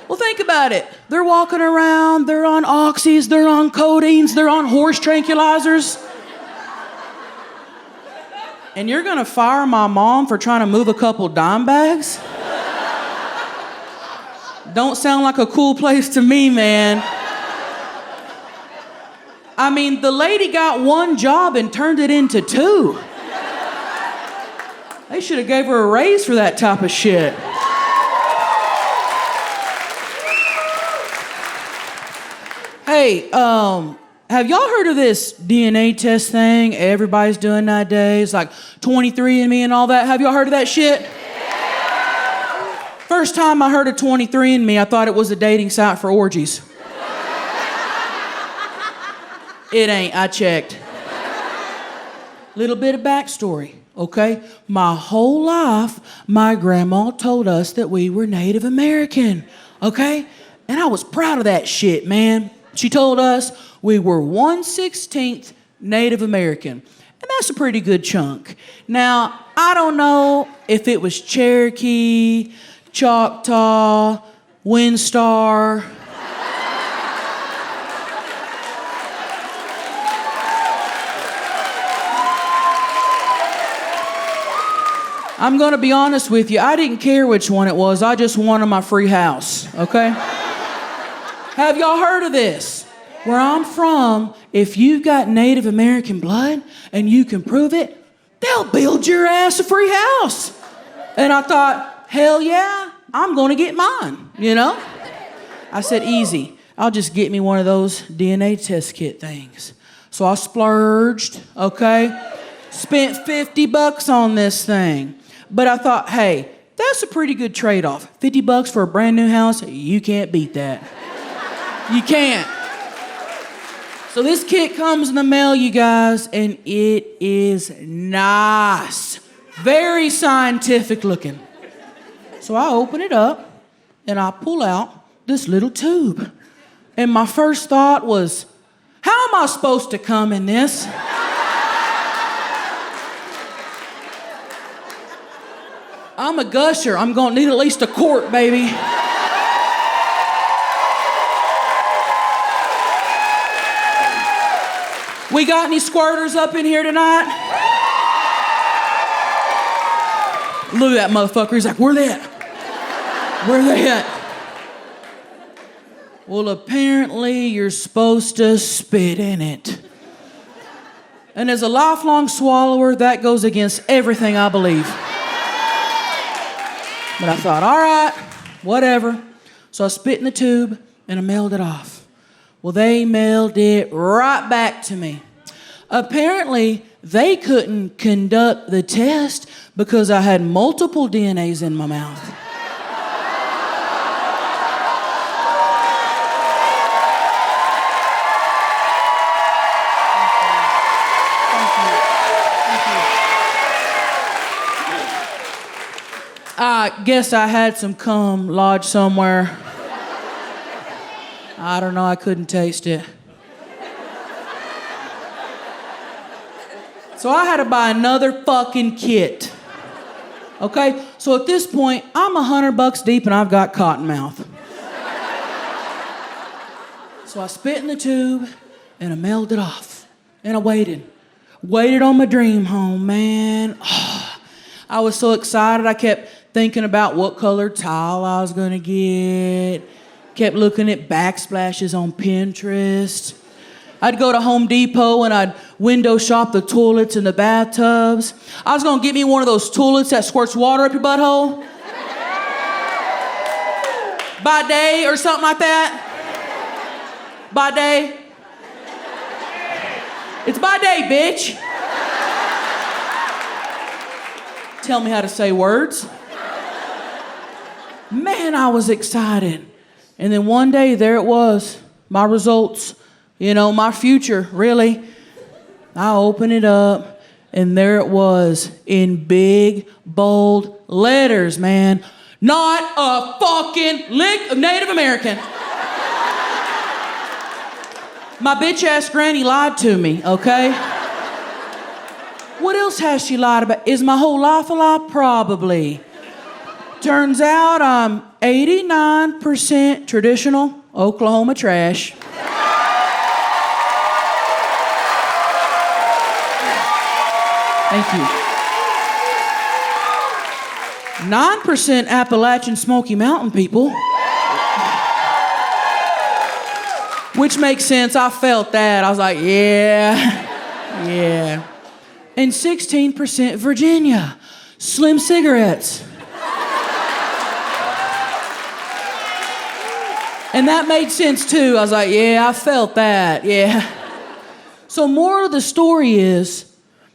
Well, think about it. They're walking around, they're on oxys, they're on codeines, they're on horse tranquilizers. And you're gonna fire my mom for trying to move a couple dime bags? Don't sound like a cool place to me, man. I mean, the lady got one job and turned it into two. They should have gave her a raise for that type of shit. Hey, have y'all heard of this DNA test thing everybody's doing nowadays? Like 23andMe and all that. Have y'all heard of that shit? First time I heard of 23andMe, I thought it was a dating site for orgies. It ain't, I checked. Little bit of backstory, okay? My whole life, my grandma told us that we were Native American, okay? And I was proud of that shit, man. She told us we were 1/16 Native American. And that's a pretty good chunk. Now, I don't know if it was Cherokee, Choctaw, Windstar. I'm gonna be honest with you, I didn't care which one it was, I just wanted my free house, okay? Have y'all heard of this? Where I'm from, if you've got Native American blood and you can prove it, they'll build your ass a free house. And I thought, hell yeah, I'm gonna get mine, you know? I said, easy, I'll just get me one of those DNA test kit things. So I splurged, okay? Spent $50 on this thing. But I thought, hey, that's a pretty good trade-off. $50 for a brand new house, you can't beat that. You can't. So this kit comes in the mail, you guys, and it is nice. Very scientific looking. So I open it up, and I pull out this little tube. And my first thought was, how am I supposed to come in this? I'm a gusher. I'm gonna need at least a quart, baby. We got any squirters up in here tonight? Look at that motherfucker. He's like, where they at? Where they at? Well, apparently you're supposed to spit in it. And as a lifelong swallower, that goes against everything I believe. But I thought, all right, whatever. So I spit in the tube and I mailed it off. Well, they mailed it right back to me. Apparently, they couldn't conduct the test because I had multiple DNAs in my mouth. I guess I had some cum lodged somewhere. I don't know, I couldn't taste it. So I had to buy another fucking kit. Okay? So at this point, I'm $100 deep and I've got cotton mouth. So I spit in the tube and I mailed it off. And I waited. waited on my dream home, man. I was so excited. I kept thinking about what color tile I was gonna get. Kept looking at backsplashes on Pinterest. I'd go to Home Depot and I'd window shop the toilets and the bathtubs. I was gonna get me one of those toilets that squirts water up your butthole. Bidet or something like that. Bidet. It's bidet, bitch. Tell me how to say words. Man, I was excited. And then one day, there it was, my results. You know, my future, really. I opened it up, and there it was in big, bold letters, man. Not a fucking lick of Native American. My bitch-ass granny lied to me, okay? What else has she lied about? Is my whole life a lie? Probably. Turns out I'm 89% traditional Oklahoma trash. Thank you. 9% Appalachian Smoky Mountain people. Which makes sense. I felt that. I was like, yeah. And 16% Virginia. Slim cigarettes. And that made sense too. I was like, yeah, I felt that. Yeah. So moral of the story is,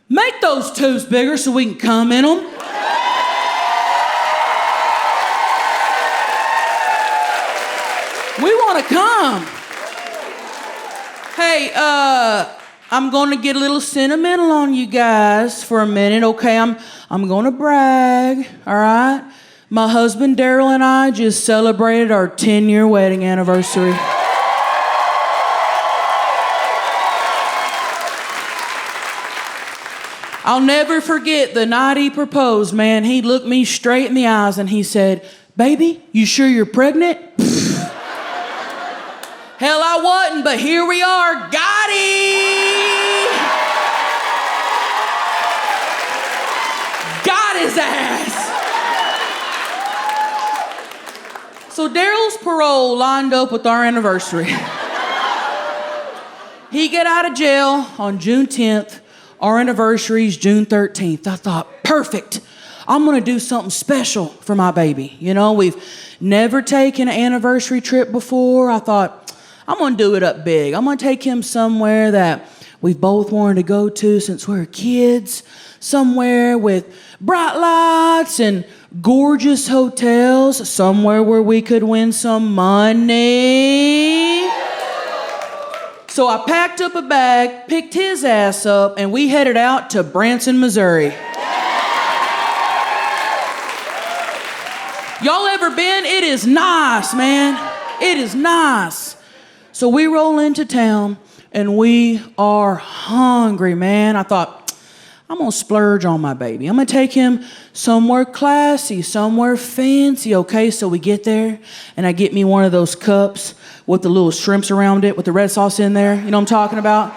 make those tubes bigger so we can come in them. We want to come. Hey, I'm going to get a little sentimental on you guys for a minute, okay? I'm going to brag, all right? My husband Daryl and I just celebrated our 10-year wedding anniversary. I'll never forget the night he proposed, man. He looked me straight in the eyes and he said, "Baby, you sure you're pregnant?" Hell, I wasn't, but here we are. Got it! Got his ass! So Daryl's parole lined up with our anniversary. He got out of jail on June 10th. Our anniversary's June 13th. I thought, perfect. I'm gonna do something special for my baby. You know, we've never taken an anniversary trip before. I thought, I'm gonna do it up big. I'm gonna take him somewhere that we've both wanted to go to since we were kids. Somewhere with bright lights and gorgeous hotels. Somewhere where we could win some money. So I packed up a bag, picked his ass up, and we headed out to Branson, Missouri. Y'all ever been? It is nice, man. It is nice. So we roll into town, and we are hungry, man. I thought, I'm gonna splurge on my baby. I'm gonna take him somewhere classy, somewhere fancy, okay? So we get there, and I get me one of those cups with the little shrimps around it, with the red sauce in there. You know what I'm talking about?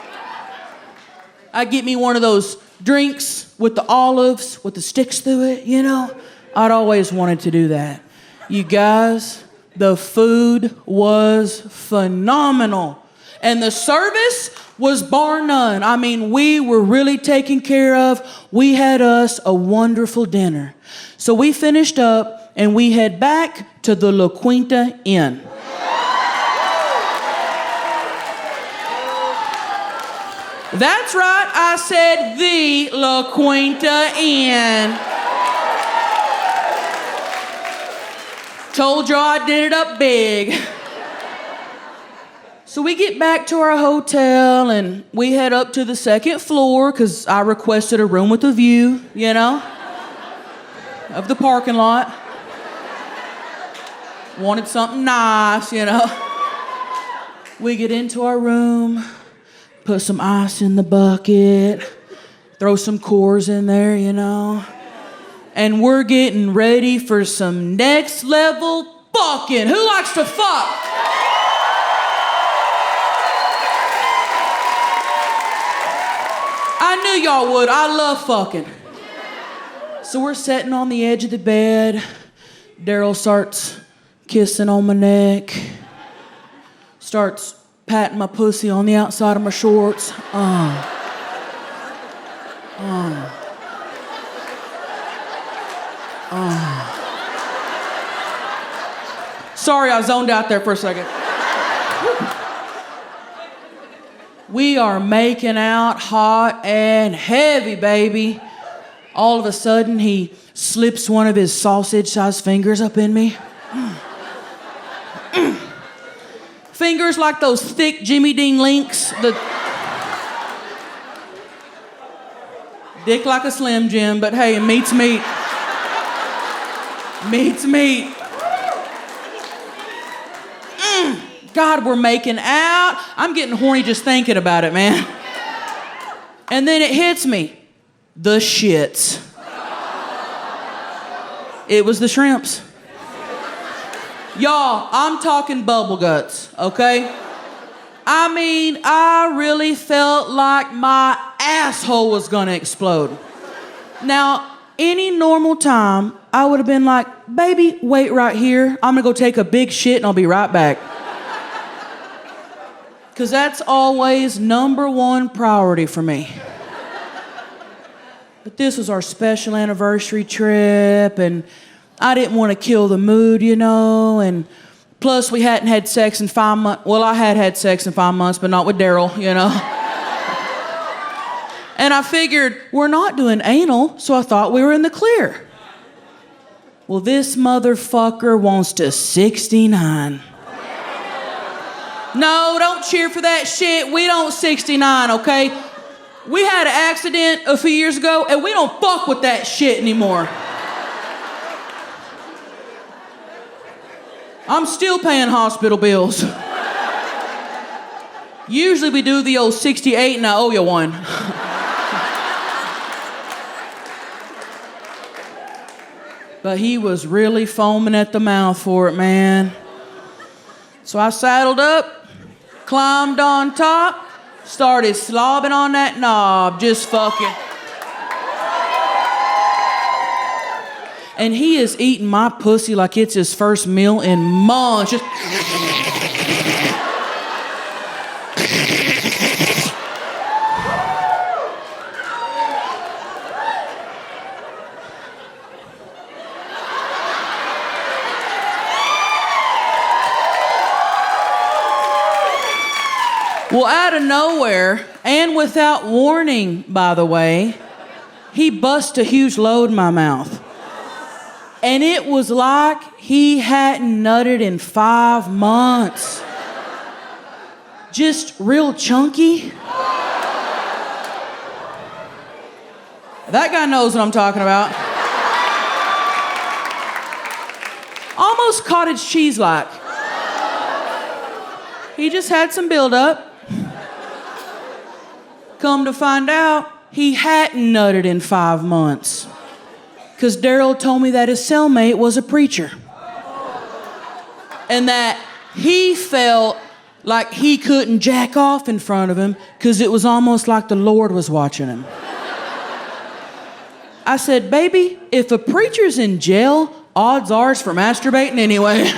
I get me one of those drinks with the olives, with the sticks through it, you know? I'd always wanted to do that. You guys, the food was phenomenal. And the service was bar none. I mean, we were really taken care of. We had us a wonderful dinner. So we finished up and we head back to the La Quinta Inn. That's right, I said the La Quinta Inn. Told you I did it up big. So we get back to our hotel and we head up to the second floor because I requested a room with a view, you know, of the parking lot. Wanted something nice, you know. We get into our room, put some ice in the bucket, throw some Coors in there, you know. And we're getting ready for some next level fucking. Who likes to fuck? I knew y'all would. I love fucking. So we're sitting on the edge of the bed. Daryl starts kissing on my neck. Starts patting my pussy on the outside of my shorts. Sorry, I zoned out there for a second. We are making out hot and heavy, baby. All of a sudden, he slips one of his sausage-sized fingers up in me. Fingers like those thick Jimmy Dean links. Dick like a Slim Jim, but hey, meat's meat. Meat's meat. God, we're making out. I'm getting horny just thinking about it, man. And then it hits me. The shits. It was the shrimps. Y'all, I'm talking bubble guts, okay? I mean, I really felt like my asshole was gonna explode. Now, any normal time, I would have been like, baby, wait right here. I'm gonna go take a big shit and I'll be right back. Because that's always number one priority for me. But this was our special anniversary trip, and I didn't want to kill the mood, you know, and plus we hadn't had sex in 5 months. Well, I had sex in 5 months, but not with Daryl, you know. And I figured, we're not doing anal, so I thought we were in the clear. Well, this motherfucker wants to 69. No, don't cheer for that shit. We don't 69, okay? We had an accident a few years ago, and we don't fuck with that shit anymore. I'm still paying hospital bills. Usually we do the old 68 and I owe you one. But he was really foaming at the mouth for it, man. So I saddled up, climbed on top, started slobbing on that knob, just fucking. And he is eating my pussy like it's his first meal in months. Just. Well, out of nowhere, and without warning, by the way, he bust a huge load in my mouth. And it was like he hadn't nutted in 5 months. Just real chunky. That guy knows what I'm talking about. Almost cottage cheese-like. He just had some build-up. Come to find out, he hadn't nutted in 5 months. Because Daryl told me that his cellmate was a preacher. And that he felt like he couldn't jack off in front of him because it was almost like the Lord was watching him. I said, baby, if a preacher's in jail, odds are it's for masturbating anyway.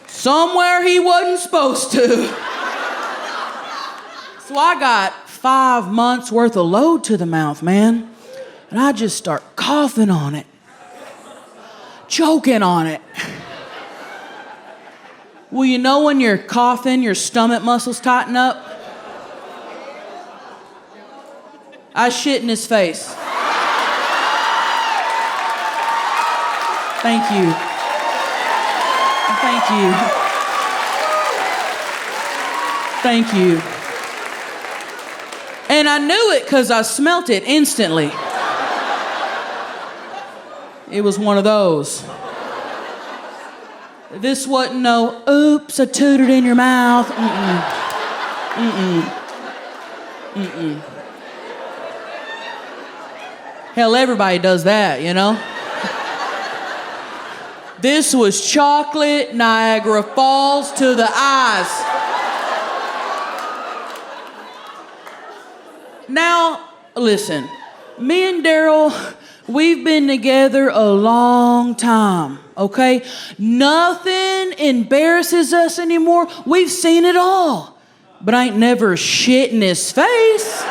Somewhere he wasn't supposed to. So I got 5 months worth of load to the mouth, man. And I just start coughing on it. Choking on it. Well, you know when you're coughing, your stomach muscles tighten up? I shit in his face. Thank you. Thank you. Thank you. And I knew it because I smelt it instantly. It was one of those. This wasn't no, oops, I tooted in your mouth. Hell, everybody does that, you know? This was chocolate Niagara Falls to the eyes. Now, listen, me and Daryl, we've been together a long time, okay? Nothing embarrasses us anymore. We've seen it all. But I ain't never shit in his face.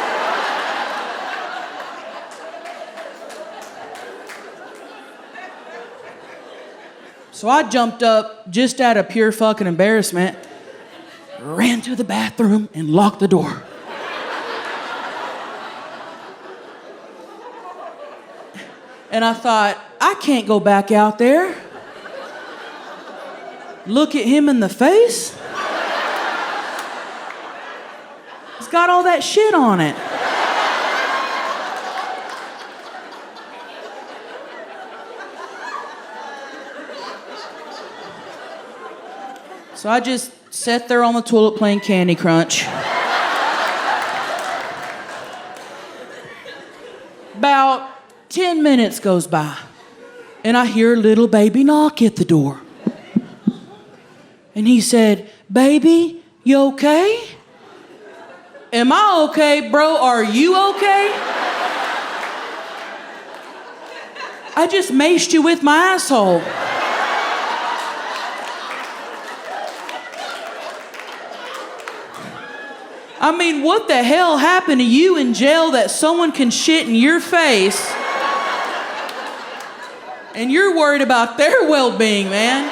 So I jumped up just out of pure fucking embarrassment, ran to the bathroom and locked the door. And I thought, I can't go back out there. Look at him in the face. It's got all that shit on it. So I just sat there on the toilet playing Candy Crunch. About 10 minutes goes by, and I hear a little baby knock at the door. And he said, "Baby, you okay?" "Am I okay, bro? Are you okay?" "I just maced you with my asshole." I mean, what the hell happened to you in jail that someone can shit in your face and you're worried about their well-being, man?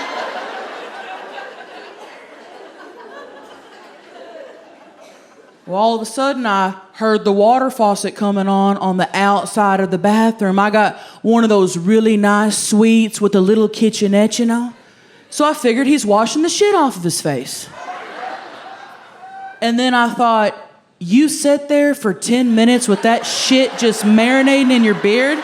Well, all of a sudden, I heard the water faucet coming on the outside of the bathroom. I got one of those really nice suites with a little kitchenette, you know? So I figured he's washing the shit off of his face. And then I thought, you sit there for 10 minutes with that shit just marinating in your beard?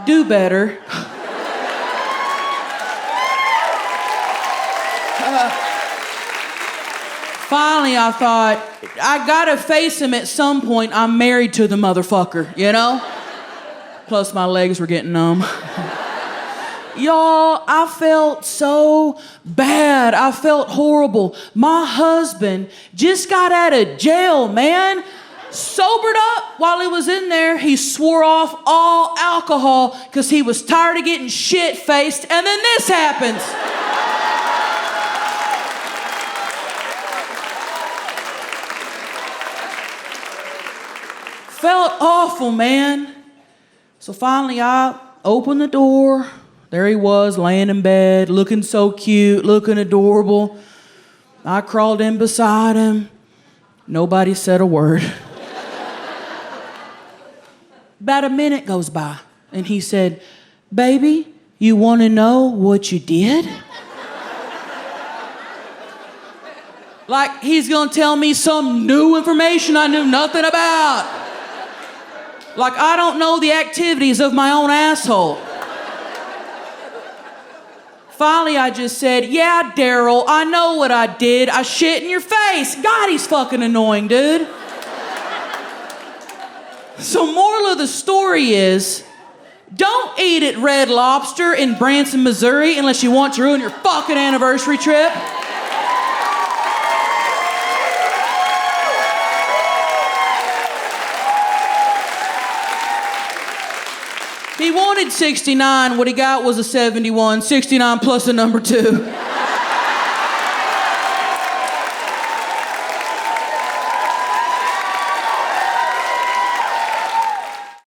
Do better. Finally, I thought, I gotta face him at some point. I'm married to the motherfucker, you know? Plus, my legs were getting numb. Y'all, I felt so bad. I felt horrible. My husband just got out of jail, man. Sobered up while he was in there. He swore off all alcohol because he was tired of getting shit-faced, and then this happens. Felt awful, man. So finally, I opened the door. There he was, laying in bed, looking so cute, looking adorable. I crawled in beside him. Nobody said a word. About a minute goes by, and he said, "Baby, you want to know what you did?" Like he's gonna tell me some new information I knew nothing about. Like I don't know the activities of my own asshole. Finally, I just said, "Yeah, Daryl, I know what I did. I shit in your face." God, he's fucking annoying, dude. So moral of the story is, don't eat at Red Lobster in Branson, Missouri unless you want to ruin your fucking anniversary trip. He wanted 69. What he got was a 71. 69 plus a number 2.